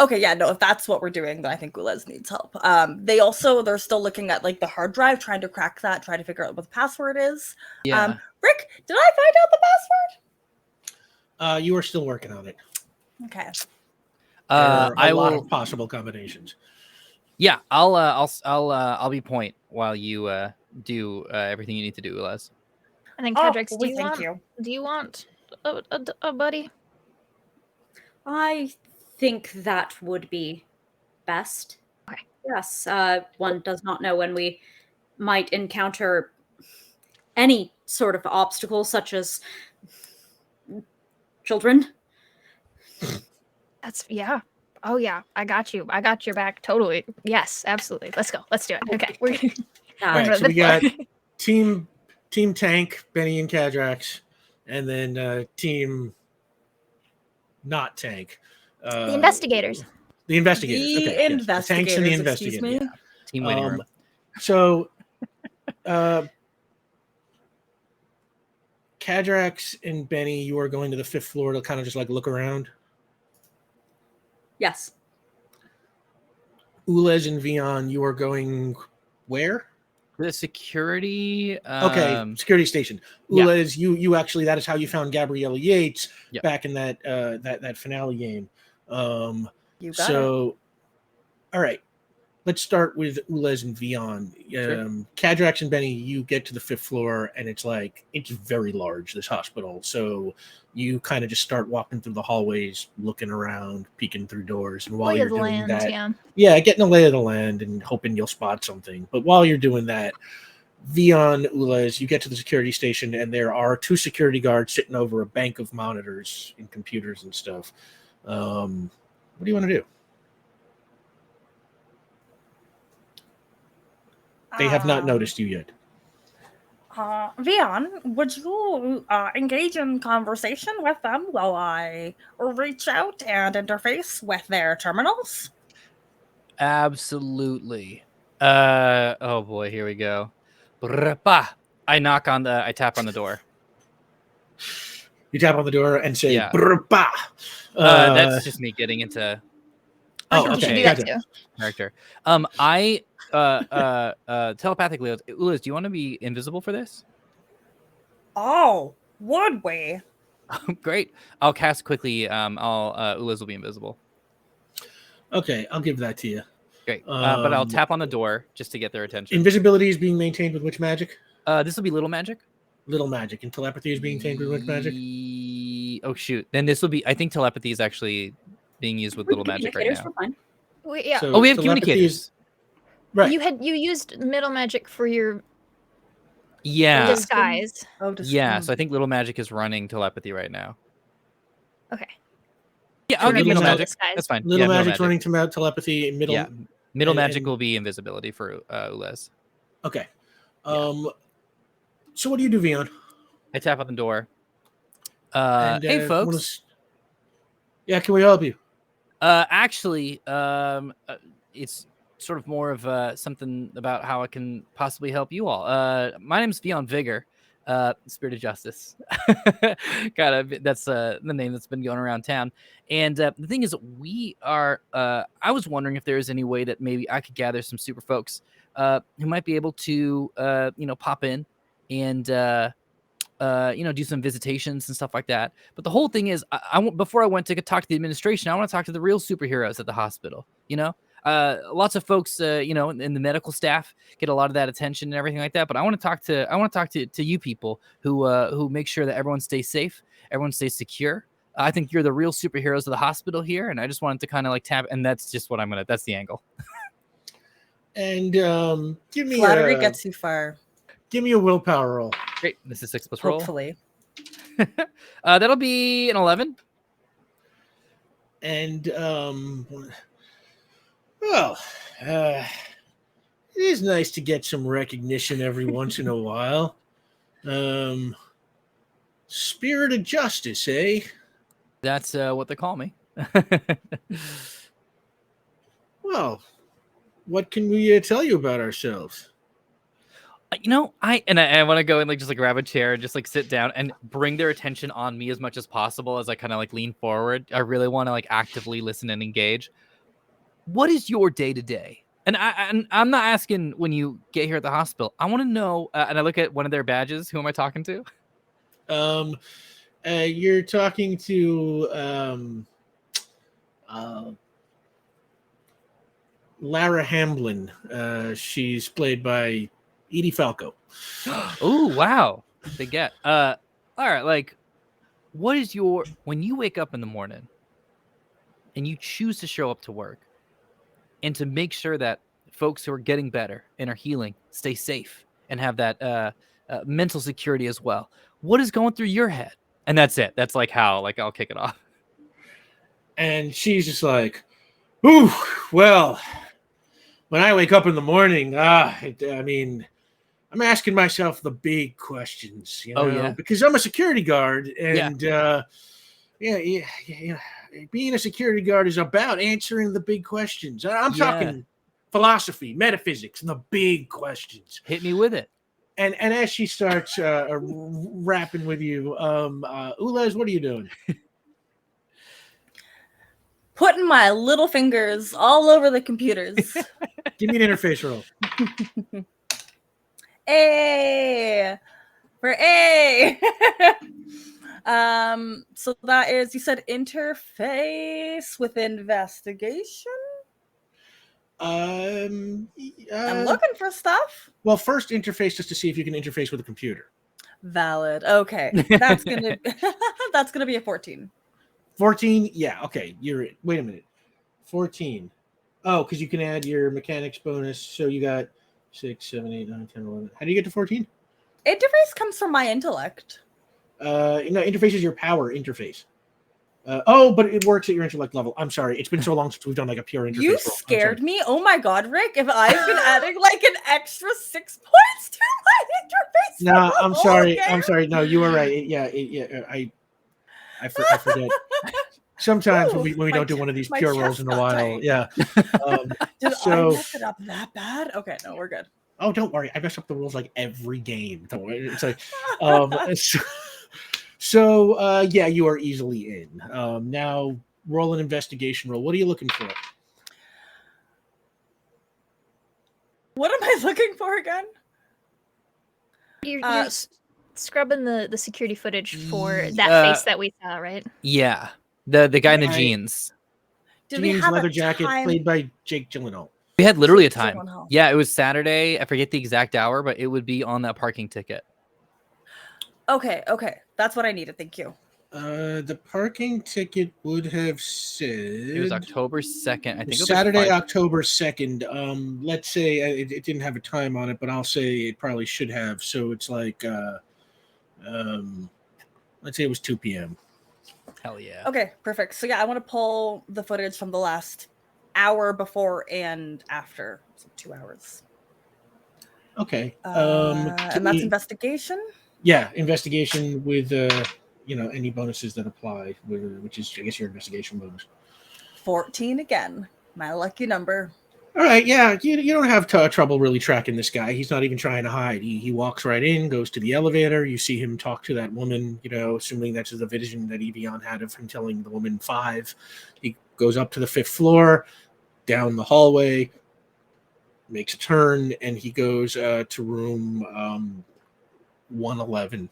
Okay, yeah, no, if that's what we're doing, then I think Ulez needs help. They're still looking at like the hard drive, trying to crack that, trying to figure out what the password is. Yeah. Rick, did I find out the password? you are still working on it. Okay. There are a I lot will. of possible combinations. Yeah, I'll be point while you do everything you need to do, Ulez. And then Oh, Cadrax, we thank you. do you want a buddy? I think that would be best. Okay. Yes, one does not know when we might encounter any sort of obstacle, such as children. Yeah. Oh yeah, I got you. I got your back totally. Yes, absolutely. Let's go. Let's do it. Okay, we're gonna All right, so we got team Tank, Benny and Cadrax, and then team not Tank. the investigators. The investigators. The Okay, yes. The tanks and the investigators, excuse investigators. me. Yeah. Team waiting room. So, Cadrax and Benny, you are going to the 5th floor to kind of just like look around. Yes. Ulez and Vion, you are going where? The security. Okay, security station. yeah. Ulez, you actually, that is how you found Gabriella Yates Yep. back in that finale game. You got it. So, all right, let's start with Ulez and Vion. Sure. Cadrax and Benny, you get to the 5th floor, and it's very large, this hospital. So you kind of just start walking through the hallways, looking around, peeking through doors, and while Lay you're of the doing land, that, yeah. getting a lay of the land and hoping you'll spot something. But while you're doing that, Vion, Ulez, you get to the security station, and there are 2 security guards sitting over a bank of monitors and computers and stuff. What do you want to do? They have not noticed you yet. Vion, would you engage in conversation with them while I reach out and interface with their terminals? Absolutely. Oh boy, here we go. Brrpa. I tap on the door. You tap on the door and say, Yeah. "Brrpa." That's just me getting into Oh, You should okay. do that Gotcha. too. character. I telepathically, Ulez, do you want to be invisible for this? Oh, would we? Great. I'll cast quickly. Ulez will be invisible. Okay, I'll give that to you. Great. But I'll Um, tap on the door just to get their attention. Invisibility is being maintained with which magic? This will be little magic. Little magic. And telepathy is being maintained with which magic? Oh shoot. Then this will be. I think telepathy is actually being used with little magic right Communicators now. were fine. Yeah. So Oh, we have telepathy communicators. is- right. You used middle magic for your Yeah. disguise. Oh, just Yeah. So I think little magic is running telepathy right now. Okay. Yeah, I'll So give little middle magic- magic. disguise. That's fine. Little yeah, middle magic's running to telepathy. Middle. Yeah. Middle and- magic and- will be invisibility for Ulez. Okay. Yeah. So what do you do, Vion? I tap on the door. And, Hey, folks. Yeah, can we help you? Actually, it's sort of more of something about how I can possibly help you all. My name's Vion Vigor, Spirit of Justice. That's the name that's been going around town. And the thing is, we are. I was wondering if there is any way that maybe I could gather some super folks who might be able to, pop in and do some visitations and stuff like that. But the whole thing is, before I went to talk to the administration, I want to talk to the real superheroes at the hospital. Lots of folks, in the medical staff get a lot of that attention and everything like that. But I want to talk to you people who make sure that everyone stays safe, everyone stays secure. I think you're the real superheroes of the hospital here, and I just wanted to kind of like tap, and that's just what that's the angle. And give me Flattery gets you far. Give me a willpower roll. Great. This is 6+ roll. Hopefully. That'll be an 11. And it is nice to get some recognition every once in a while. Spirit of Justice, eh? That's what they call me. Well, what can we tell you about ourselves? I want to go and just grab a chair and just sit down and bring their attention on me as much as possible as I kind of lean forward. I really want to actively listen and engage. What is your day to day? And I'm not asking when you get here at the hospital. I want to know. And I look at one of their badges. Who am I talking to? You're talking to Lara Hamblin. She's played by Edie Falco. Oh, wow. They get. All right. What is when you wake up in the morning and you choose to show up to work and to make sure that folks who are getting better and are healing stay safe and have that mental security as well, what is going through your head? And that's it. That's how I'll kick it off. And she's just like, ooh, well, when I wake up in the morning, I'm asking myself the big questions, because I'm a security guard, and being a security guard is about answering the big questions. I'm talking philosophy, metaphysics, the big questions. Hit me with it. And as she starts rapping with you, Ulez, what are you doing? Putting my little fingers all over the computers. Give me an interface roll. A for A. So that is, you said interface with investigation. I'm looking for stuff. Well, first interface just to see if you can interface with a computer. Valid. Okay, that's gonna be a 14. 14. Yeah. Okay. Wait a minute. 14. Oh, because you can add your mechanics bonus. So you got 6, 7, 8, 9, 10, 11. How do you get to 14? Interface comes from my intellect. Interface is your power interface. But it works at your intellect level. I'm sorry. It's been so long since we've done a pure interface. You scared me. Oh my God, Rick. If I've been adding an extra 6 points to my interface. No, I'm sorry. Game. I'm sorry. No, you were right. I forget. Sometimes when we don't do one of these pure rolls in a while. Tight. Yeah. Did I mess it up that bad? Okay, no, we're good. Oh, don't worry. I mess up the rules every game. Don't worry. It's you are easily in. Now roll an investigation roll. What are you looking for? What am I looking for again? You're scrubbing the security footage for that face that we saw, right? Yeah. The guy in the jeans. Did we have leather jacket played by Jake Gyllenhaal. We had literally a time. Yeah, it was Saturday. I forget the exact hour, but it would be on that parking ticket. Okay. That's what I needed. Thank you. The parking ticket would have said it was October 2nd. I think it was Saturday, October 2nd. Let's say it didn't have a time on it, but I'll say it probably should have. So it's let's say it was 2 p.m. Hell yeah. Okay, perfect. So I want to pull the footage from the last hour before and after. So 2 hours. Okay. And that's investigation. Yeah, investigation with any bonuses that apply, which is I guess your investigation bonus. 14 again. My lucky number. All right, yeah, you don't have trouble really tracking this guy. He's not even trying to hide. He walks right in, goes to the elevator. You see him talk to that woman, assuming that's the vision that Evian had of him telling the woman 5. He goes up to the 5th floor, down the hallway, makes a turn, and he goes to room 111.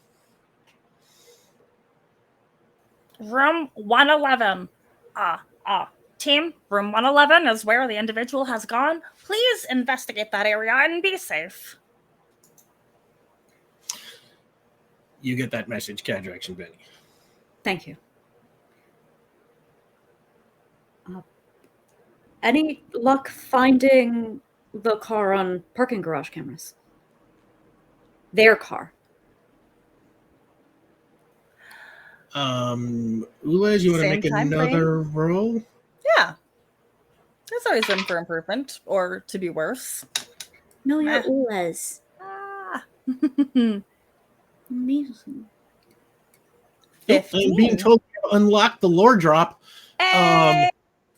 Room 111. Team, room 111 is where the individual has gone. Please investigate that area and be safe. You get that message, Cadrax and Benny. Thank you. Any luck finding the car on parking garage cameras? Their car. Ulez, you want to make another roll? Yeah. There's always room for improvement, or to be worse. No, you're Ulez. Amazing. 15. I'm being told to unlock the lore drop. Hey!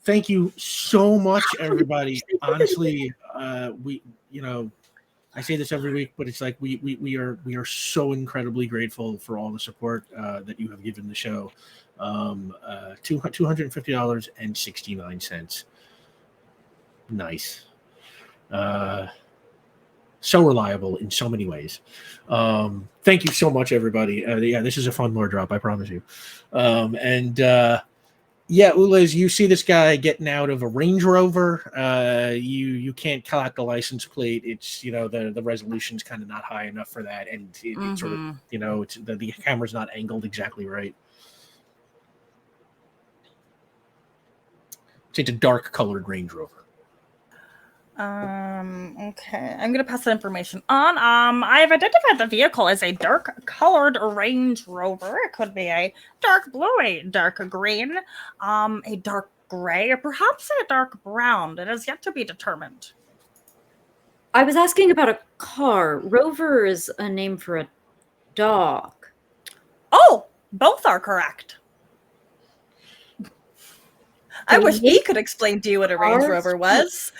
Thank you so much, everybody. Honestly, I say this every week, but it's like we are so incredibly grateful for all the support that you have given the show. $250.69. Nice. So reliable in so many ways. Thank you so much, everybody. This is a fun lore drop, I promise you. Ulez, you see this guy getting out of a Range Rover. You can't collect the license plate. It's the resolution's kind of not high enough for that, and it's sort of it's the camera's not angled exactly right. It's a dark colored Range Rover. Okay. I'm gonna pass that information on. I've identified the vehicle as a dark colored Range Rover. It could be a dark blue, a dark green, a dark gray, or perhaps a dark brown. It is yet to be determined. I was asking about a car. Rover is a name for a dog. Oh, both are correct. I wish he could explain to you what a Range Rover was.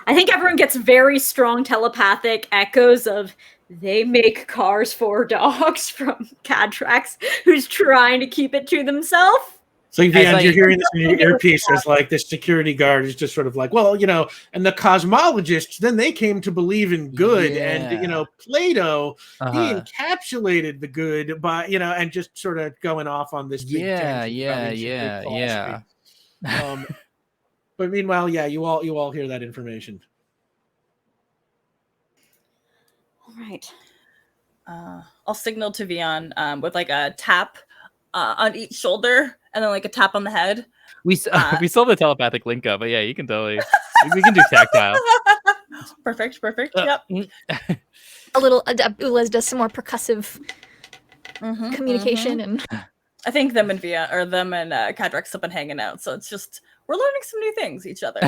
I think everyone gets very strong telepathic echoes of they make cars for dogs from Cadrax, who's trying to keep it to themselves. So you're hearing this in your earpiece as like this security guard is just sort of like, well, and the cosmologists, then they came to believe in good. And, Plato, he encapsulated the good by, and just sort of going off on this big tangent. But meanwhile, you all hear that information. All right. I'll signal to Vion with like a tap on each shoulder and then like a tap on the head. We still have the telepathic link up, but yeah, you can totally we can do tactile. Perfect. Yep. A little Ulez does some more percussive communication and I think them and Cadrax have been hanging out, so it's just we're learning some new things each other.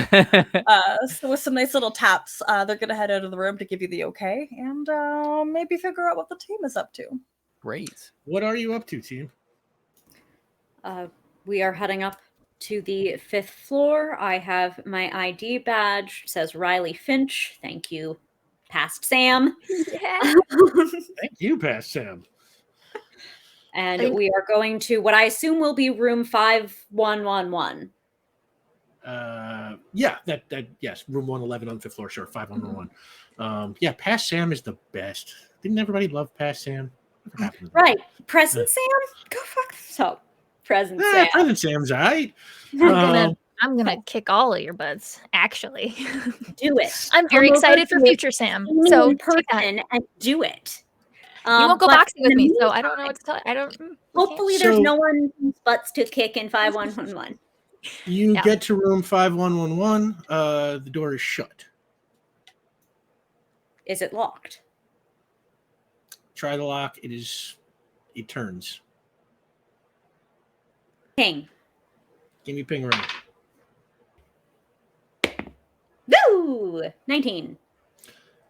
So with some nice little taps, they're gonna head out of the room to give you the okay and maybe figure out what the team is up to. Great. What are you up to, team? We are heading up to the 5th floor. I have my ID badge. It says Riley Finch. Thank you, Past Sam. yeah. Thank you, Past Sam. And we are going to what I assume will be room 5111. Yes, room 111 on the 5th floor, sure, 5111. Past Sam is the best. Didn't everybody love Past Sam? Right. Present Sam? Go fuck yourself. Present Sam. Present Sam's all right. I'm gonna kick all of your butts, actually. Do it. I'm very excited for future Sam. So in person and do it. You won't go boxing with me, so I don't know what to tell you. Hopefully there's no one whose butts to kick in 5111. You get to room 5111. The door is shut. Is it locked? Try the lock. It turns. Ping. Give me ping around. Woo! Ooh, 19.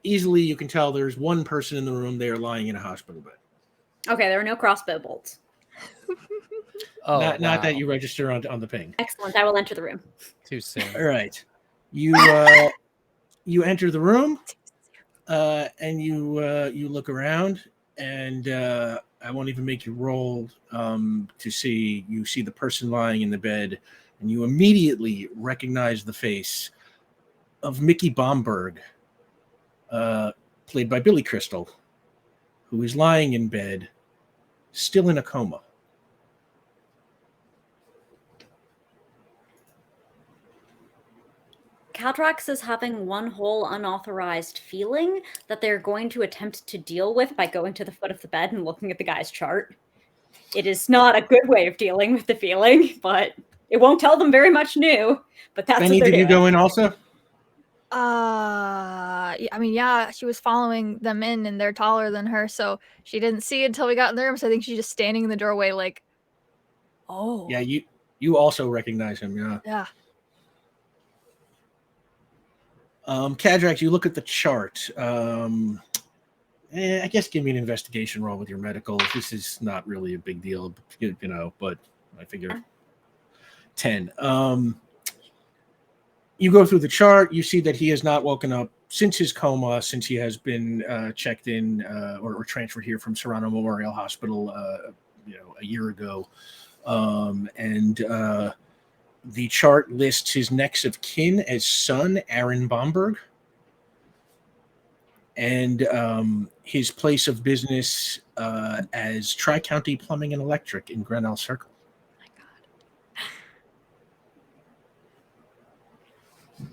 Easily, you can tell there's one person in the room. They are lying in a hospital bed. Okay, there are no crossbow bolts. Oh, not that wow. you register on the ping. Excellent. I will enter the room. Too soon. All right, you you enter the room, and you look around, and I won't even make you roll to see. You see the person lying in the bed, and you immediately recognize the face of Mickey Bomberg, played by Billy Crystal, who is lying in bed, still in a coma. Cadrax is having one whole unauthorized feeling that they're going to attempt to deal with by going to the foot of the bed and looking at the guy's chart. It is not a good way of dealing with the feeling, but it won't tell them very much new. But that's Benny, what they're did you doing. go in also? I mean, yeah, she was following them in, and they're taller than her, so she didn't see until we got in the room. So I think she's just standing in the doorway, like, oh, Yeah, you also recognize him, yeah. yeah. Cadrax, you look at the chart. I guess give me an investigation roll with your medical. This is not really a big deal, but I figure 10. You go through the chart. You see that he has not woken up since his coma, since he has been checked in or transferred here from Serrano Memorial Hospital, a year ago. The chart lists his next of kin as son, Aaron Bomberg, and his place of business as Tri-County Plumbing and Electric in Grinnell Circle. My God.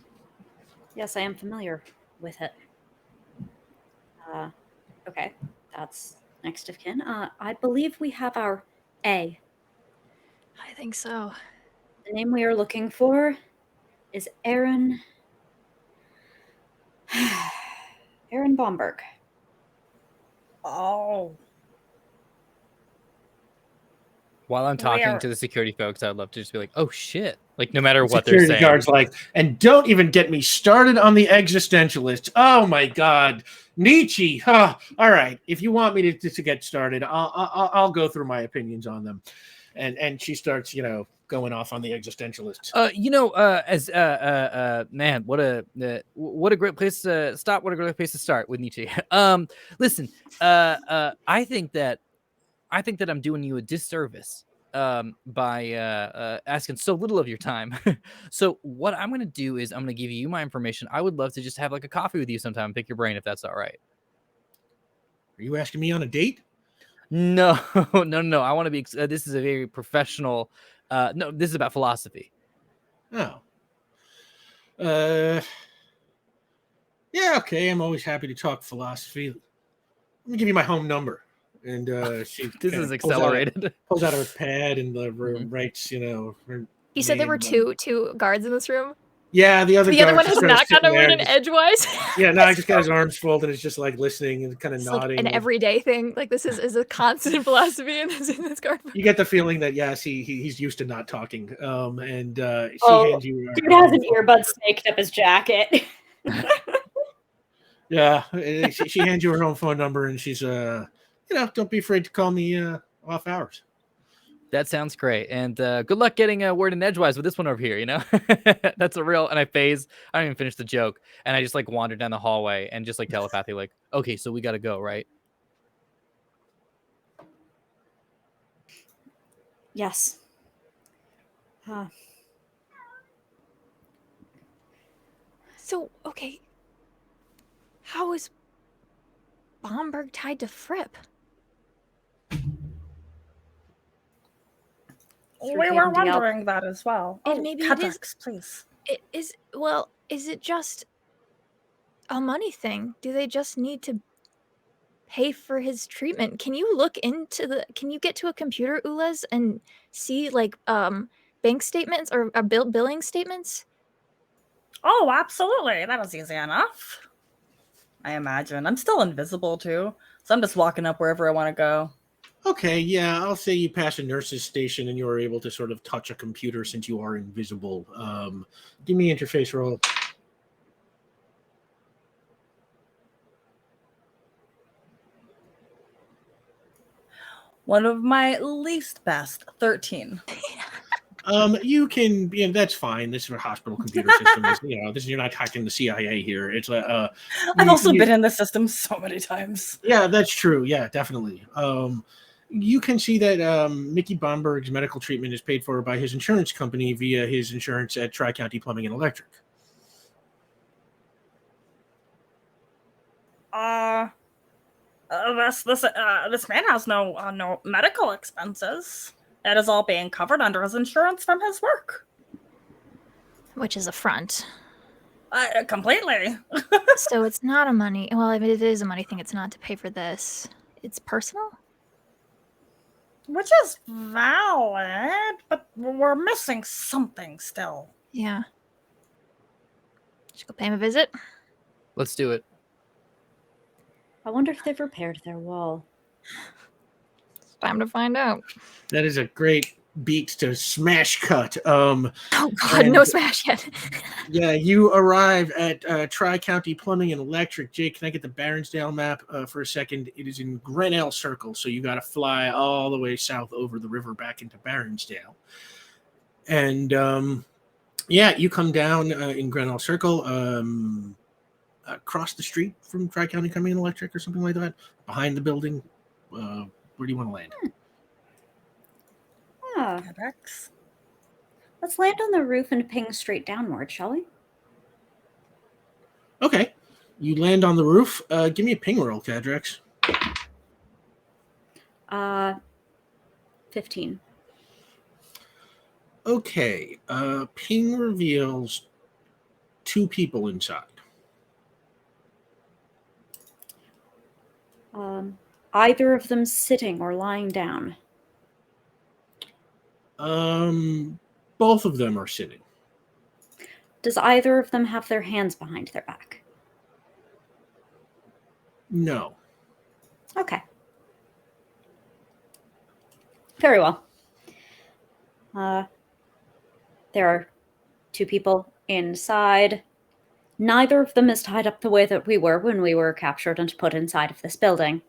Yes, I am familiar with it. Okay, that's next of kin. I believe we have our A. I think so. The name we are looking for is Aaron. Aaron Bomberg. Oh. While I'm talking Where? to the security folks, I'd love to just be like, oh shit. Like, no matter what they're Security saying. guards like, and don't even get me started on the existentialists. Oh my God, Nietzsche. Huh. All right, if you want me to get started, I'll go through my opinions on them, and she starts, going off on the existentialists. Man, what a great place to stop. What a great place to start with Nietzsche. Listen, I think that I'm doing you a disservice by asking so little of your time. So what I'm going to do is I'm going to give you my information. I would love to just have like a coffee with you sometime and pick your brain if that's all right. Are you asking me on a date? No. I want to be, this is a very professional, no, this is about philosophy. Oh. Yeah, okay. I'm always happy to talk philosophy. Let me give you my home number. And she this is accelerated. Pulls out her pad and writes, You said there were two guards in this room? Yeah, the other one has not gotten a word in edgewise. Yeah, no, I just got his arms folded. It's just like listening and kind of nodding. Like an everyday thing. Like this is a constant philosophy in this guard. You get the feeling that yes, he's used to not talking. She hands you. Dude has an earbud snaked up his jacket. Yeah, she hands you her home phone number, and she's don't be afraid to call me off hours. That sounds great. And good luck getting a word in edgewise with this one over here, That's a real, and I phase. I don't even finish the joke. And I just like wander down the hallway and just like telepathy, like, okay, so we got to go, right? Yes. So, okay. How is Bomberg tied to Fripp? We were wondering that as well. Maybe Cadrax, please. Is it just a money thing? Do they just need to pay for his treatment? Can you get to a computer, Ulez, and see like bank statements or billing statements? Oh, absolutely. That was easy enough. I imagine. I'm still invisible too, so I'm just walking up wherever I want to go. Okay, yeah, I'll say you pass a nurse's station and you are able to sort of touch a computer since you are invisible. Give me an interface roll. One of my least best, 13. You can, that's fine. This is a hospital computer system. You're not hacking the CIA here. It's I've also been in the system so many times. Yeah, that's true. Yeah, definitely. You can see that Mickey Bomberg's medical treatment is paid for by his insurance company via his insurance at Tri-County Plumbing and Electric. This man has no medical expenses. It is all being covered under his insurance from his work. Which is a front. Completely. So it's not a money. Well, if it is a money thing, it's not to pay for this. It's personal? Which is valid, but we're missing something still. Yeah. Should go pay him a visit? Let's do it. I wonder if they've repaired their wall. It's time to find out. That is a great beat to smash cut. Oh God, no smash yet. Yeah, you arrive at Tri-County Plumbing and Electric. Jake, can I get the Baronsdale map for a second? It is in Grinnell Circle, so you got to fly all the way south over the river back into Baronsdale. And you come down in Grinnell Circle, across the street from Tri-County Plumbing and Electric or something like that, behind the building. Where do you want to land? Let's land on the roof and ping straight downward, shall we? Okay. You land on the roof. Give me a ping roll, Cadrex. 15. Okay. Ping reveals 2 people inside. Either of them sitting or lying down. Both of them are sitting. Does either of them have their hands behind their back? No. Okay. Very well. There are 2 people inside. Neither of them is tied up the way that we were when we were captured and put inside of this building.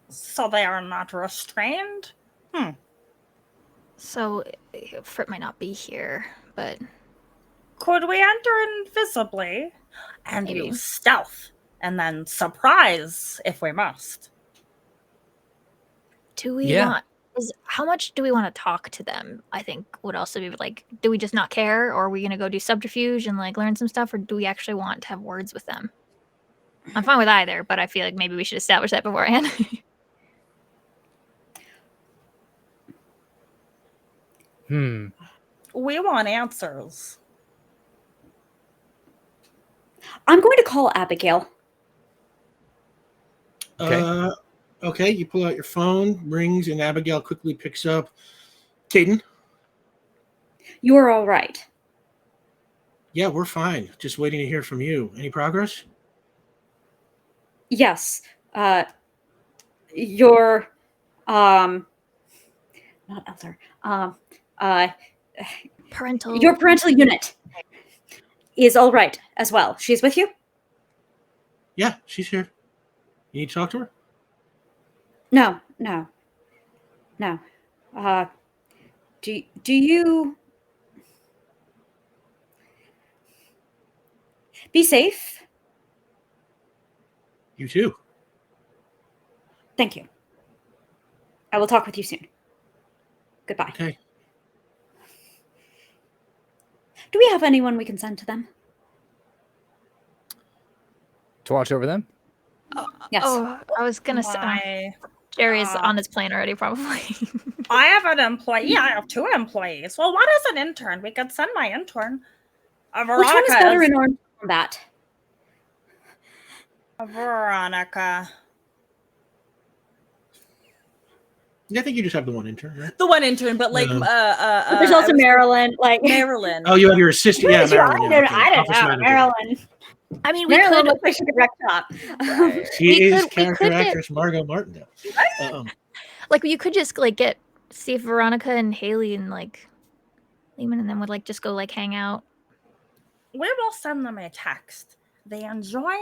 So they are not restrained? So Fripp might not be here, but Could we enter invisibly and Maybe. use stealth and then surprise if we must? do we Yeah. want? How much do we want to talk to them? I think would also be like, do we just not care, or are we gonna go do subterfuge and like learn some stuff, or do we actually want to have words with them? I'm fine with either, but I feel like maybe we should establish that beforehand. We want answers. I'm going to call Abigail. Okay. Okay, you pull out your phone, rings, and Abigail quickly picks up. Caden? You are all right. Yeah, we're fine. Just waiting to hear from you. Any progress? Yes. Your not Elder. Parental. Your parental unit is all right as well. She's with you? Yeah, she's here. You need to talk to her? No. Do you be safe? You too. Thank you. I will talk with you soon. Goodbye. Okay. Do we have anyone we can send to them? To watch over them? Yes. Oh, I was gonna say Jerry's on his plane already, probably. I have an employee. Yeah, I have 2 employees. Well, what is an intern? We could send my intern. Which one is better in armed combat? Veronica. Yeah, I think you just have the one intern, right? The one intern, but like, There's also Marilyn. Like Marilyn. Oh, you have your assistant. Yeah, Marilyn. Yeah, okay. I don't Office know. manager. Marilyn. I mean, we Marilyn could looks like she could wreck shop. She We is could character get- actress Margot Martindale. like you could just like see if Veronica and Haley and like Lehman and them would like just go like hang out. We will send them a text. They enjoy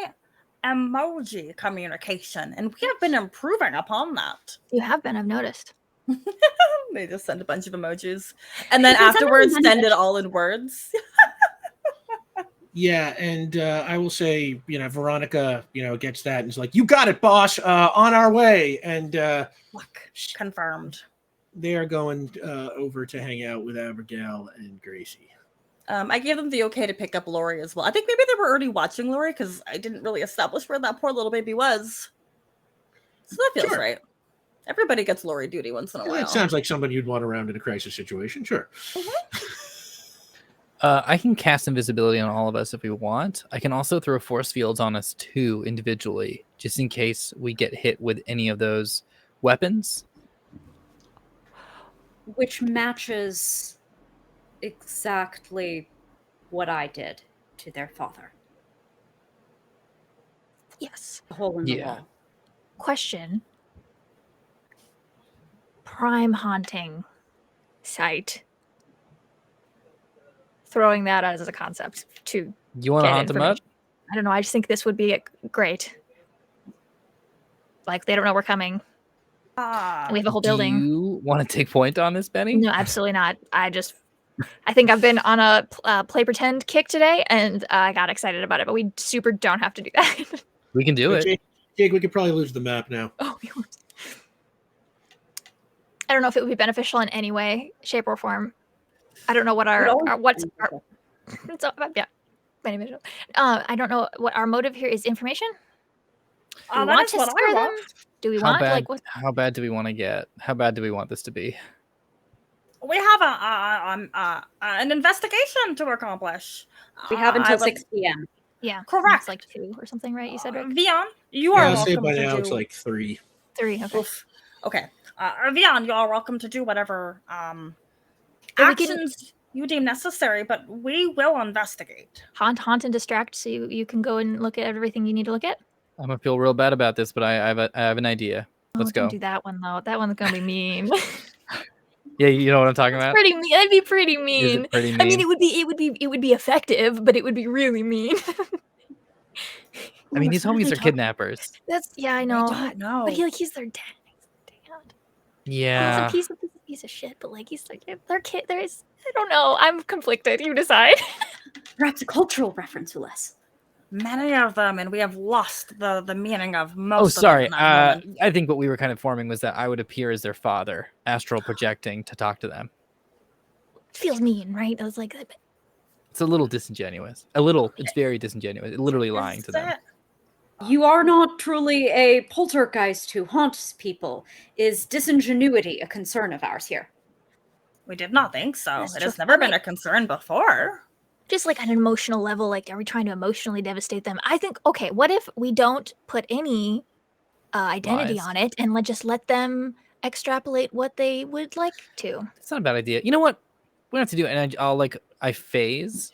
emoji communication, and we have been improving upon that. You have been, I've noticed. They just send a bunch of emojis, and then afterwards send it all in words. Yeah, and I will say, Veronica, gets that and is like, "You got it, boss. On our way." And Look, confirmed. they are going over to hang out with Abigail and Gracie. I gave them the okay to pick up Lori as well. I think maybe they were already watching Lori because I didn't really establish where that poor little baby was. So that feels right. Everybody gets Lori duty once in a while. That sounds like somebody you'd want around in a crisis situation. Sure. I can cast invisibility on all of us if we want. I can also throw force fields on us too individually, just in case we get hit with any of those weapons. Which matches exactly what I did to their father. Yes. The hole in the wall. Question. Prime haunting site. Throwing that out as a concept to You want to get haunt them up? information. I don't know. I just think this would be great. Like, they don't know we're coming. And we have a whole building. Do you want to take point on this, Benny? No, absolutely not. I think I've been on a play pretend kick today, and I got excited about it, but we super don't have to do that. We can do it. Jake, we could probably lose the map now. Oh, I don't know if it would be beneficial in any way, shape, or form. I don't know what beneficial. I don't know what our motive here is. Information. Do we want to scare them? Do we want How bad do we want to get? How bad do we want this to be? We have an investigation to accomplish. We have until 6 p.m. Yeah, correct. It's like 2 or something, right? You said, Rick? Vian, you are welcome say by to now do... it's like 3. 3. Okay. Oof. Okay. Vian, you are welcome to do whatever actions you deem necessary, but we will investigate. Haunt, and distract, so you can go and look at everything you need to look at. I'm gonna feel real bad about this, but I have an idea. Let's go. Don't do that one though. That one's gonna be mean. Yeah, you know what I'm talking about. Pretty mean. That'd be pretty mean. Is it pretty mean? I mean, it would be effective, but it would be really mean. I mean, these homies are kidnappers. I know. I don't know. But he's their dad. Yeah. He's a piece of shit, but like he's like their kid. I don't know. I'm conflicted. You decide. Perhaps a cultural reference, Ules. Many of them, and we have lost the meaning of most. Oh, sorry. Of them I think what we were kind of forming was that I would appear as their father, astral projecting to talk to them. Feels mean, right? I was like, it's a little disingenuous. It's very disingenuous. Literally lying to them. You are not truly a poltergeist who haunts people. Is disingenuity a concern of ours here? We did not think so. That's It true. has never been a concern before. just like on an emotional level, like, are we trying to emotionally devastate them? I think, okay, what if we don't put any identity Lies. on it and just let them extrapolate what they would like to? It's not a bad idea. You know what? We don't have to do it. And I phase.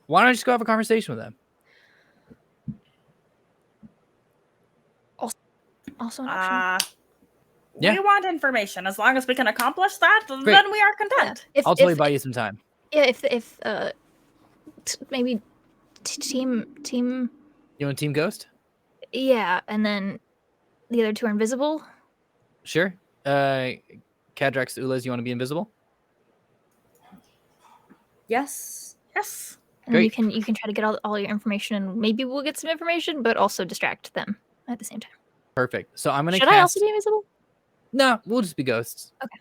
Why don't I just go have a conversation with them? Also an option. Yeah. We want information. As long as we can accomplish that, Great. then we are content. If, I'll totally buy you some time. Yeah, if maybe team, You want Team Ghost? yeah, and then the other two are invisible. Sure. Cadrax, Ules, you want to be invisible? Yes. Yes. And then Great. you can try to get all your information, and maybe we'll get some information, but also distract them at the same time. Perfect. So I'm gonna. Should I also be invisible? No, we'll just be ghosts. Okay.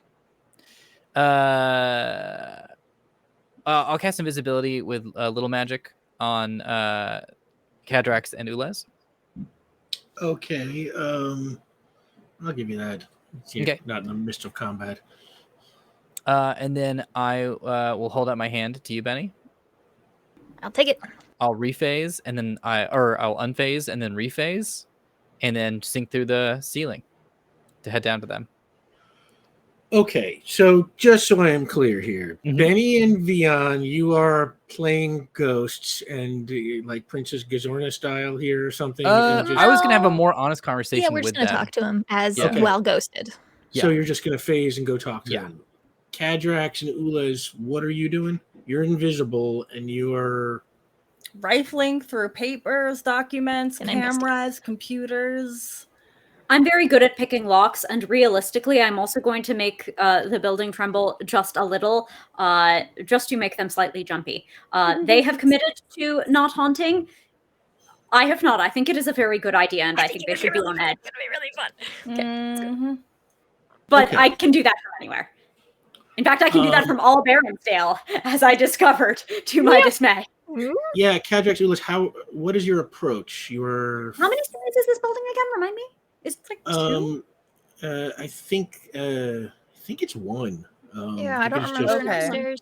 I'll cast invisibility with little magic on Cadrax and Ules. Okay. I'll give you that. It's, Okay. Not in the midst of combat. And then I will hold out my hand to you, Benny. I'll take it. I'll rephase and then I'll unphase and then rephase, and then sink through the ceiling to head down to them. Okay, so just so I am clear here, Mhm. Benny and Vian, you are playing ghosts and like Princess Gazorna style here or something. and just- I was gonna have a more honest conversation Yeah, we're just with gonna them. talk to him as Yeah. Okay. well ghosted. So Yeah. you're just gonna phase and go talk to Yeah. them. Cadrax and Ulas, what are you doing? You're invisible and you are rifling through papers, documents, Can I investigate? cameras, computers. I'm very good at picking locks, and realistically, I'm also going to make the building tremble just a little, just to make them slightly jumpy. They have committed to not haunting. I have not. I think it is a very good idea, and I think they should be on edge. It's gonna be really fun. Okay, let's go. Mhm. But Okay. I can do that from anywhere. In fact, I can do that from all Baronsdale, as I discovered, to my dismay. Yeah, Kadrax Ulis, what is your approach? How many stories is this building again? Remind me. Is it like two? I think it's one. Yeah, I think don't it's remember Okay. upstairs.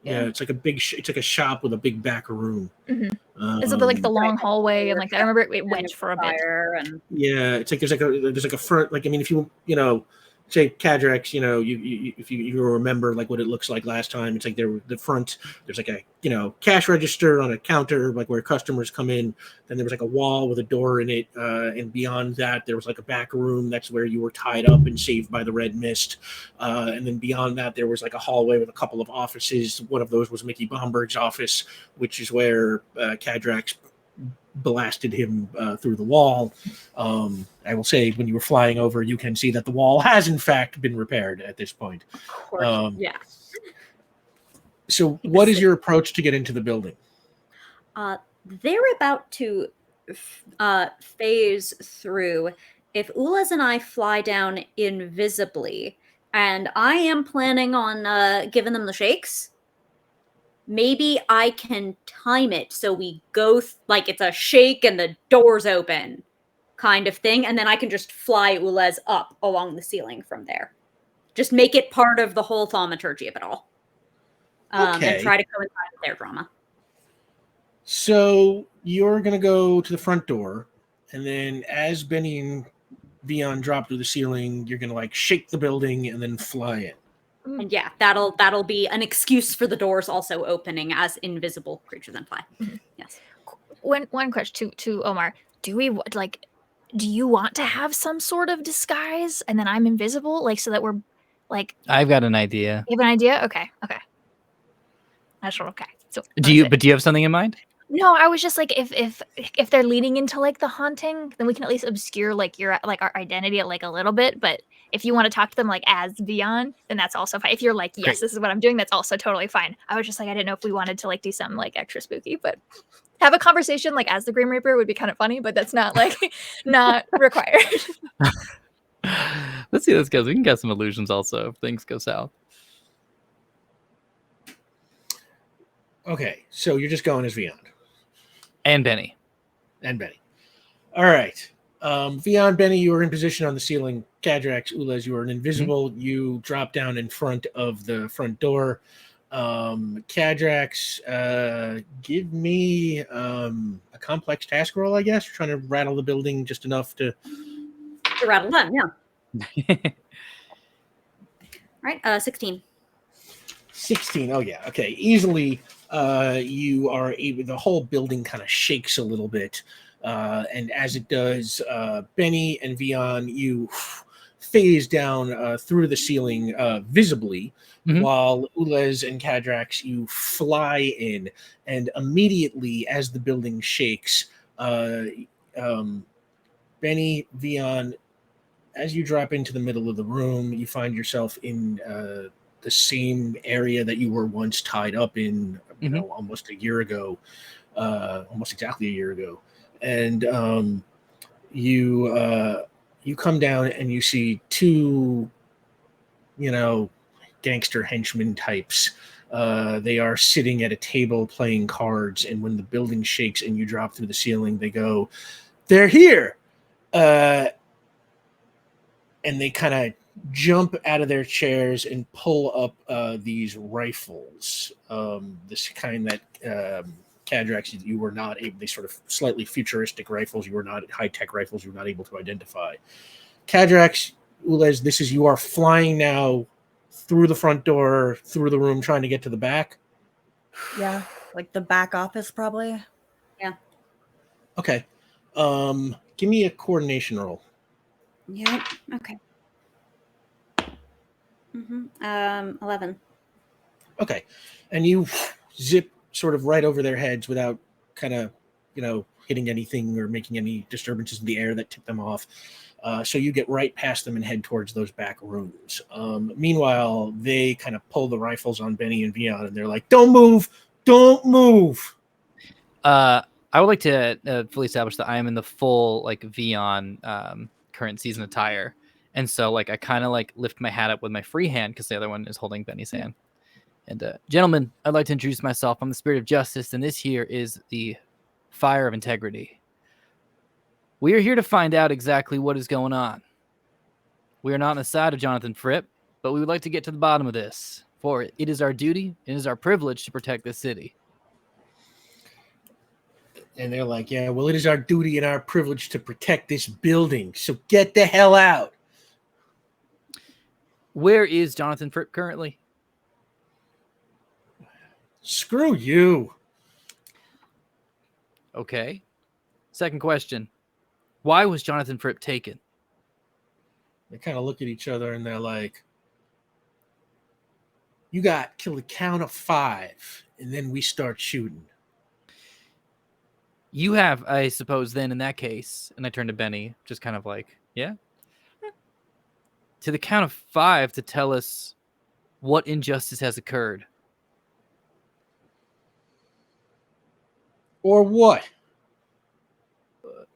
Yeah, it's like it's like a shop with a big back room. Is it like the long hallway and like I remember it went for a bit. Fire and Yeah, it's like there's like a front. Like I mean, if you say Kadrax, if you remember like what it looks like last time, it's like the front. There's like a cash register on a counter, like where customers come in. Then there was like a wall with a door in it, and beyond that there was like a back room. That's where you were tied up and saved by the red mist. And then beyond that there was like a hallway with a couple of offices. One of those was Mickey Bomberg's office, which is where Kadrax blasted him through the wall. I will say, when you were flying over, you can see that the wall has in fact been repaired at this point. of course, yeah. So what is your approach to get into the building? They're about to phase through. If Ulez and I fly down invisibly, and I am planning on giving them the shakes, maybe I can time it so we go like it's a shake and the doors open kind of thing, and then I can just fly Ulez up along the ceiling from there. Just make it part of the whole thaumaturgy of it all. And try to coincide with their drama. So you're going to go to the front door, and then as Benny and Vion drop through the ceiling, you're going to like shake the building and then fly in. And yeah, that'll be an excuse for the doors also opening as invisible creatures then fly. Yes. One question to Omar. Do you want to have some sort of disguise and then I'm invisible, like so that we're like? I've got an idea. You have an idea? Okay. That's okay. So Do you have something in mind? No, I was just like, if they're leading into like the haunting, then we can at least obscure like our identity like a little bit. But if you want to talk to them like as Vion, then that's also fine. If you're like, yes, Great. this is what I'm doing, that's also totally fine. I was just like, I didn't know if we wanted to like do something like extra spooky, but have a conversation like as the Grim Reaper would be kind of funny, but that's not like not required. Let's see how this goes. We can get some illusions also if things go south. Okay, so you're just going as Vion. And Benny. And Benny. All right. Vion, Benny, you are in position on the ceiling. Kadrax, Ulez, you are invisible. Mm-hmm. You drop down in front of the front door. Kadrax, give me a complex task roll, I guess. You're trying to rattle the building just enough to rattle them, yeah. Right, 16. 16. Oh, yeah. Okay. Easily, you are able, the whole building kind of shakes a little bit. And as it does, Benny and Vion, you phase down through the ceiling visibly, while Ulez and Kadrax, you fly in. And immediately, as the building shakes, Benny, Vion, as you drop into the middle of the room, you find yourself in the same area that you were once tied up in, almost a year ago, almost exactly a year ago. And you come down and you see two, gangster henchmen types. They are sitting at a table playing cards, and when the building shakes and you drop through the ceiling, they go, "They're here!" And they kind of jump out of their chairs and pull up these rifles. This kind that Kadrax, you were not able, they sort of slightly futuristic rifles. You were not high-tech rifles. You were not able to identify. Kadrax, Ulez, you are flying now through the front door, through the room, trying to get to the back. Yeah, like the back office probably. Yeah. Okay. Give me a coordination roll. Yep. Okay. 11. Okay. And you zip sort of right over their heads without kind of, hitting anything or making any disturbances in the air that tip them off. So you get right past them and head towards those back rooms. Meanwhile, they kind of pull the rifles on Benny and Vion, and they're like, "Don't move! Don't move!" I would like to fully establish that I am in the full like Vion current season attire, and so like I kind of like lift my hat up with my free hand because the other one is holding Benny's hand. And gentlemen, I'd like to introduce myself. I'm the Spirit of Justice, and this here is the Fire of Integrity. We are here to find out exactly what is going on. We are not on the side of Jonathan Fripp, but we would like to get to the bottom of this. For it is our duty, it is our privilege to protect this city. And they're like, "Yeah, well, it is our duty and our privilege to protect this building. So get the hell out." Where is Jonathan Fripp currently? Screw you. Okay. Second question. Why was Jonathan Fripp taken? They kind of look at each other and they're like, "You got till the count of 5, and then we start shooting." You have, I suppose, then in that case, and I turn to Benny, just kind of like, yeah? To the count of 5 to tell us what injustice has occurred. Or what?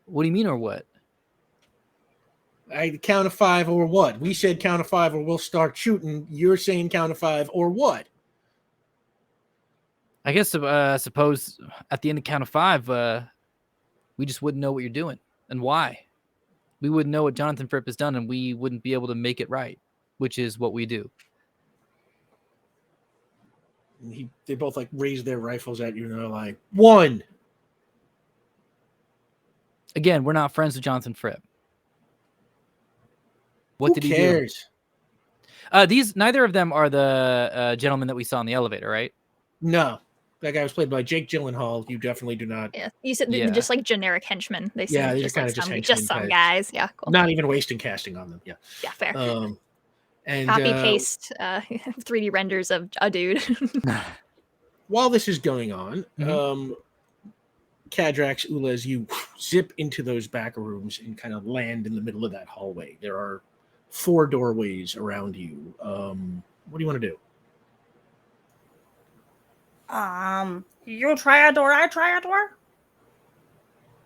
What do you mean, or what? I count of 5 or what? We said count of 5 or we'll start shooting. You're saying count of 5 or what? I guess suppose at the end of count of 5, we just wouldn't know what you're doing and why. We wouldn't know what Jonathan Fripp has done, and we wouldn't be able to make it right, which is what we do. And they both like raise their rifles at you and they're like, 1. Again, we're not friends with Jonathan Fripp. What Who did cares? he do? Neither of them are the gentlemen that we saw in the elevator, right? No. That guy was played by Jake Gyllenhaal. You definitely do not. Yeah, you said Yeah. just like generic henchmen. They seem Yeah, these are just kinda like just some, henchmen just some types. guys. Yeah, cool. Not even wasting casting on them. Yeah. Yeah, fair. And Copy paste 3D renders of a dude. while this is going on, Kadrax, Ulez, you zip into those back rooms and kind of land in the middle of that hallway. There are 4 doorways around you. What do you want to do? You try a door, I try a door.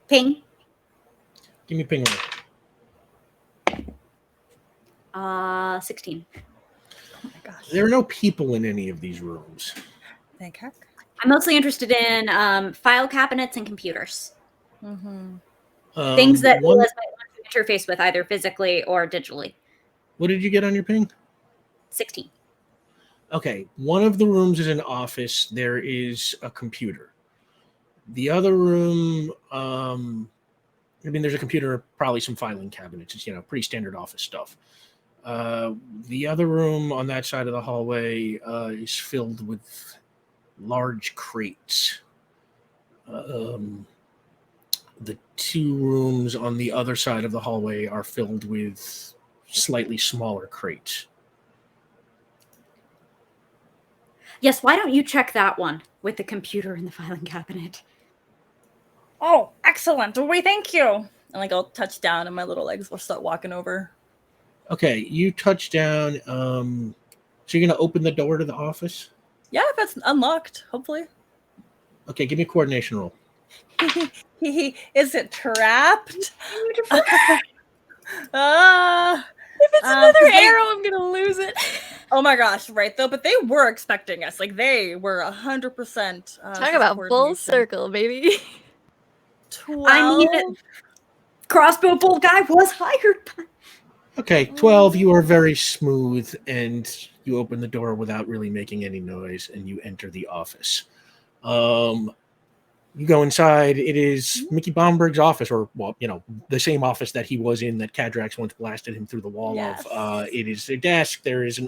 Ping. Give me a ping roll. 16. Oh my gosh. There are no people in any of these rooms. Thank heck. I'm mostly interested in file cabinets and computers. Mm-hmm. Things that one, Liz might want to interface with either physically or digitally. What did you get on your ping? 16. Okay, one of the rooms is an office. There is a computer. The other room, there's a computer, probably some filing cabinets. It's, pretty standard office stuff. The other room on that side of the hallway is filled with large crates. The 2 rooms on the other side of the hallway are filled with slightly smaller crates. Yes, why don't you check that one with the computer in the filing cabinet? Oh, excellent. We thank you. And like I'll touch down and my little legs will start walking over. Okay, you touch down. So you're going to open the door to the office? Yeah, if it's unlocked, hopefully. Okay, give me a coordination roll. Is it trapped? If it's another arrow, I'm gonna lose it. Oh my gosh, right though, but they were expecting us. Like they were 100%. Talk about full circle, baby. 12. I mean, crossbow bolt guy was hired by. Okay, 12, you are very smooth, and you open the door without really making any noise, and you enter the office. You go inside. It is Mickey Bomberg's office, or, the same office that he was in that Kadrax once blasted him through the wall of. It is their desk. There is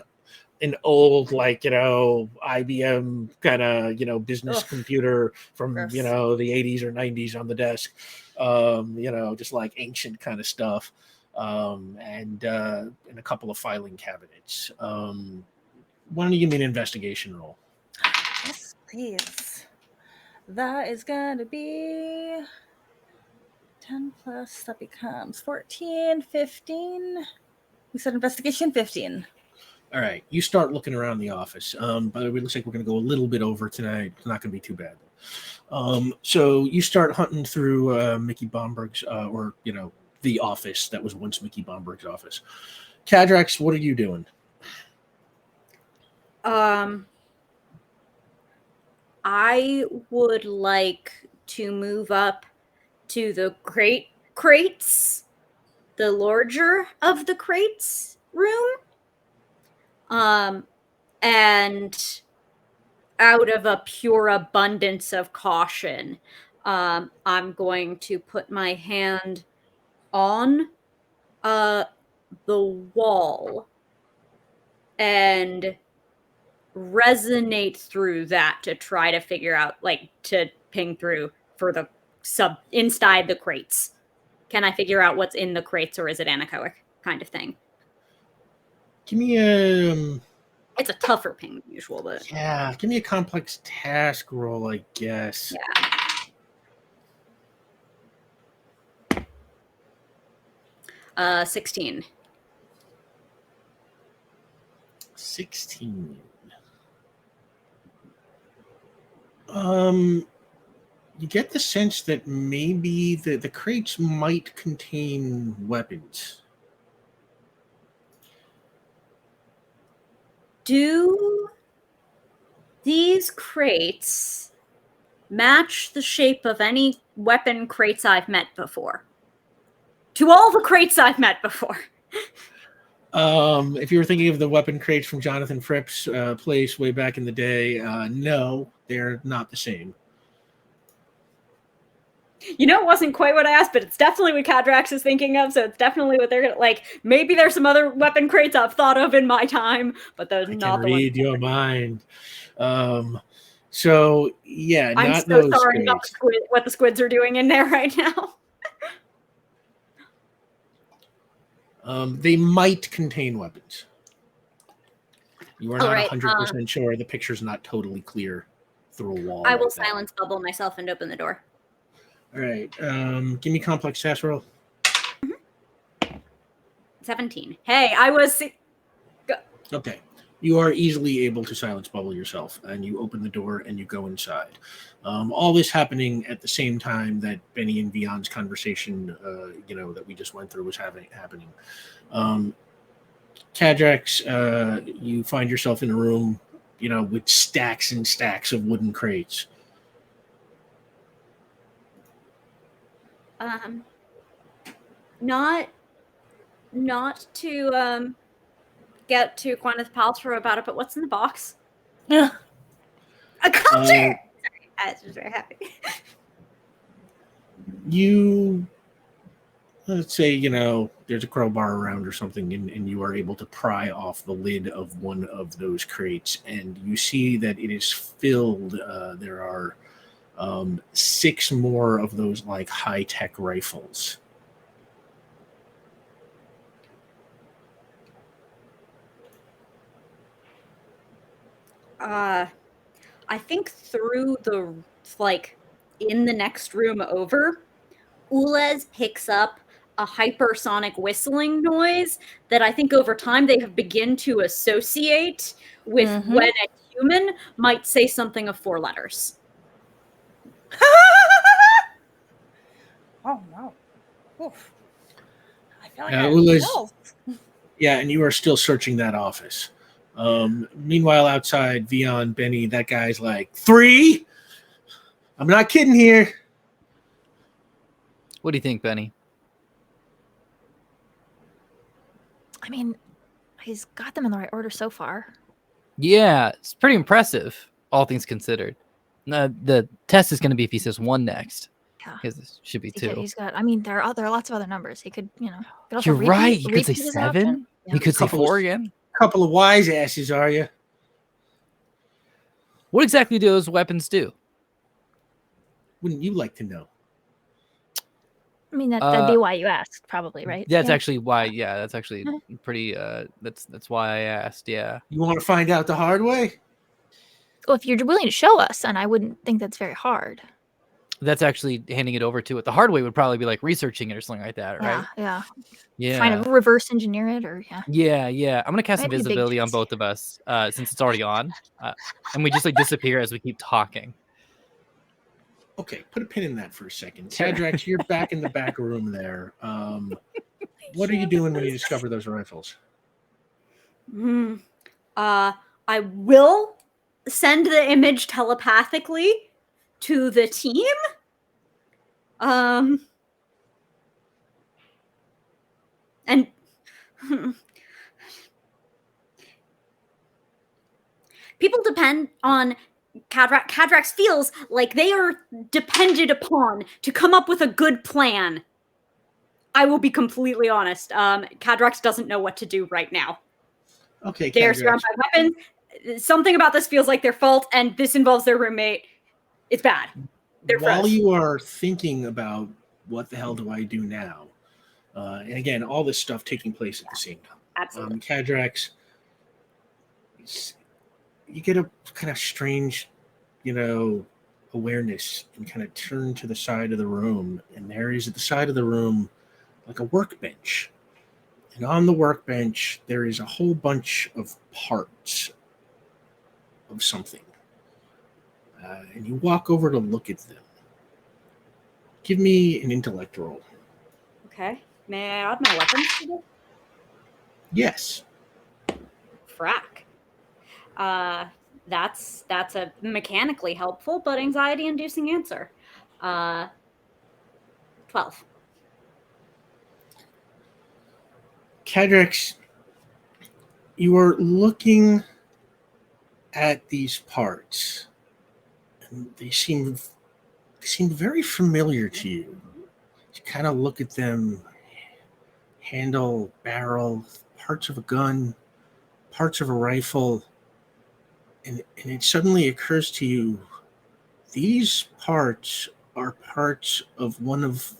an old, IBM kind of, business computer from, Gross. the 80s or 90s on the desk. Just like ancient kind of stuff. And a couple of filing cabinets. Why don't you give me an investigation roll? Yes, please. That is going to be 10 plus, that becomes 14, 15. We said investigation 15. All right, you start looking around the office. By the way, it looks like we're going to go a little bit over tonight. It's not going to be too bad. So you start hunting through Mickey Bomberg's, or the office that was once Mickey Bomberg's office. Cadrax, what are you doing? I would like to move up to the crates, the larger of the crates room. And out of a pure abundance of caution, I'm going to put my hand on the wall and resonate through that to try to figure out, to ping through for the inside the crates. Can I figure out what's in the crates, or is it anechoic kind of thing? Give me a It's a tougher ping than usual, but give me a complex task roll, I guess. yeah. 16. 16. You get the sense that maybe the crates might contain weapons. Do these crates match the shape of any weapon crates I've met before? To all the crates I've met before. If you were thinking of the weapon crates from Jonathan Fripp's place way back in the day, no, they're not the same. You know, it wasn't quite what I asked, but it's definitely what Cadrax is thinking of, so it's definitely what they're gonna like. Maybe there's some other weapon crates I've thought of in my time, but those are not the ones. Read your mind. So yeah, I'm not so those sorry about crates. what the squids are doing in there right now. They might contain weapons. You are not Alright, 100% sure. The picture's not totally clear through a wall. I will like that. silence bubble myself and open the door. All right. Give me complex task roll. 17. Hey, I was. Okay. You are easily able to silence bubble yourself, and you open the door and you go inside. All this happening at the same time that Benny and Vion's conversation, that we just went through was happening. Cadrax, you find yourself in a room, with stacks and stacks of wooden crates. Not to get too Gwyneth Paltrow about it, but what's in the box? Yeah. A culture. Sorry, I was just very happy. Let's say, there's a crowbar around or something, and you are able to pry off the lid of one of those crates, and you see that it is filled. There are 6 more of those high-tech rifles. I think through the in the next room over, Ulez picks up a hypersonic whistling noise that I think over time they have begun to associate with when a human might say something of 4 letters. Oh no. Oof. I feel like Ulez, yeah, and you are still searching that office. Meanwhile, outside, Vion, Benny, that guy's like, 3? I'm not kidding here. What do you think, Benny? I mean, he's got them in the right order so far. Yeah, it's pretty impressive, all things considered. The test is going to be if he says 1 next. Yeah. Because it should be 2. He's got, I mean, there are lots of other numbers. He could, could also You're right. repeat- You could say repeat is an 7. option. Yeah. You could say Couple of- 4 again. Couple of wise asses, are you? What exactly do those weapons do? Wouldn't you like to know? I mean, that'd be why you asked, probably, right? That's Yeah. actually why. Yeah, that's actually pretty. That's why I asked. Yeah. You want to find out the hard way? Well, if you're willing to show us, and I wouldn't think that's very hard. That's actually handing it over to it. The hard way would probably be like researching it or something like that, right? Yeah. Yeah. Trying to reverse engineer it, or Yeah. I'm gonna cast Might be a big invisibility on task. both of us, since it's already on, and we just like disappear as we keep talking. Okay, put a pin in that for a second. Sure. Cadrax, you're back in the back room there. What are you doing when you discover those rifles? I will send the image telepathically to the team. And people depend on Cadrax. Cadrax feels like they are depended upon to come up with a good plan. I will be completely honest. Cadrax doesn't know what to do right now. Okay, They're Cadrax. surrounded by weapons. Something about this feels like their fault, and this involves their roommate. It's bad. They're While froze. you are thinking about what the hell do I do now, and again, all this stuff taking place at the same time. Absolutely. Cadrax, you get a kind of strange, awareness, and kind of turn to the side of the room, and there is at the side of the room like a workbench. And on the workbench, there is a whole bunch of parts of something. And you walk over to look at them. Give me an intellect roll. Okay. May I add my weapons to this? Yes. Frack. That's a mechanically helpful but anxiety-inducing answer. 12. Cadrax, you are looking at these parts, and they seem very familiar to you. You kind of look at them: handle, barrel, parts of a gun, parts of a rifle, and it suddenly occurs to you, these parts are parts of one of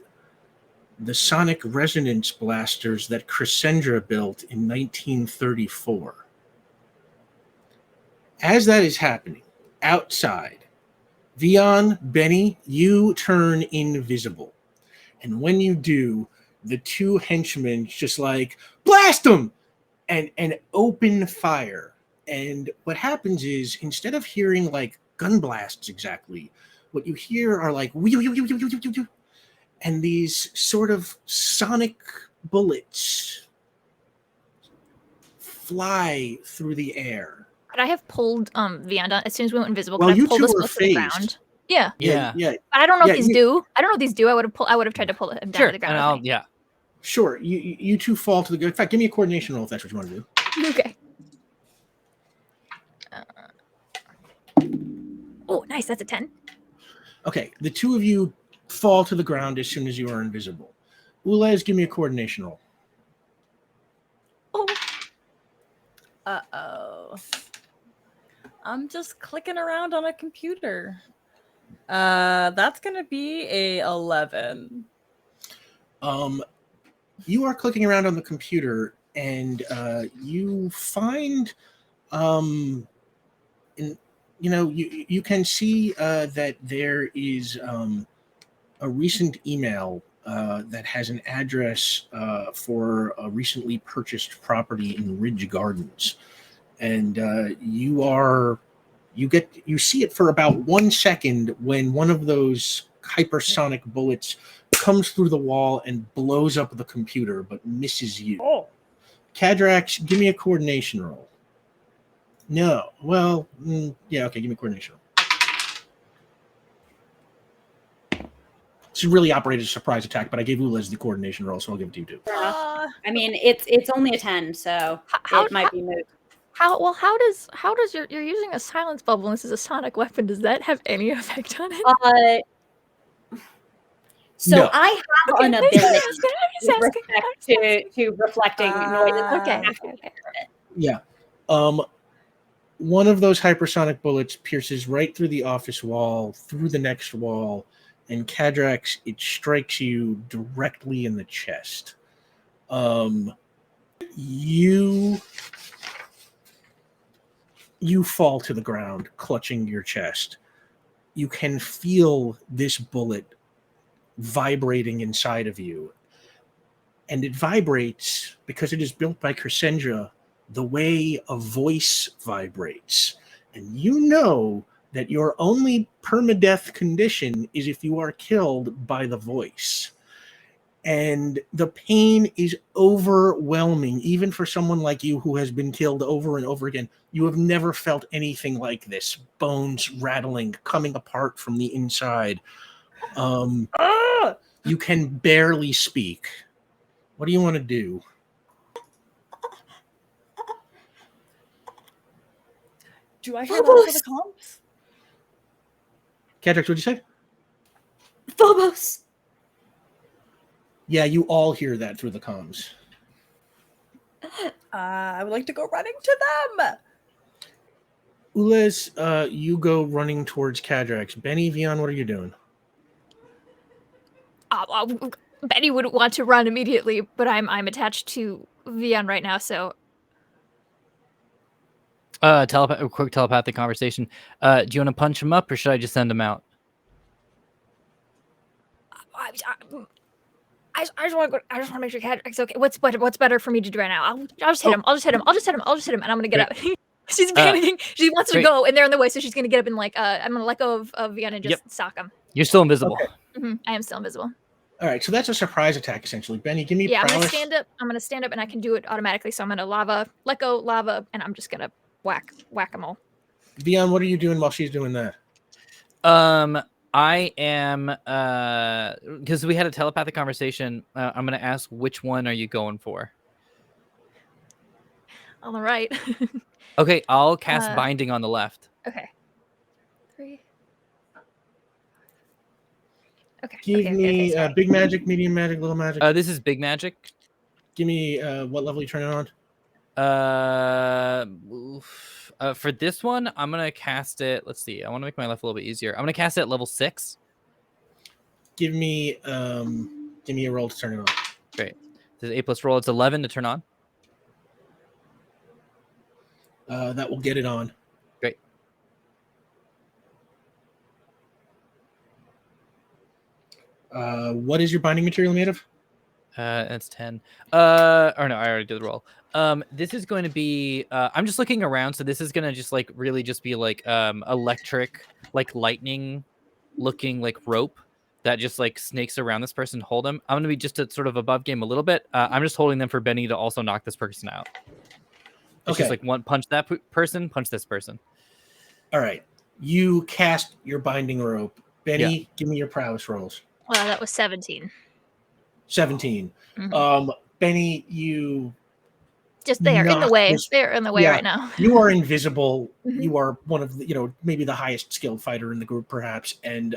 the sonic resonance blasters that Crescendra built in 1934. As that is happening, outside, Vion, Benny, you turn invisible. And when you do, the two henchmen just like, blast them! And open fire. And what happens is, instead of hearing like gun blasts exactly, what you hear are like, and these sort of sonic bullets fly through the air. Could I have pulled Vianda as soon as we went invisible? Well, could I you have pulled two us were both to the phased. ground? Yeah. Yeah. But I don't know Yeah, if these do. I don't know if these do. I would have tried to pull him down Sure. to the ground. And with me. yeah. Sure, you two fall to the ground. In fact, give me a coordination roll if that's what you want to do. Okay. Oh, nice. That's a 10. Okay, the two of you fall to the ground as soon as you are invisible. Ulez, give me a coordination roll. Oh. Uh-oh. I'm just clicking around on a computer. That's gonna be a 11. You are clicking around on the computer, and you find, you can see that there is a recent email that has an address for a recently purchased property in Ridge Gardens, and you see it for about 1 second when one of those hypersonic bullets comes through the wall and blows up the computer, but misses you. Oh. Cadrax, give me a coordination roll. No. Well, yeah, okay, give me a coordination roll. This really operated as a surprise attack, but I gave Ulez the coordination roll, so I'll give it to you too. Fair enough. I mean, it's only a 10, so it might be moot. How does you're using a silence bubble and this is a sonic weapon? Does that have any effect on it? So No. I have an ability with respect to reflecting noises. Okay. Yeah. One of those hypersonic bullets pierces right through the office wall, through the next wall, and Cadrax, it strikes you directly in the chest. You You fall to the ground, clutching your chest. You can feel this bullet vibrating inside of you. And it vibrates because it is built by Crescendra the way a voice vibrates. And you know that your only permadeath condition is if you are killed by the voice. And the pain is overwhelming, even for someone like you who has been killed over and over again. You have never felt anything like this. Bones rattling, coming apart from the inside. You can barely speak. What do you want to do? Do I hear that over the comms? Cadrex, what'd you say? Phobos! Yeah, you all hear that through the comms. I would like to go running to them. Ules, you go running towards Cadrex. Benny, Vion, what are you doing? Betty would want to run immediately, but I'm attached to Vion right now, so Quick telepathic conversation. Do you want to punch him up, or should I just send him out? I just want to make sure Cadric's okay. What's better for me to do right now? I'll just hit him. I'll just hit him, and I'm gonna get up. She's panicking. She wants to go, and they're in the way, so she's gonna get up and I'm gonna let go of Vion and just sock him. You're still invisible. Okay. I am still invisible. All right, so that's a surprise attack, essentially. Benny, give me prowess. prowess. I'm gonna stand up, and I can do it automatically. So I'm gonna let go, lava, and I'm just gonna whack them all. Vion, what are you doing while she's doing that? I am because we had a telepathic conversation. I'm gonna ask, which one are you going for? On the right. Okay, I'll cast binding on the left. Okay. 3. Okay. Give me big magic, medium magic, little magic. This is big magic. Give me what level you turning on? For this one, I'm gonna cast it. Let's see. I want to make my life a little bit easier. I'm gonna cast it at level 6. Give me a roll to turn it on. Great. This is A+ roll. It's 11 to turn on. That will get it on. Great. What is your binding material made of? That's 10. Or no, I already did the roll. This is going to be. I'm just looking around, so this is gonna just like really just be like electric, like lightning, looking like rope that just like snakes around this person. Hold them. I'm gonna be just sort of above game a little bit. I'm just holding them for Benny to also knock this person out. It's just like one punch that person, punch this person. All right. You cast your binding rope. Benny, give me your prowess rolls. That was 17. 17. Mm-hmm. Benny, you just there in the way. They're in the way right now. You are invisible. Mm-hmm. You are one of the, maybe the highest skilled fighter in the group, perhaps, and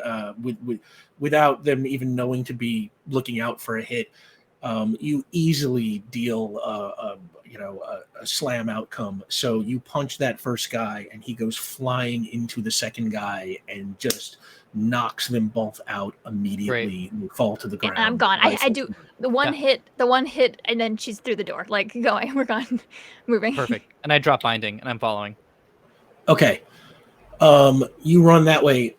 without them even knowing to be looking out for a hit, you easily deal a slam outcome. So you punch that first guy, and he goes flying into the second guy and just knocks them both out immediately. And fall to the ground. And I'm gone. I do the one hit, and then she's through the door. Like, going, we're gone, moving. Perfect. And I drop binding, and I'm following. Okay. You run that way.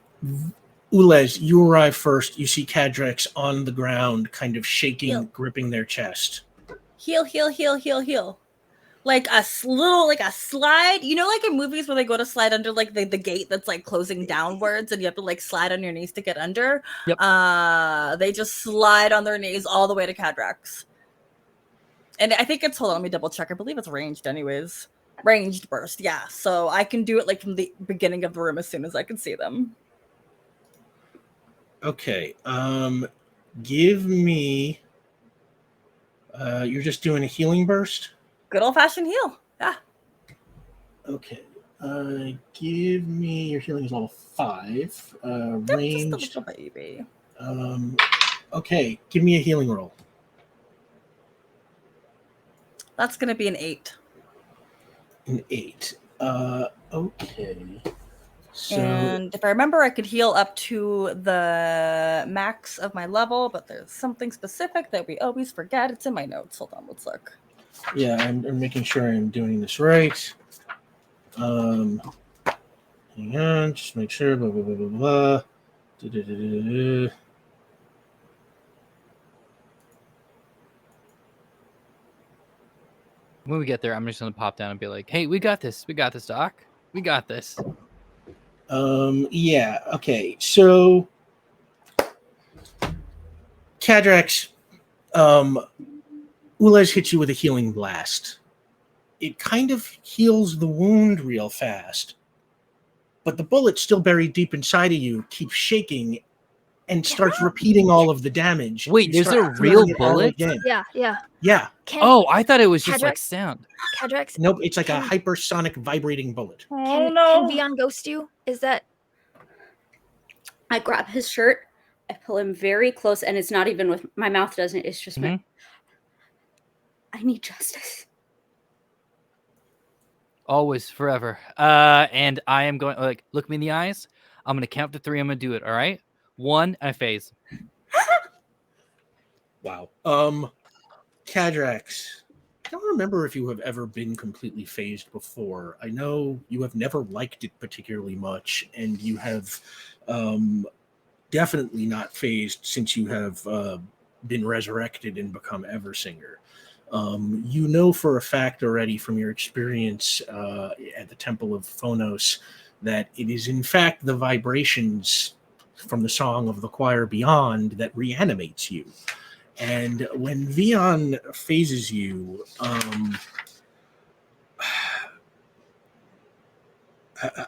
Ules, you arrive first. You see Cadrex on the ground, kind of shaking, gripping their chest. Heal. Like a slide. Like in movies where they go to slide under like the gate that's like closing downwards and you have to like slide on your knees to get under. Yep. They just slide on their knees all the way to Cadrex. And I think hold on, let me double check. I believe it's ranged anyways. Ranged burst, yeah. So I can do it like from the beginning of the room as soon as I can see them. Okay. Give me you're just doing a healing burst? Good old-fashioned heal. Yeah. Okay. Give me your healing is level 5. Ranged. Just a little baby. Okay. Give me a healing roll. That's gonna be an 8. An 8. Okay. So, and if I remember, I could heal up to the max of my level, but there's something specific that we always forget. It's in my notes. Hold on, let's look. Yeah, I'm making sure I'm doing this right. Hang on, just make sure. Blah blah blah blah blah. Da-da-da-da-da. When we get there, I'm just gonna pop down and be like, "Hey, we got this, Doc. We got this." Yeah. Okay. So, Cadrax, Ulez hits you with a healing blast. It kind of heals the wound real fast, but the bullet still buried deep inside of you keeps shaking and starts repeating all of the damage. Wait, You there's start a real feeling it all bullet? again. Yeah. Yeah. Oh, I thought it was just like Cadrax? sound. Cadrax, Nope. It's like a Can- hypersonic vibrating bullet. Oh can no! Vion ghost you? Is that I grab his shirt, I pull him very close, and it's not even with my mouth doesn't, it's just my I need justice. Always, forever. And I am going like, look me in the eyes. I'm gonna count to 3. I'm gonna do it. All right. 1, I phase. Wow. Cadrax, I don't remember if you have ever been completely phased before. I know you have never liked it particularly much, and you have definitely not phased since you have been resurrected and become Eversinger. You know for a fact already from your experience at the Temple of Phonos that it is in fact the vibrations from the Song of the Choir Beyond that reanimates you. And when Vion phases you,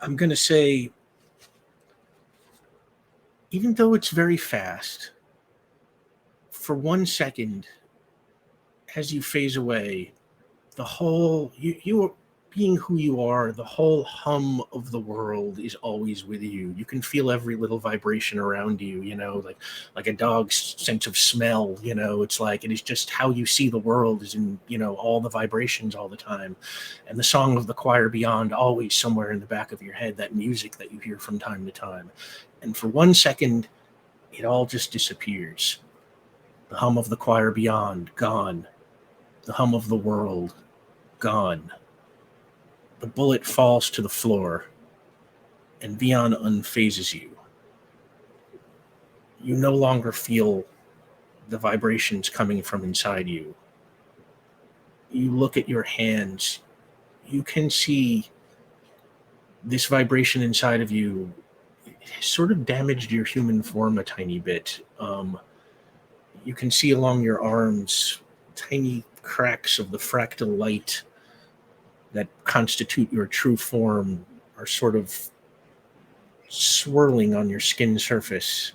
I'm going to say, even though it's very fast, for 1 second, as you phase away, the whole, you are being who you are, the whole hum of the world is always with you. You can feel every little vibration around you, like a dog's sense of smell, it's like, it is just how you see the world is in, all the vibrations all the time. And the Song of the Choir Beyond, always somewhere in the back of your head, that music that you hear from time to time. And for 1 second, it all just disappears. The hum of the choir beyond, gone. The hum of the world, gone. The bullet falls to the floor, and Vion unphases you. You no longer feel the vibrations coming from inside you. You look at your hands. You can see this vibration inside of you has sort of damaged your human form a tiny bit. You can see along your arms tiny cracks of the fractal light that constitute your true form are sort of swirling on your skin surface.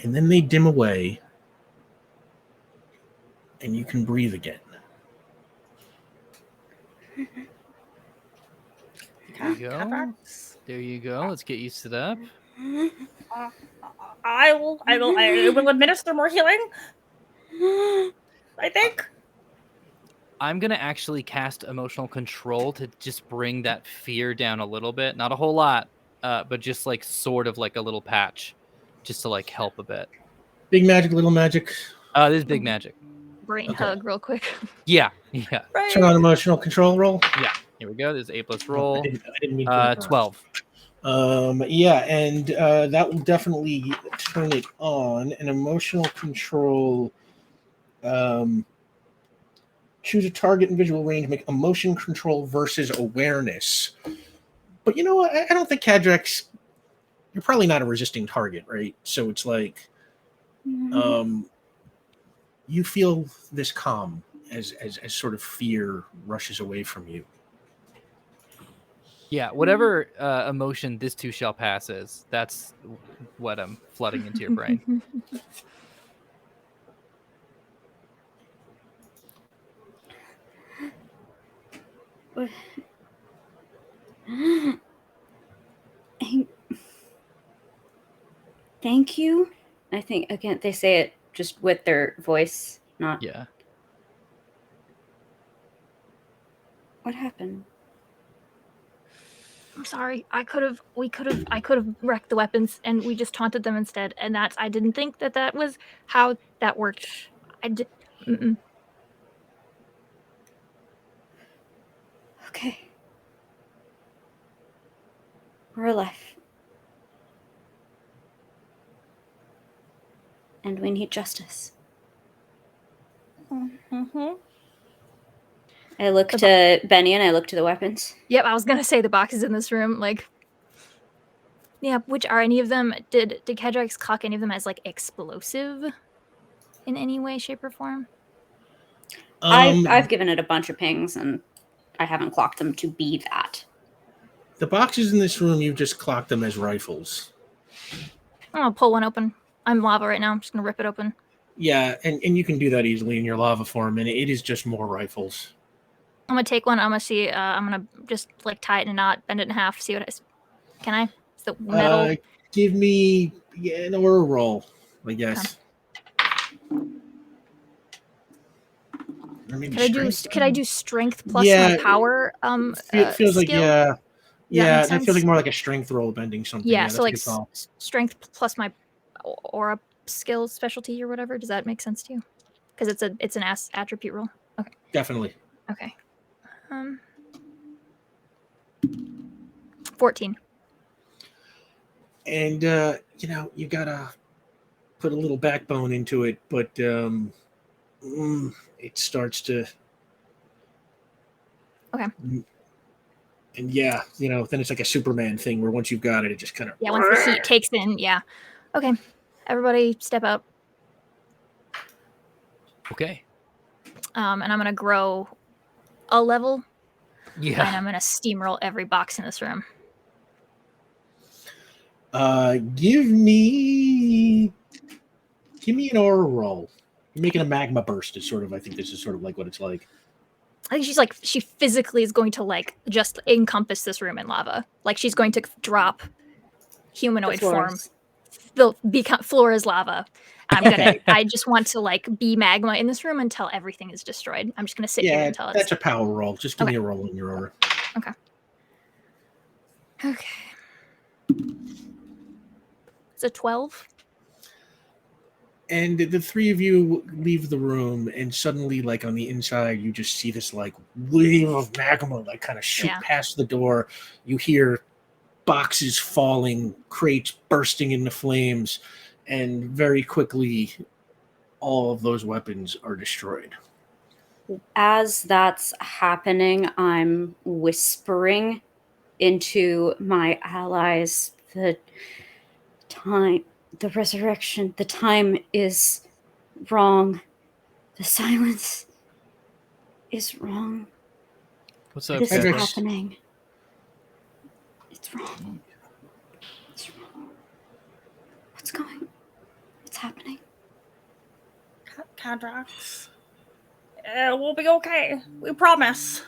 And then they dim away, and you can breathe again. There you go. There you go. Let's get you set up. I will administer more healing. I think. I'm gonna actually cast emotional control to just bring that fear down a little bit. Not a whole lot, but just like sort of like a little patch, just to like help a bit. Big magic, little magic. This is big magic. brain Okay. hug real quick? Yeah. Right. Turn on emotional control roll. Yeah. Here we go. There's A+ I roll. didn't mean to put it on. 12. Yeah, and that will definitely turn it on. An emotional control. Choose a target in visual range. Make emotion control versus awareness. But you know what? I don't think Cadrax. You're probably not a resisting target, right? So it's like, you feel this calm as sort of fear rushes away from you. Yeah, whatever emotion this too shall pass is, that's what I'm flooding into your brain. Thank you. I think, again, they say it just with their voice, not. Yeah. What happened? I'm sorry. I could have wrecked the weapons, and we just taunted them instead. And I didn't think that was how that worked. Mm-mm. Okay. or alive. And we need justice. Mm-hmm. I look to Benny and I look to the weapons. Yep, I was gonna say the boxes in this room, like, yeah. Which are any of them? Did Kedrax clock any of them as like explosive in any way, shape, or form? I've given it a bunch of pings and I haven't clocked them to be that. The boxes in this room, you've just clocked them as rifles. I'll pull one open. I'm lava right now. I'm just gonna rip it open. Yeah, and you can do that easily in your lava form, and it is just more rifles. I'm gonna take one. I'm gonna see. I'm gonna just like tie it in a knot, bend it in half. See what I. Can I? Is the metal? Give me an aura roll, I guess. Or maybe Could I do strength plus Yeah, my power? It feels like skill? that feels like more like a strength roll bending something. Yeah, that's so a like good call. strength plus my aura skill specialty or whatever. Does that make sense to you? Because it's an attribute roll. Okay. Definitely. Okay. 14. And you gotta put a little backbone into it, but it starts to. Okay. And yeah, then it's like a Superman thing where once you've got it, it just kind of. Yeah, once the heat takes in, yeah. Okay, everybody step up. Okay. And I'm gonna grow a level. Yeah. And I'm gonna steamroll every box in this room. Give me an aura roll. You're making a magma burst. Is sort of. I think this is sort of like what it's like. I think she physically is going to like just encompass this room in lava. Like she's going to drop humanoid form, become Flora's lava. I just want to like be magma in this room until everything is destroyed. I'm just gonna sit here until that's a power roll. Just give me a roll in your aura. Okay. It's a 12. And the three of you leave the room, and suddenly, like on the inside, you just see this like wave of magma, like kind of shoot past the door. You hear boxes falling, crates bursting into flames, and very quickly, all of those weapons are destroyed. As that's happening, I'm whispering into my allies the resurrection, the time is wrong. The silence is wrong. What's up, This is Hendrix? happening. It's wrong. It's wrong. What's happening? Cadrax. We'll be okay. We promise.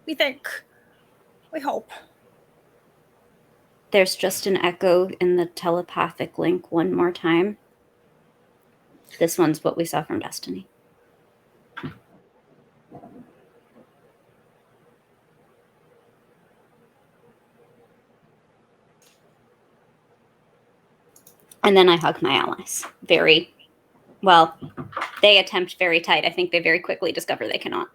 We think. We hope. There's just an echo in the telepathic link one more time. This one's what we saw from Destiny. And then I hug my allies. They attempt very tight. I think they very quickly discover they cannot.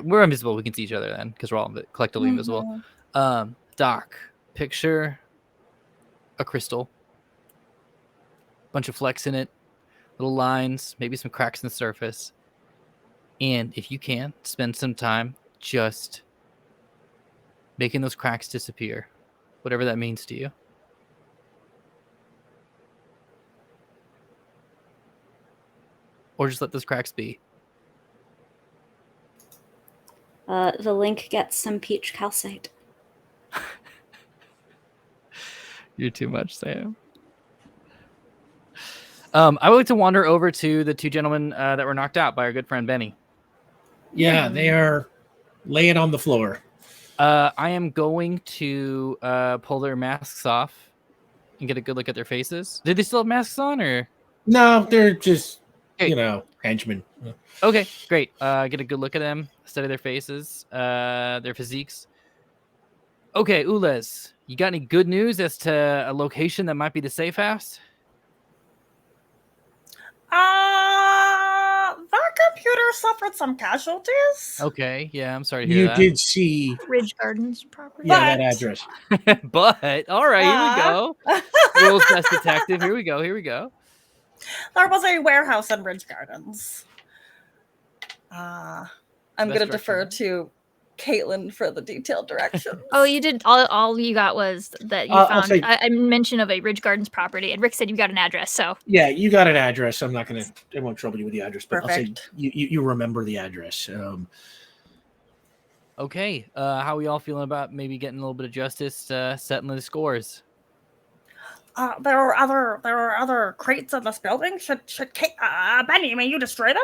We're invisible. We can see each other then because we're all collectively invisible. Doc, picture a crystal, bunch of flecks in it, little lines, maybe some cracks in the surface. And if you can, spend some time just making those cracks disappear, whatever that means to you. Or just let those cracks be. The link gets some peach calcite. You're too much, Sam. I would like to wander over to the two gentlemen that were knocked out by our good friend Benny. Yeah, they are laying on the floor. I am going to pull their masks off and get a good look at their faces. Did they still have masks on, or? No, they're just, henchmen. Okay, great. Get a good look at them, study their faces, their physiques. Okay, Ules, you got any good news as to a location that might be the safe house? computer suffered some casualties. Okay, yeah, I'm sorry to hear You that. did see, Ridge Gardens property. yeah, that But- address. But all right, here we go. World's best detective. Here we go. Here we go. There was a warehouse in Ridge Gardens. I'm Best going to defer direction. to Caitlin for the detailed directions. Oh, you did. All you got was that you I'll found say- a mention of a Ridge Gardens property, and Rick said you got an address. So Yeah, you got an address. I'm not gonna. I won't trouble you with the address, but I'll Perfect. say you remember the address. Okay, how are we all feeling about maybe getting a little bit of justice, settling the scores? There are other crates in this building. Should Benny, may you destroy them?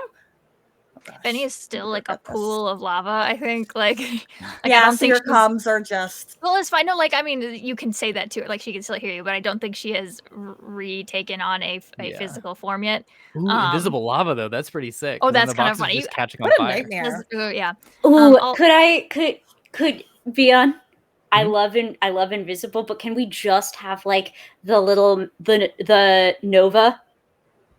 Benny is still Look like a at this. pool of lava. I think like I Yeah, don't so think your she's- comms are just. Well, it's fine. No, like I mean, you can say that to her. Like she can still hear you, but I don't think she has retaken on a Yeah. physical form yet. Ooh, invisible lava though. That's pretty sick. Oh, 'cause then that's the kinda box is funny. just catching on What a fire. nightmare. Yeah. Ooh, I'll- could Vion? I Mhm. love invisible, but can we just have like the Nova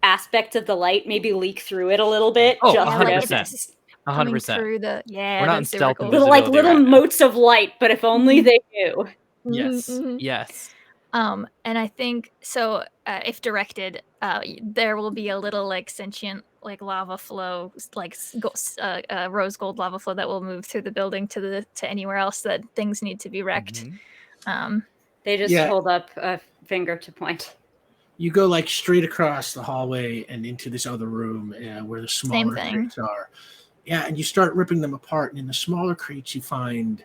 aspect of the light maybe leak through it a little bit? Oh, just 100%. just 100%. Through the We're not in that's super stealth cool. invisibility little like little right now. motes of light, but if only they knew. Yes. Mhm. Yes. And I think so. If directed, there will be a little like sentient like lava flow, like rose gold lava flow that will move through the building to anywhere else that things need to be wrecked. Mhm. They just Yeah. hold up a finger to point. You go like straight across the hallway and into this other room where the smaller thing. crates are. Yeah, and you start ripping them apart. And in the smaller crates, you find,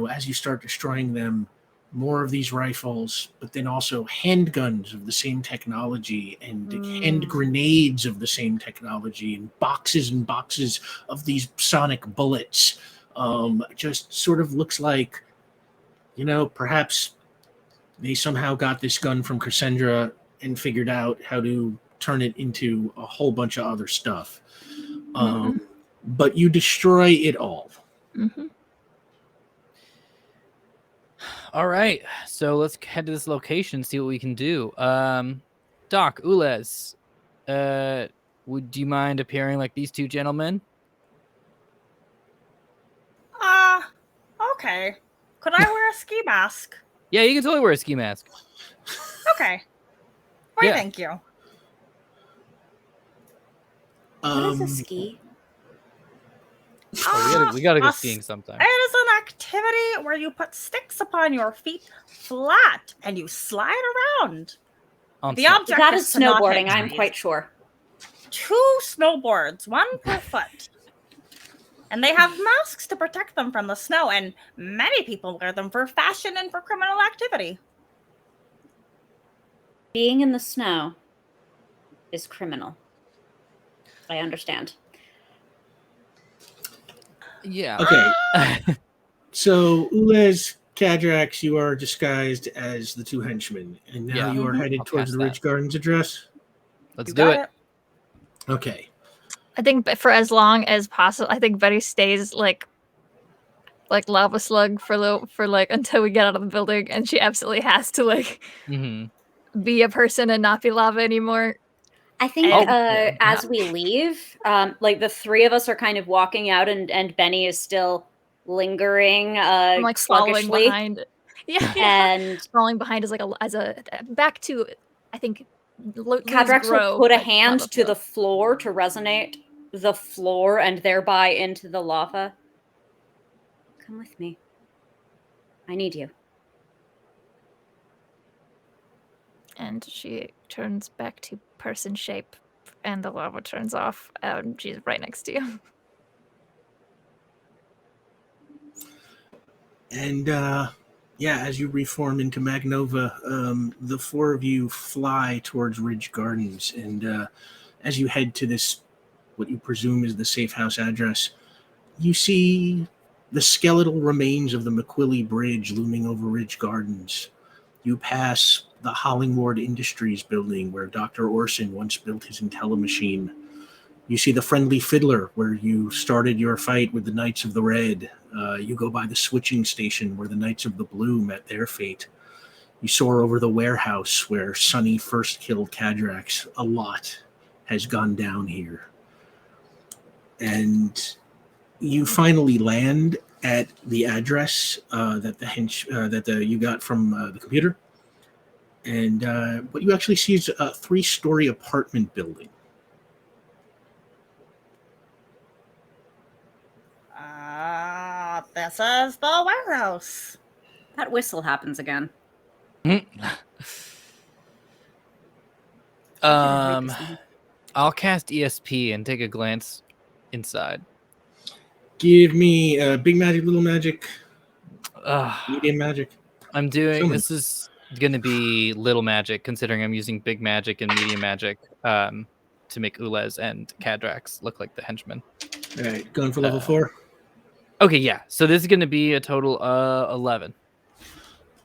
as you start destroying them, more of these rifles, but then also handguns of the same technology and hand grenades of the same technology and boxes of these sonic bullets. Just sort of looks like, perhaps they somehow got this gun from Cassandra and figured out how to turn it into a whole bunch of other stuff. But you destroy it all. Mm-hmm. All right, so let's head to this location, see what we can do. Doc, Ulez, do you mind appearing like these two gentlemen? Okay. Could I wear a ski mask? Yeah, you can totally wear a ski mask. Okay. Why, Yeah. thank you. What is a ski? Oh, we gotta go Us- skiing sometime. It is an activity where you put sticks upon your feet flat and you slide around. On The snow. object That is is to not hit snowboarding, I'm trees. quite sure. 2 snowboards, 1 per foot. And they have masks to protect them from the snow, and many people wear them for fashion and for criminal activity. Being in the snow is criminal. I understand. Yeah. Okay. So, Ulez, Kadrax, you are disguised as the 2 henchmen, and now Yeah. you are headed I'll towards cast the Ridge that. Gardens address. Let's You do got it. Okay. I think for as long as possible, I think Betty stays like lava slug for until we get out of the building, and she absolutely has to be a person and not be lava anymore. I think Oh, yeah. as we leave, like the 3 of us are kind of walking out, and Benny is still lingering I'm like following sluggishly. behind. Yeah. And Falling behind as a back to, I think, Kadrax will put a hand to the floor to resonate the floor and thereby into the lava. Come with me. I need you. And she turns back to person shape, and the lava turns off, and she's right next to you. And as you reform into Magnova, the 4 of you fly towards Ridge Gardens. And as you head to this, what you presume is the safe house address, you see the skeletal remains of the McQuilly Bridge looming over Ridge Gardens. You pass the Hollingward Industries building where Dr. Orson once built his IntelliMachine. You see the Friendly Fiddler where you started your fight with the Knights of the Red. You go by the switching station where the Knights of the Blue met their fate. You soar over the warehouse where Sonny first killed Kadrax. A lot has gone down here. and you finally land at the address that you got from the computer. And what you actually see is a 3-story apartment building. This is the warehouse. That whistle happens again. I'll cast ESP and take a glance inside. Give me big magic, little magic, medium magic. I'm doing this is going to be little magic, considering I'm using big magic and medium magic to make Ulez and Kadrax look like the henchmen. All right, going for level 4. Okay, yeah. So this is going to be a total 11.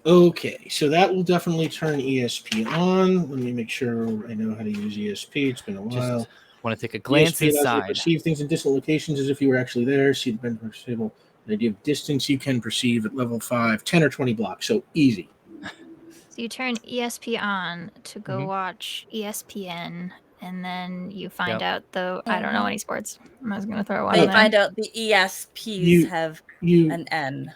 Okay, so that will definitely turn ESP on. Let me make sure I know how to use ESP. It's been a while. Just want to take a glance ESP allows you to inside. perceive things in distant locations as if you were actually there. See the benchmark table. The idea of distance you can perceive at level 5, 10 or 20 blocks. So easy. So you turn ESP on to go watch ESPN, and then you find out I don't know any sports. I was going to throw one They in there. find out the ESPs have an N.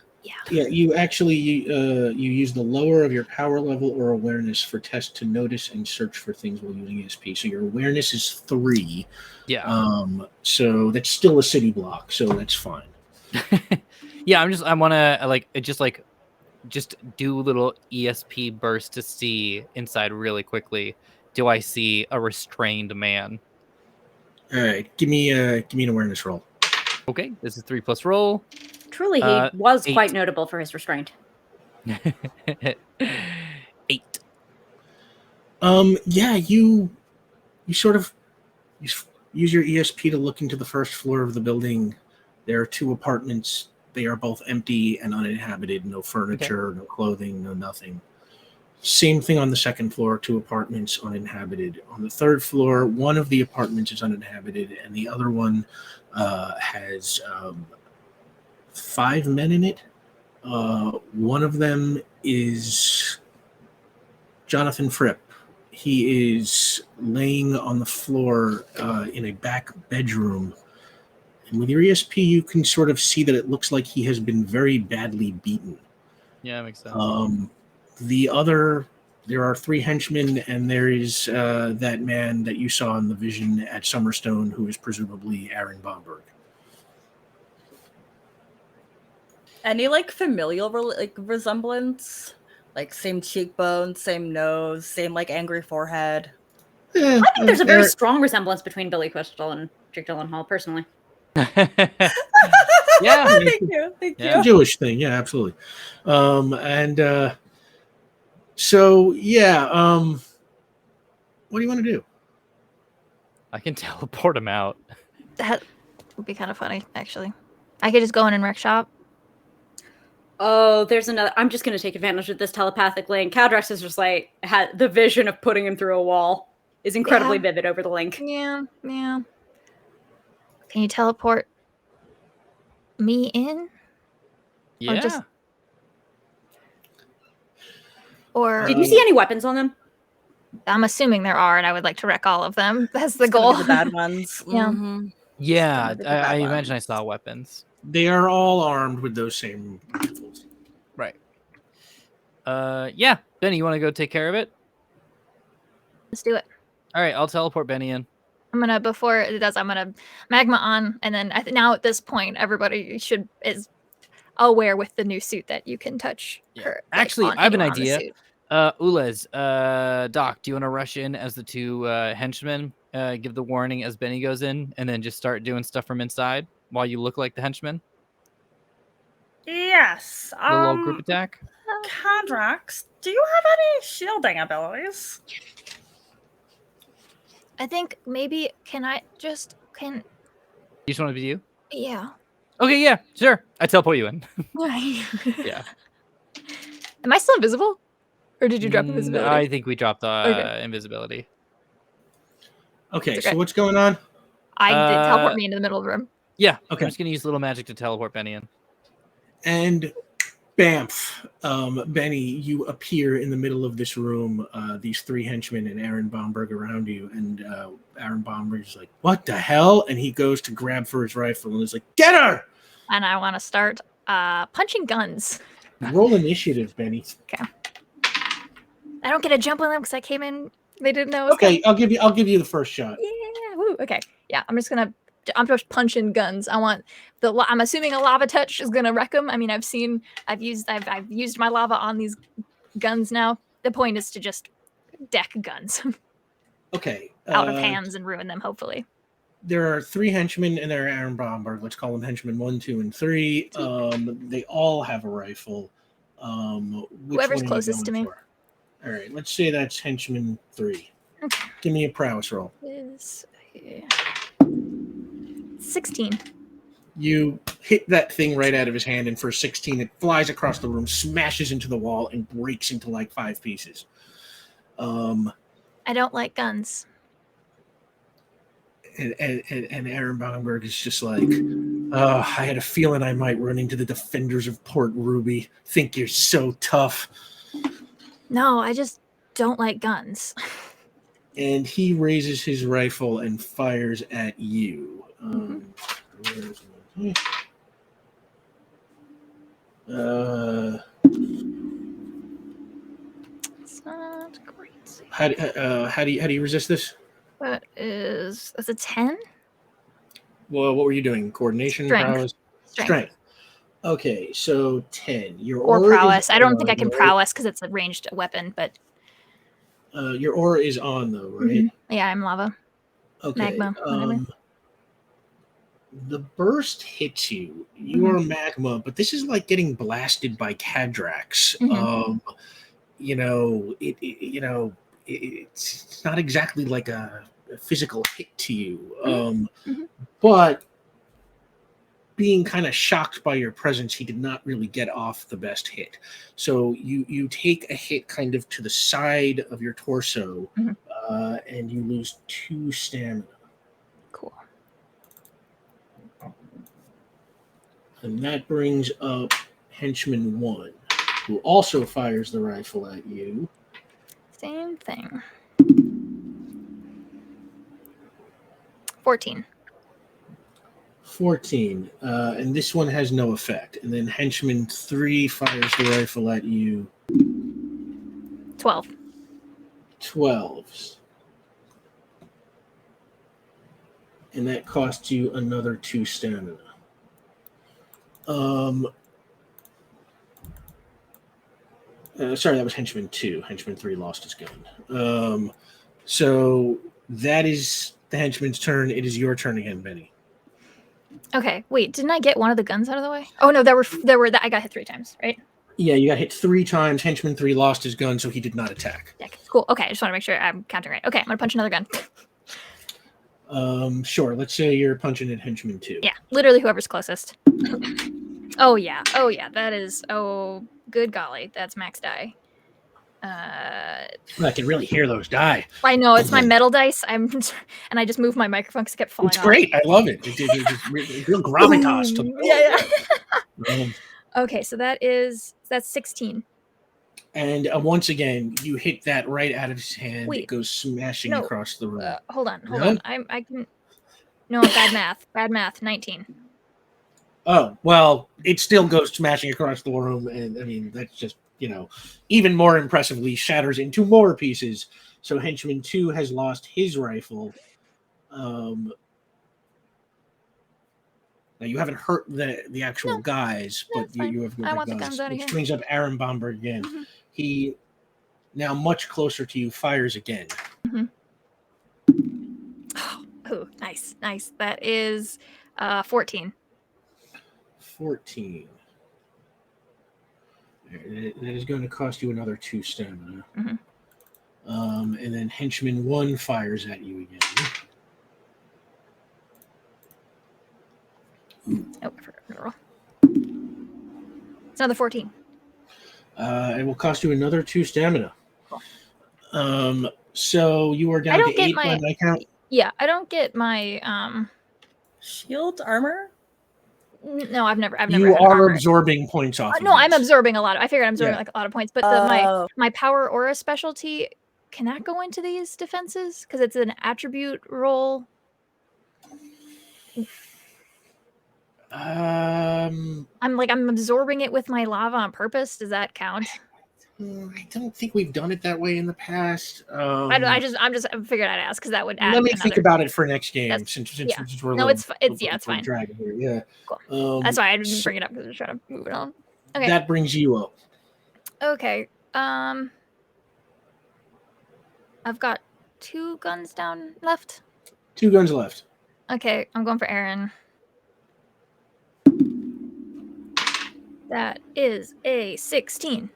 Yeah, you actually you use the lower of your power level or awareness for test to notice and search for things while using ESP. So your awareness is 3. Yeah. So that's still a city block. So that's fine. Yeah, I want to just do a little ESP burst to see inside really quickly. Do I see a restrained man? All right, give me an awareness roll. Okay, this is 3+ roll. Truly, he was 8. quite notable for his restraint. 8. Yeah, you sort of use your ESP to look into the first floor of the building. There are 2 apartments. They are both empty and uninhabited. No furniture, no clothing, no nothing. Same thing on the second floor, 2 apartments uninhabited. On the third floor, one of the apartments is uninhabited, and the other one has 5 men in it. One of them is Jonathan Fripp. He is laying on the floor in a back bedroom. And with your ESP, you can sort of see that it looks like he has been very badly beaten. Yeah, that makes sense. There are 3 henchmen, and there is that man that you saw in the vision at Summerstone, who is presumably Aaron Bomberg. Any familial resemblance? Like same cheekbones, same nose, same angry forehead. Yeah, I think there's a very strong resemblance between Billy Crystal and Jake Gyllenhaal, personally. Yeah. Thank you. It's a Jewish thing, yeah, absolutely. What do you want to do? I can teleport him out. That would be kind of funny, actually. I could just go in and wreck shop. Oh, there's another. I'm just going to take advantage of this telepathic link. Kadrax is just had the vision of putting him through a wall is incredibly vivid over the link. Yeah. Can you teleport me in? Yeah. Or Did you see any weapons on them? I'm assuming there are, and I would like to wreck all of them. That's the goal. The bad ones. Yeah. Mm-hmm. Yeah, I imagine I saw weapons. They are all armed with those same rifles. Right. Yeah. Benny, you want to go take care of it? Let's do it. All right, I'll teleport Benny in. Before it does, I'm gonna magma on, and then now at this point, everybody is aware with the new suit that you can touch her. Actually, I have an idea. Ulez, Doc, do you want to rush in as the 2 henchmen? Give the warning as Benny goes in, and then just start doing stuff from inside while you look like the henchman? Yes. A little group attack? Kadrax, do you have any shielding abilities? I think maybe You just want to be you? Yeah. Okay, yeah, sure. I teleport you in. Yeah. Am I still invisible? Or did you drop invisibility? I think we dropped invisibility. Okay, so what's going on? I did teleport me into the middle of the room. Yeah. Okay. I'm just going to use little magic to teleport Benny in. And Bamf. Benny, you appear in the middle of this room, these three henchmen and Aaron Bomberg around you, and Aaron Bomberg's like, what the hell? And he goes to grab for his rifle and is like, get her! And I want to start punching guns. Roll initiative, Benny. Okay. I don't get a jump on them because I came in. They didn't know. Okay, I'll give you the first shot. Yeah. Woo. Okay. Yeah. I'm just punching guns. I'm assuming a lava touch is gonna wreck them. I mean, I've used my lava on these guns now. The point is to just deck guns Okay. out of hands and ruin them. Hopefully. There are three henchmen and there are Aaron Bomberg. Let's call them henchmen 1, 2, and 3. They all have a rifle. Whoever's closest to me. For? All right, let's say that's henchman 3. Okay. Give me a prowess roll. Is 16. You hit that thing right out of his hand, and for 16, it flies across the room, smashes into the wall, and breaks into like 5 pieces. I don't like guns. And Aaron Bomberg is just like, I had a feeling I might run into the defenders of Port Ruby. Think you're so tough. No, I just don't like guns. And he raises his rifle and fires at you. It's not great. How do you resist this? That's a 10? Well, what were you doing? Coordination, Strength. prowess, Strength. Okay, so 10. Your Or aura prowess. I don't think I on, can right? prowess because it's a ranged weapon, but Your aura is on though, right? yeah, I'm lava. Okay. Magma, whatever. The burst hits you. You are magma, but this is like getting blasted by Cadrax. It's not exactly like a physical hit to you. But being kind of shocked by your presence, he did not really get off the best hit. So you take a hit kind of to the side of your torso, and you lose 2 stamina. Cool. And that brings up henchman 1, who also fires the rifle at you. Same thing. 14. 14. And this one has no effect. And then henchman 3 fires the rifle at you. 12. 12s. And that costs you another 2 stamina. Sorry, that was henchman 2. Henchman 3 lost his gun. So that is the henchman's turn. It is your turn again, Benny. Okay, wait, didn't I get one of the guns out of the way? Oh no, I got hit 3 times, right? Yeah, you got hit 3 times. Henchman 3 lost his gun, so he did not attack. Yeah, cool. Okay, I just want to make sure I'm counting right. Okay, I'm gonna punch another gun. Sure. Let's say you're punching at henchman 2. Yeah, literally whoever's closest. Oh yeah, that is. Oh, good golly, that's max die. I can really hear those die. I know it's my metal dice. And I just moved my microphone because it kept falling It's off. great. I love it. It's real gravitas. Yeah. Okay, so that's 16. And once again, you hit that right out of his hand. Wait, it goes smashing across the room. Hold on. I can. No, bad math. 19. Oh, well, it still goes smashing across the room, and I mean that's just, even more impressively shatters into more pieces. So henchman 2 has lost his rifle. Now you haven't hurt the actual guys, but you have I want the guns. guns out of Which here. brings up Aaron Bomberg again. He, now much closer to you, fires again. Oh, nice. That is 14. 14. That is going to cost you another 2 stamina. And then henchman 1 fires at you again. Oh, I forgot to roll. It's another 14. It will cost you another 2 stamina. Cool. So you are down to 8 by my count. Yeah, I don't get my shield armor. No, I've never. You had are armor. absorbing points off. No, of I'm these. absorbing a lot. I figured I'm absorbing Yeah. like a lot of points, but my power aura specialty, can that go into these defenses? Because it's an attribute roll. I'm absorbing it with my lava on purpose. Does that count? I don't think we've done it that way in the past. I figured I'd ask because that would add. Let me think about it for next game. That's- Since yeah. we're No, it's fine. Dragon here. Yeah. Cool. That's why I didn't bring it up because I was trying to move it on. Okay. That brings you up. Okay. I've got 2 guns down left. 2 guns left. Okay, I'm going for Aaron. That is a 16.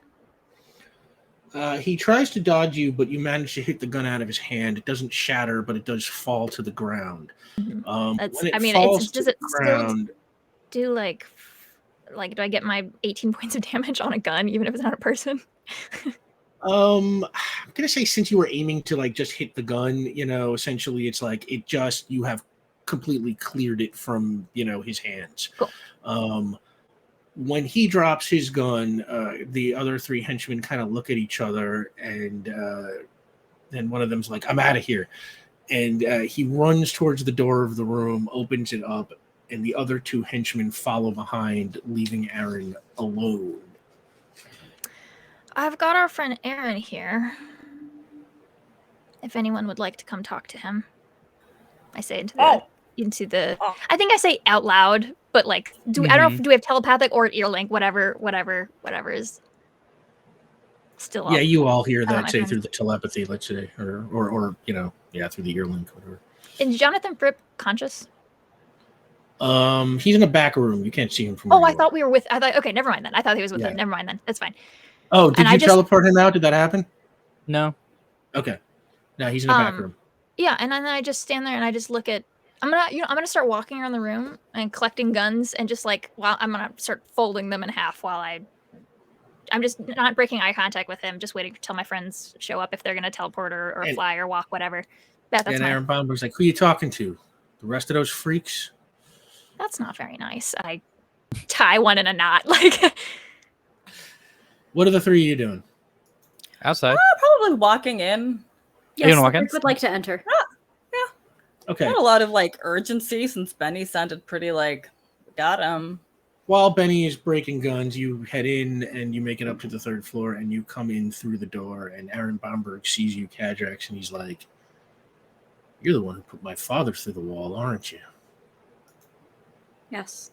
He tries to dodge you, but you manage to hit the gun out of his hand. It doesn't shatter, but it does fall to the ground. Does the it ground, still do like do I get my 18 points of damage on a gun even if it's not a person? I'm gonna say since you were aiming to like just hit the gun, essentially it's like you have completely cleared it from his hands. Cool. When he drops his gun, the other 3 henchmen kind of look at each other, and then one of them's like, "I'm out of here," and he runs towards the door of the room, opens it up, and the other 2 henchmen follow behind, leaving Aaron alone. I've got our friend Aaron here. If anyone would like to come talk to him, I say into the. I think I say out loud, but like, I don't know if do we have telepathic or ear link, whatever is still. Yeah, you all hear that say through the telepathy, let's say, or through the ear link, whatever. Is Jonathan Fripp conscious? He's in the back room. You can't see him from. I thought we were with. Okay, never mind then. I thought he was with him. Never mind then. That's fine. Oh, did you teleport him out? Did that happen? No. Okay. No, he's in the back room. Yeah, and then I just stand there and I just look at. I'm gonna start walking around the room and collecting guns and just like I'm gonna start folding them in half while I'm just not breaking eye contact with him, just waiting until my friends show up if they're gonna teleport or fly or walk, whatever. That's Aaron Bomber's like, "Who are you talking to? The rest of those freaks?" That's not very nice. I tie one in a knot. Like, what are the 3 of you doing? Outside. Probably walking in. Yes, walk in? Rick would like to enter. Okay. Not a lot of like urgency since Benny sounded pretty like got him. While Benny is breaking guns, you head in and you make it up to the 3rd floor and you come in through the door and Aaron Bomberg sees you, Kadrax, and he's like, "You're the one who put my father through the wall, aren't you?" Yes.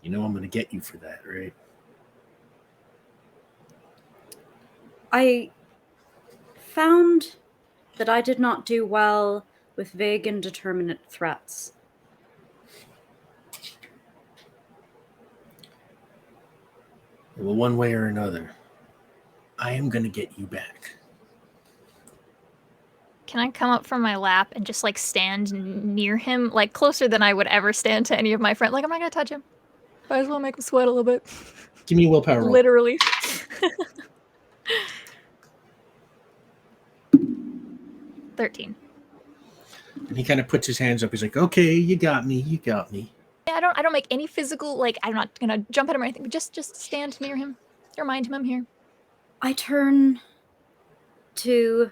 You know I'm going to get you for that, right? I found that I did not do well with vague and indeterminate threats. Well, one way or another, I am going to get you back. can I come up from my lap and just like stand near him, like closer than I would ever stand to any of my friends? Like, I'm not gonna touch him. Might as well make him sweat a little bit. Give me a willpower roll. Literally. 13. And he kind of puts his hands up. He's like, "Okay, you got me. You got me." Yeah, I don't make any physical, like, I'm not gonna jump at him or anything, but just stand near him. Remind him I'm here. I turn to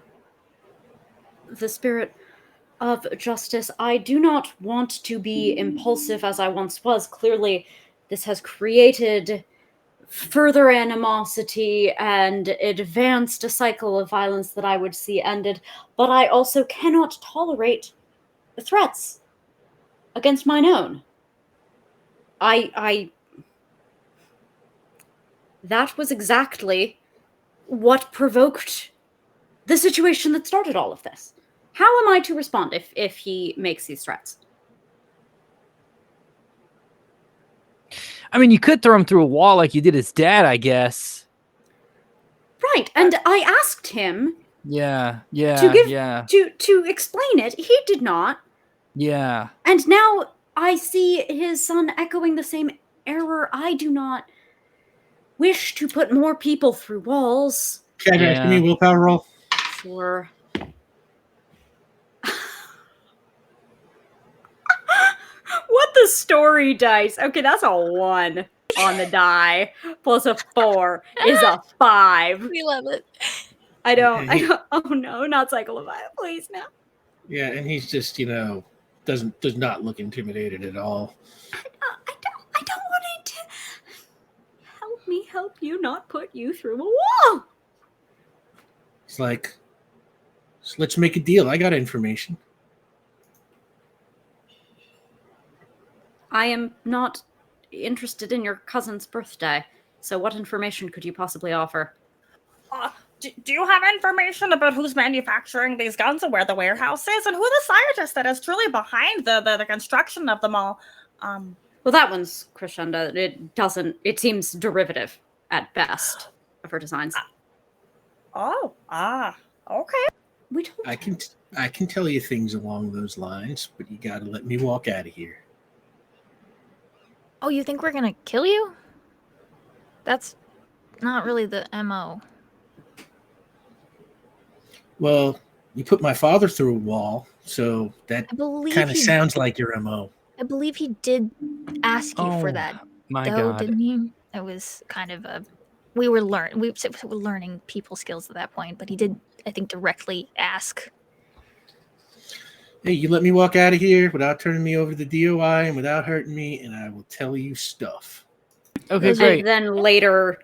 the spirit of justice. I do not want to be impulsive as I once was. Clearly, this has created further animosity and advanced a cycle of violence that I would see ended, but I also cannot tolerate the threats against mine own. That was exactly what provoked the situation that started all of this. How am I to respond if he makes these threats? I mean, you could throw him through a wall like you did his dad, I guess. Right, and I asked him to explain it. He did not. Yeah. And now I see his son echoing the same error. I do not wish to put more people through walls. Give me a willpower roll. Sure. What the story dice? Okay, that's a 1 on the die. Plus a 4 is a 5. We love it. I don't. Oh no, not Cyclovia, please no. Yeah, and he's just, does not look intimidated at all. I don't want it to. Help me help you, not put you through a wall. It's like, so let's make a deal. I got information. I am not interested in your cousin's birthday. So, what information could you possibly offer? Do you have information about who's manufacturing these guns and where the warehouse is and who the scientist that is truly behind the construction of them all? Well, that one's Crescenda. It seems derivative at best of her designs. Okay. We told I can tell you things along those lines, but you got to let me walk out of here. Oh, you think we're gonna kill you? That's not really the MO. Well, you put my father through a wall, so that I believe kind of sounds like your MO. I believe he did ask you for that, My though, God. didn't he? It was kind of a. We were learning people skills at that point, but he did, I think, directly ask. Hey, you let me walk out of here without turning me over to the DOI and without hurting me, and I will tell you stuff. Okay, and great. then later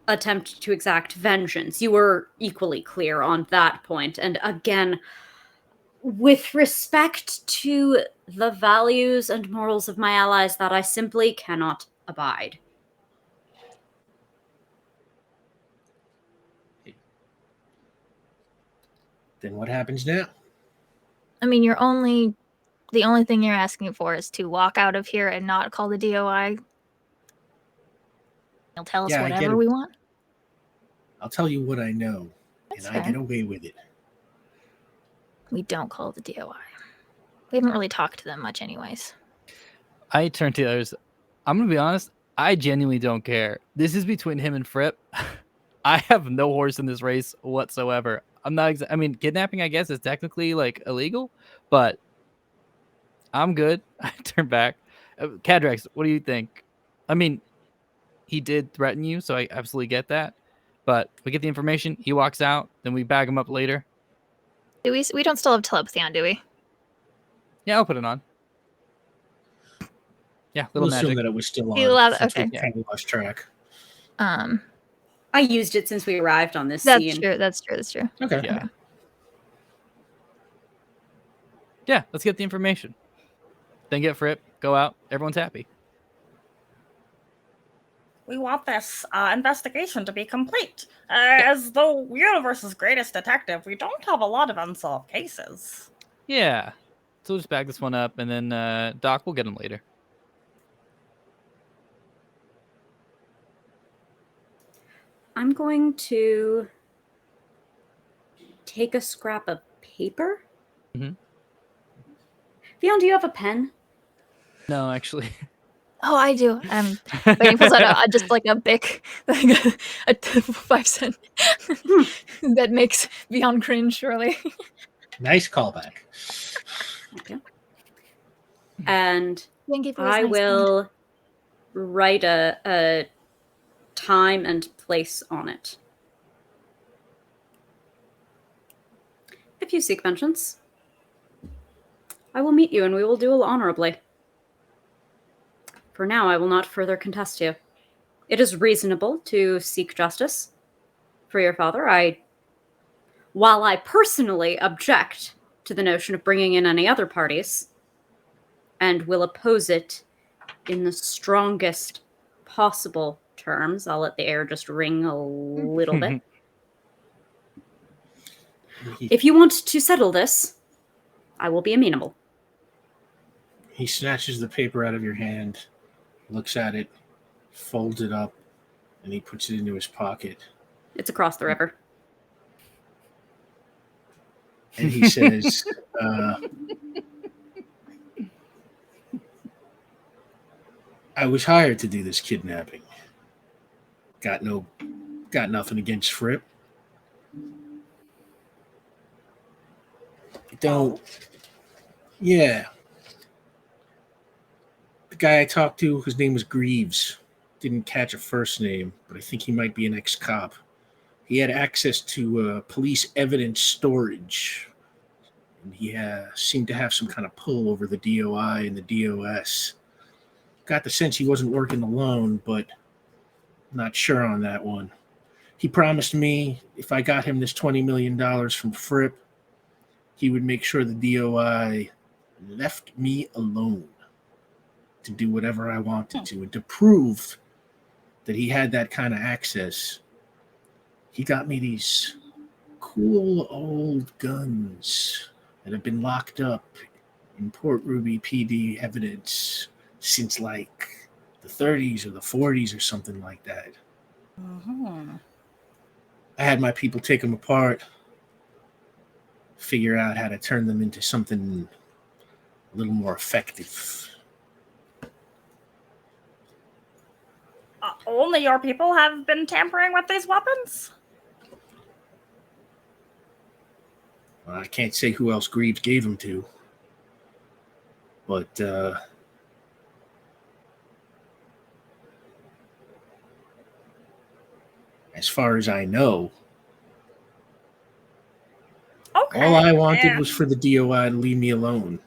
attempt to exact vengeance. You were equally clear on that point. And again, with respect to the values and morals of my allies that I simply cannot abide. Then what happens now? I mean, the only thing you're asking for is to walk out of here and not call the DOI. He'll tell us Yeah, I get whatever it. we want. I'll tell you what I know, That's and I fair. get away with it. We don't call the DOI. We haven't really talked to them much anyways. I turn to the others. I'm gonna be honest. I genuinely don't care. This is between him and Fripp. I have no horse in this race whatsoever. I'm not. I mean, kidnapping, I guess, is technically like illegal, but I'm good. I turn back. Cadrax, what do you think? I mean, he did threaten you, so I absolutely get that. But we get the information. He walks out. Then we bag him up later. Do we don't still have telepathy on, do we? Yeah, I'll put it on. Yeah, little We'll assume magic. that it was still You on. allowed- Since okay. we kind of lost track. I used it since we arrived on this That's scene. true. That's true. Okay. Yeah. Yeah, let's get the information. Then get Fripp, go out, everyone's happy. We want this investigation to be complete. As the universe's greatest detective, we don't have a lot of unsolved cases. Yeah. So we'll just bag this one up, and then Doc, we'll get him later. I'm going to take a scrap of paper. Mhm. Vion, do you have a pen? No, actually. Oh, I do. Waiting for just like a bic, like a 5 cent that makes Beyond cringe, surely. Nice callback. Thank you. And Thank you for his I nice will write a time and place on it. If you seek vengeance, I will meet you and we will duel honorably. For now, I will not further contest you. It is reasonable to seek justice for your father. While I personally object to the notion of bringing in any other parties, and will oppose it in the strongest possible terms, I'll let the air just ring a little bit. If you want to settle this, I will be amenable. He snatches the paper out of your hand, looks at it, folds it up, and he puts it into his pocket. It's across the river. And he says, I was hired to do this kidnapping. Got nothing against Fripp. Don't. Yeah. The guy I talked to, his name was Greaves. Didn't catch a first name, but I think he might be an ex-cop. He had access to police evidence storage. And he seemed to have some kind of pull over the DOI and the DOS. Got the sense he wasn't working alone, but not sure on that one. He promised me if I got him this $20 million from Fripp, he would make sure the DOI left me alone to do whatever I wanted to. And to prove that he had that kind of access, he got me these cool old guns that have been locked up in Port Ruby PD evidence since like the 30s or the 40s or something like that. Mm-hmm. I had my people take them apart, figure out how to turn them into something a little more effective. Only your people have been tampering with these weapons? Well, I can't say who else Greaves gave them to, but as far as I know, Okay. all I wanted was for the DOI to leave me alone.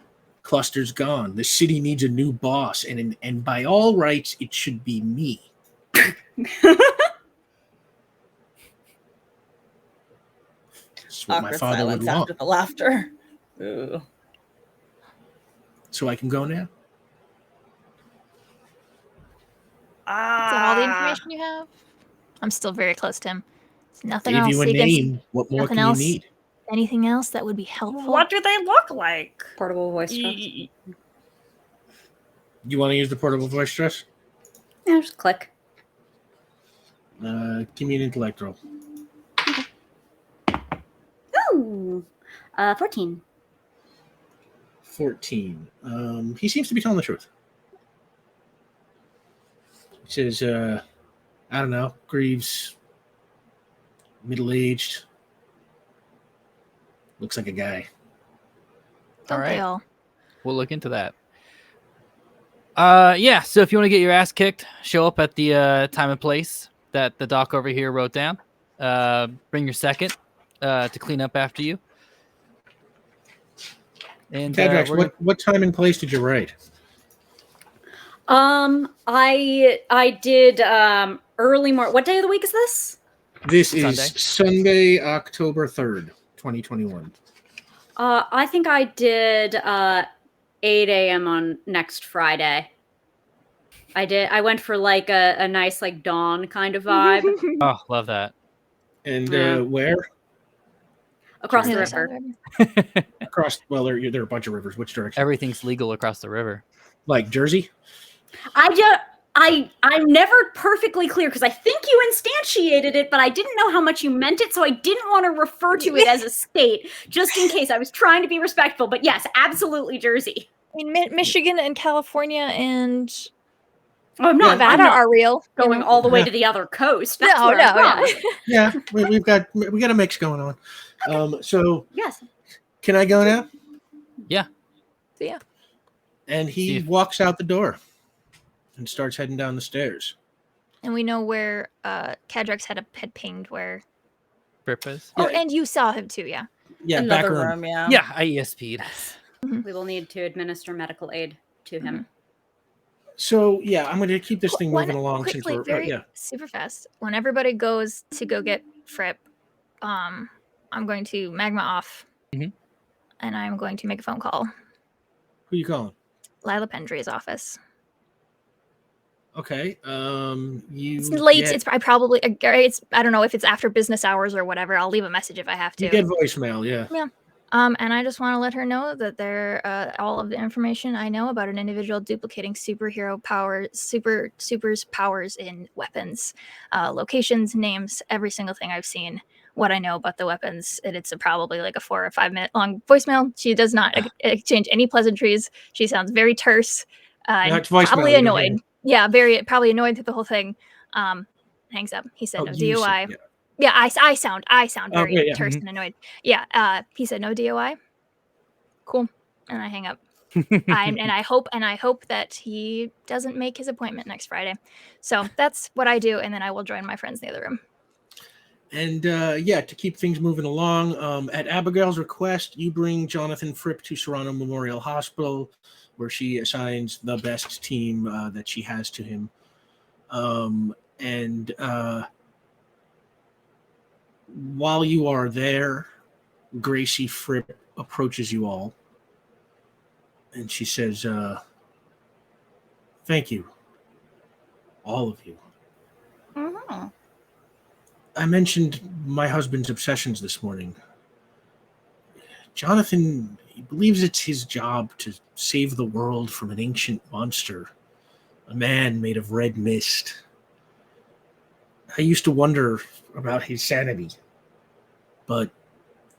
Cluster's gone. The city needs a new boss, and by all rights, it should be me. That's what my Awkward father would silence want. after the laughter. Ooh. So I can go now? Is that all the information you have? I'm still very close to him. There's nothing Gave else. you a against name. What more nothing can else? you need? Anything else that would be helpful? What do they look like? Portable voice stress. You want to use the portable voice stress? Yeah, just click. Give me an intellect roll. Ooh, 14. 14. He seems to be telling the truth. He says, I don't know, Greaves, middle-aged, looks like a guy. Don't All they right. all? We'll look into that. Yeah, so if you want to get your ass kicked, show up at the time and place that the doc over here wrote down. Bring your second to clean up after you. And Tadrax, we're what time and place did you write? I did early morning. What day of the week is this? This Sunday. is Sunday, October 3rd, 2021. I think I did 8 a.m. on next Friday. I went for like a nice like dawn kind of vibe oh, love that. And Yeah. where? across the Other river. side of the river. Across, well, there are a bunch of rivers. Which direction? Everything's legal across the river. Like Jersey? I'm never perfectly clear because I think you instantiated it, but I didn't know how much you meant it, so I didn't want to refer to it as a state, just in case. I was trying to be respectful, but yes, absolutely Jersey. I mean, Michigan and California and Oh, I'm not, Yeah, I'm Nevada not are real. you going know? all the way Yeah. to the other coast. That's No, where I'm no, from. yeah. Yeah, we got a mix going on. So Yes. can I go now? So, yeah. And he Steve. walks out the door and starts heading down the stairs. And we know where Cadrex had pinged where. Purpose. Oh, Yeah. and you saw him too, yeah. Yeah, back Another room. room, yeah. Yeah, I ESP'd. We will need to administer medical aid to him. So yeah, I'm going to keep this thing moving along Quickly, since we're very yeah. super fast. When everybody goes to go get Fripp, I'm going to magma off, Mhm. and I'm going to make a phone call. Who you calling? Lila Pendry's office. Okay. You It's late. Get, It's I don't know if it's after business hours or whatever. I'll leave a message if I have to. you get voicemail, yeah. And I just want to let her know that they're all of the information I know about an individual duplicating superhero powers, super's powers in weapons, locations, names, every single thing I've seen. What I know about the weapons, and it's probably like a 4 or 5 minute long voicemail. She does not exchange any pleasantries. She sounds very terse, and it's voicemail, probably you don't hear annoyed. Yeah, probably annoyed through the whole thing. Hangs up. He said no you DOI. said- Yeah, I sound Oh, very yeah, terse and annoyed. Yeah, he said no DOI. Cool. And I hang up. I hope that he doesn't make his appointment next Friday. So that's what I do, and then I will join my friends in the other room. And to keep things moving along, at Abigail's request, you bring Jonathan Fripp to Serrano Memorial Hospital, where she assigns the best team that she has to him. And while you are there, Gracie Fripp approaches you all, and she says, "Thank you, all of you. Mm-hmm. I mentioned my husband's obsessions this morning. Jonathan, he believes it's his job to save the world from an ancient monster, a man made of red mist. I used to wonder about his sanity, but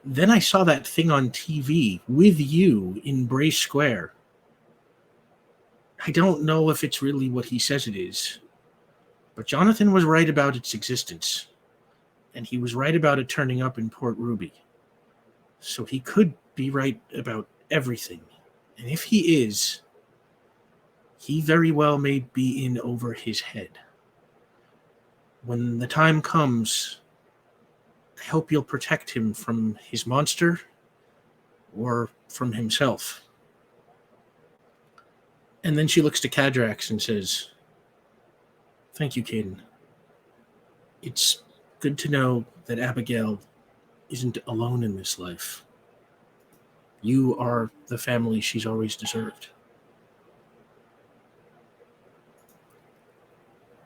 then I saw that thing on TV with you in Bray Square. I don't know if it's really what he says it is, but Jonathan was right about its existence, and he was right about it turning up in Port Ruby. So he could be right about everything. And if he is, he very well may be in over his head. When the time comes, I hope you'll protect him from his monster or from himself." And then she looks to Cadrax and says, "Thank you, Caden. It's good to know that Abigail isn't alone in this life. You are the family she's always deserved."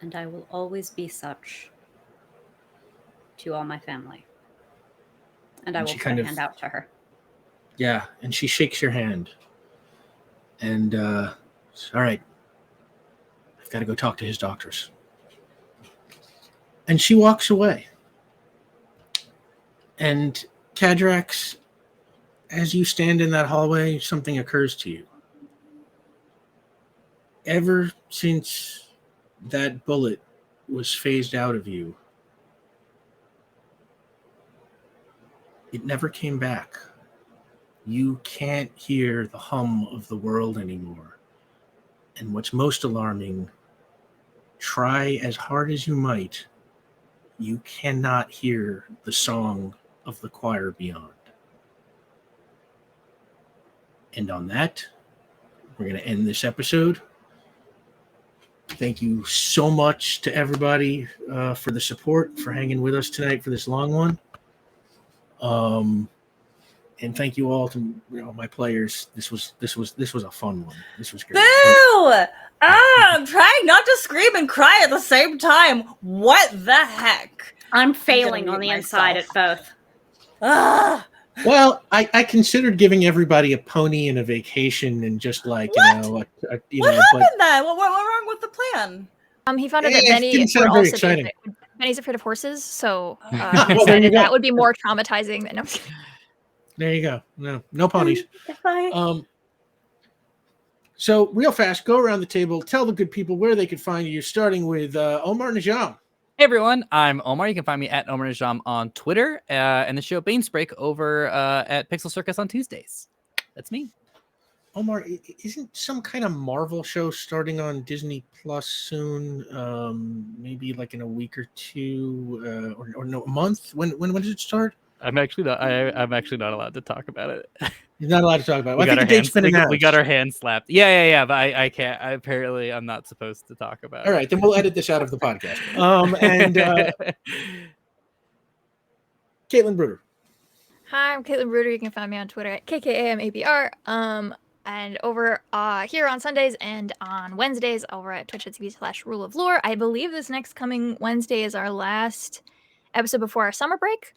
And I will always be such to all my family. And I And will she put kind a of- hand out to her. Yeah, and she shakes your hand. And, says, "All right, I've got to go talk to his doctors." And she walks away. And Cadrax, as you stand in that hallway, something occurs to you. Ever since that bullet was phased out of you, it never came back. You can't hear the hum of the world anymore. And what's most alarming, try as hard as you might, you cannot hear the song of the choir beyond. And on that, we're going to end this episode. Thank you so much to everybody for the support, for hanging with us tonight for this long one. And thank you all to my players. This was a fun one. This was great. Boo! I'm trying not to scream and cry at the same time. What the heck? I'm failing mute on the inside at myself. both. Ah! Well, I considered giving everybody a pony and a vacation and just like What but happened then? What wrong with the plan? He found out that It Benny didn't sound would very also exciting. Benny's afraid of horses, so he Well, there you decided go. that would be more traumatizing than. There you go. No ponies. If I So real fast, go around the table, tell the good people where they could find you, starting with Omar Najam. Hey everyone, I'm Omar. You can find me at Omar Najam on Twitter and the show Bainsbreak over at Pixel Circus on Tuesdays. That's me. Omar, isn't some kind of Marvel show starting on Disney Plus soon? Maybe like in a week or two, or no, a month. When does it start? I'm actually not. I'm actually not allowed to talk about it. You're not allowed to talk about it. We, I got think our the date's been hands, announced. we got our hands slapped. Yeah. But I can't. Apparently, I'm not supposed to talk about it. All right, then we'll edit this out of the podcast. And Caitlin Bruder. Hi, I'm Caitlin Bruder. You can find me on Twitter at KKAMABR. And over here on Sundays and on Wednesdays over at twitch.tv/Rule of Lore. I believe this next coming Wednesday is our last episode before our summer break.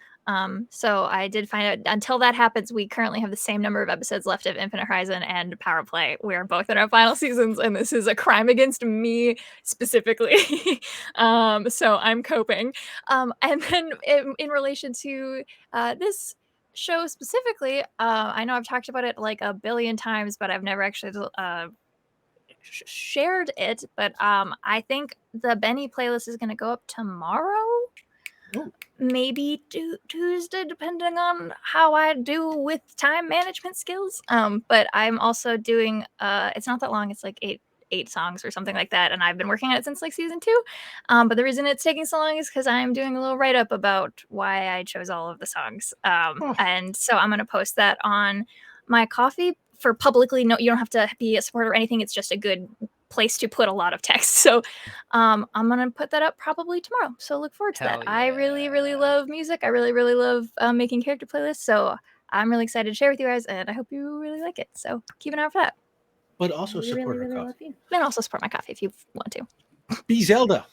So I did find out until that happens, we currently have the same number of episodes left of Infinite Horizon and Power Play. We are both in our final seasons, and this is a crime against me specifically. So I'm coping. And then in relation to this show specifically, I know I've talked about it like a billion times, but I've never actually shared it. But I think the Benny playlist is going to go up tomorrow. Ooh. maybe Tuesday, depending on how I do with time management skills. But I'm also doing it's not that long, it's like eight songs or something like that, and I've been working on it since like season 2. But the reason it's taking so long is because I'm doing a little write-up about why I chose all of the songs. And so I'm gonna post that on my Coffee for publicly. No, you don't have to be a supporter or anything, it's just a good place to put a lot of text. So I'm gonna put that up probably tomorrow, so look forward to Hell that. I really yeah. love music. I really love making character playlists, so I'm really excited to share with you guys, and I hope you really like it, so keep an eye out for that. But also We support really our love coffee. you. And also support my Coffee if you want to. Be Zelda.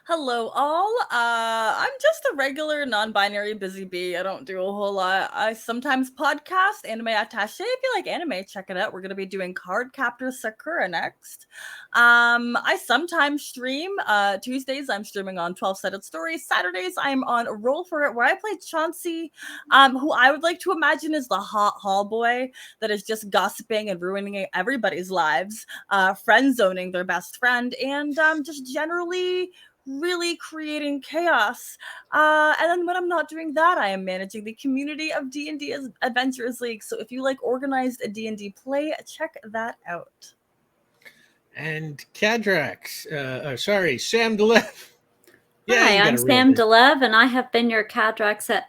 Hello, all. I'm just a regular non-binary busy bee. I don't do a whole lot. I sometimes podcast Anime Attaché. If you like anime, check it out. We're gonna be doing Card Captor Sakura next. I sometimes stream. Tuesdays, I'm streaming on 12-Sided Stories. Saturdays, I'm on Roll for It, where I play Chauncey, who I would like to imagine is the hot hall boy that is just gossiping and ruining everybody's lives, friend zoning their best friend, and just generally really creating chaos. And then when I'm not doing that, I am managing the community of D&D Adventurers League. So if you like organized D&D play, check that out. And Cadrax. Sorry, Sam Delev. Hi, you got I'm a real Sam name. Delev, and I have been your Cadrax at.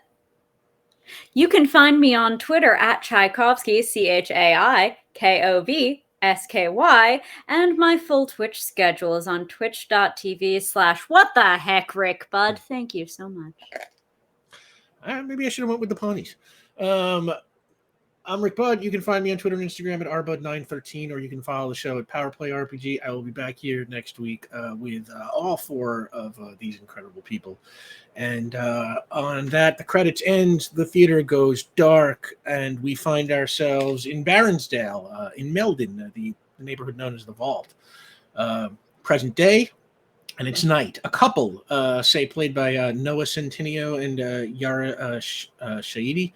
You can find me on Twitter at Tchaikovsky, ChaiKovsky, and my full Twitch schedule is on twitch.tv/what the heck, Rick Bud. Thank you so much. Maybe I should have went with the ponies. I'm Rick Budd. You can find me on Twitter and Instagram at rbud913, or you can follow the show at Powerplay RPG. I will be back here next week with all 4 of these incredible people. And on that, the credits end, the theater goes dark, and we find ourselves in Baronsdale, in Meldon, the neighborhood known as the Vault. Present day, and it's night. A couple, played by Noah Centineo and Yara Shahidi,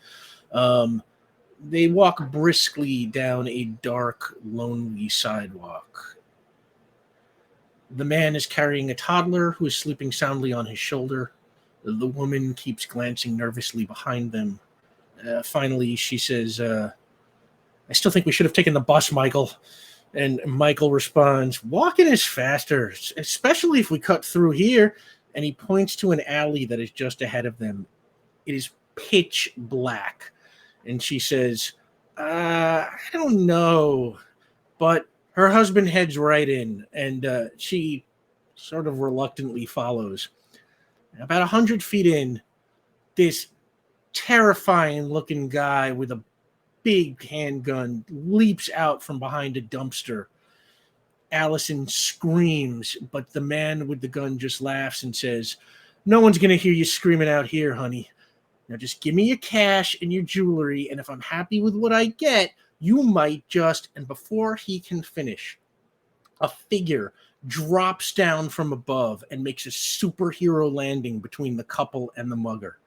they walk briskly down a dark, lonely sidewalk. The man is carrying a toddler who is sleeping soundly on his shoulder. The woman keeps glancing nervously behind them. Finally, she says, I still think we should have taken the bus, Michael. And Michael responds, walking is faster, especially if we cut through here. And he points to an alley that is just ahead of them. It is pitch black. And she says, I don't know. But her husband heads right in, and she sort of reluctantly follows. About 100 feet in, this terrifying-looking guy with a big handgun leaps out from behind a dumpster. Allison screams, but the man with the gun just laughs and says, no one's going to hear you screaming out here, honey. Now just give me your cash and your jewelry, and if I'm happy with what I get, you might just... And before he can finish, a figure drops down from above and makes a superhero landing between the couple and the mugger.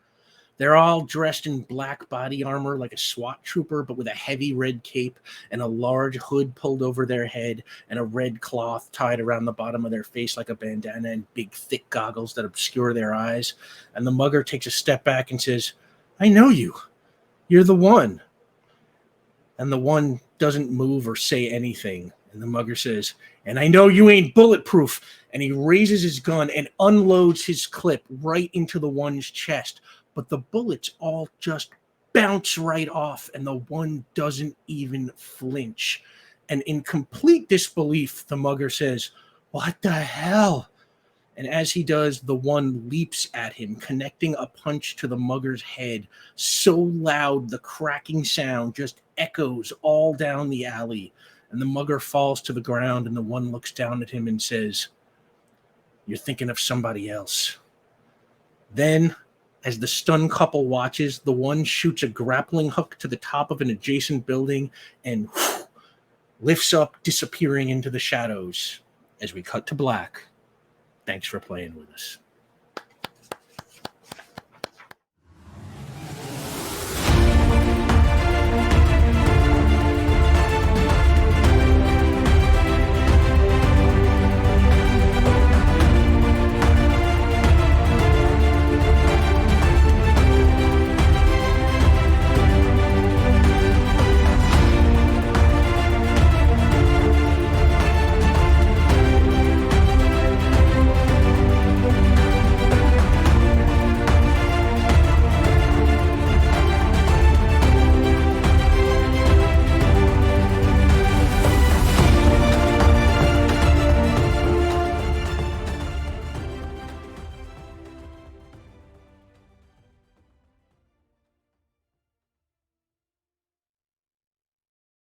They're all dressed in black body armor like a SWAT trooper, but with a heavy red cape and a large hood pulled over their head and a red cloth tied around the bottom of their face like a bandana and big thick goggles that obscure their eyes. And the mugger takes a step back and says, I know you. You're the one. And the one doesn't move or say anything. And the mugger says, and I know you ain't bulletproof. And he raises his gun and unloads his clip right into the one's chest. But the bullets all just bounce right off, and the one doesn't even flinch. And in complete disbelief, the mugger says, what the hell? And as he does, the one leaps at him, connecting a punch to the mugger's head so loud the cracking sound just echoes all down the alley. And the mugger falls to the ground, and the one looks down at him and says, you're thinking of somebody else. Then, as the stunned couple watches, the one shoots a grappling hook to the top of an adjacent building and lifts up, disappearing into the shadows. As we cut to black, thanks for playing with us.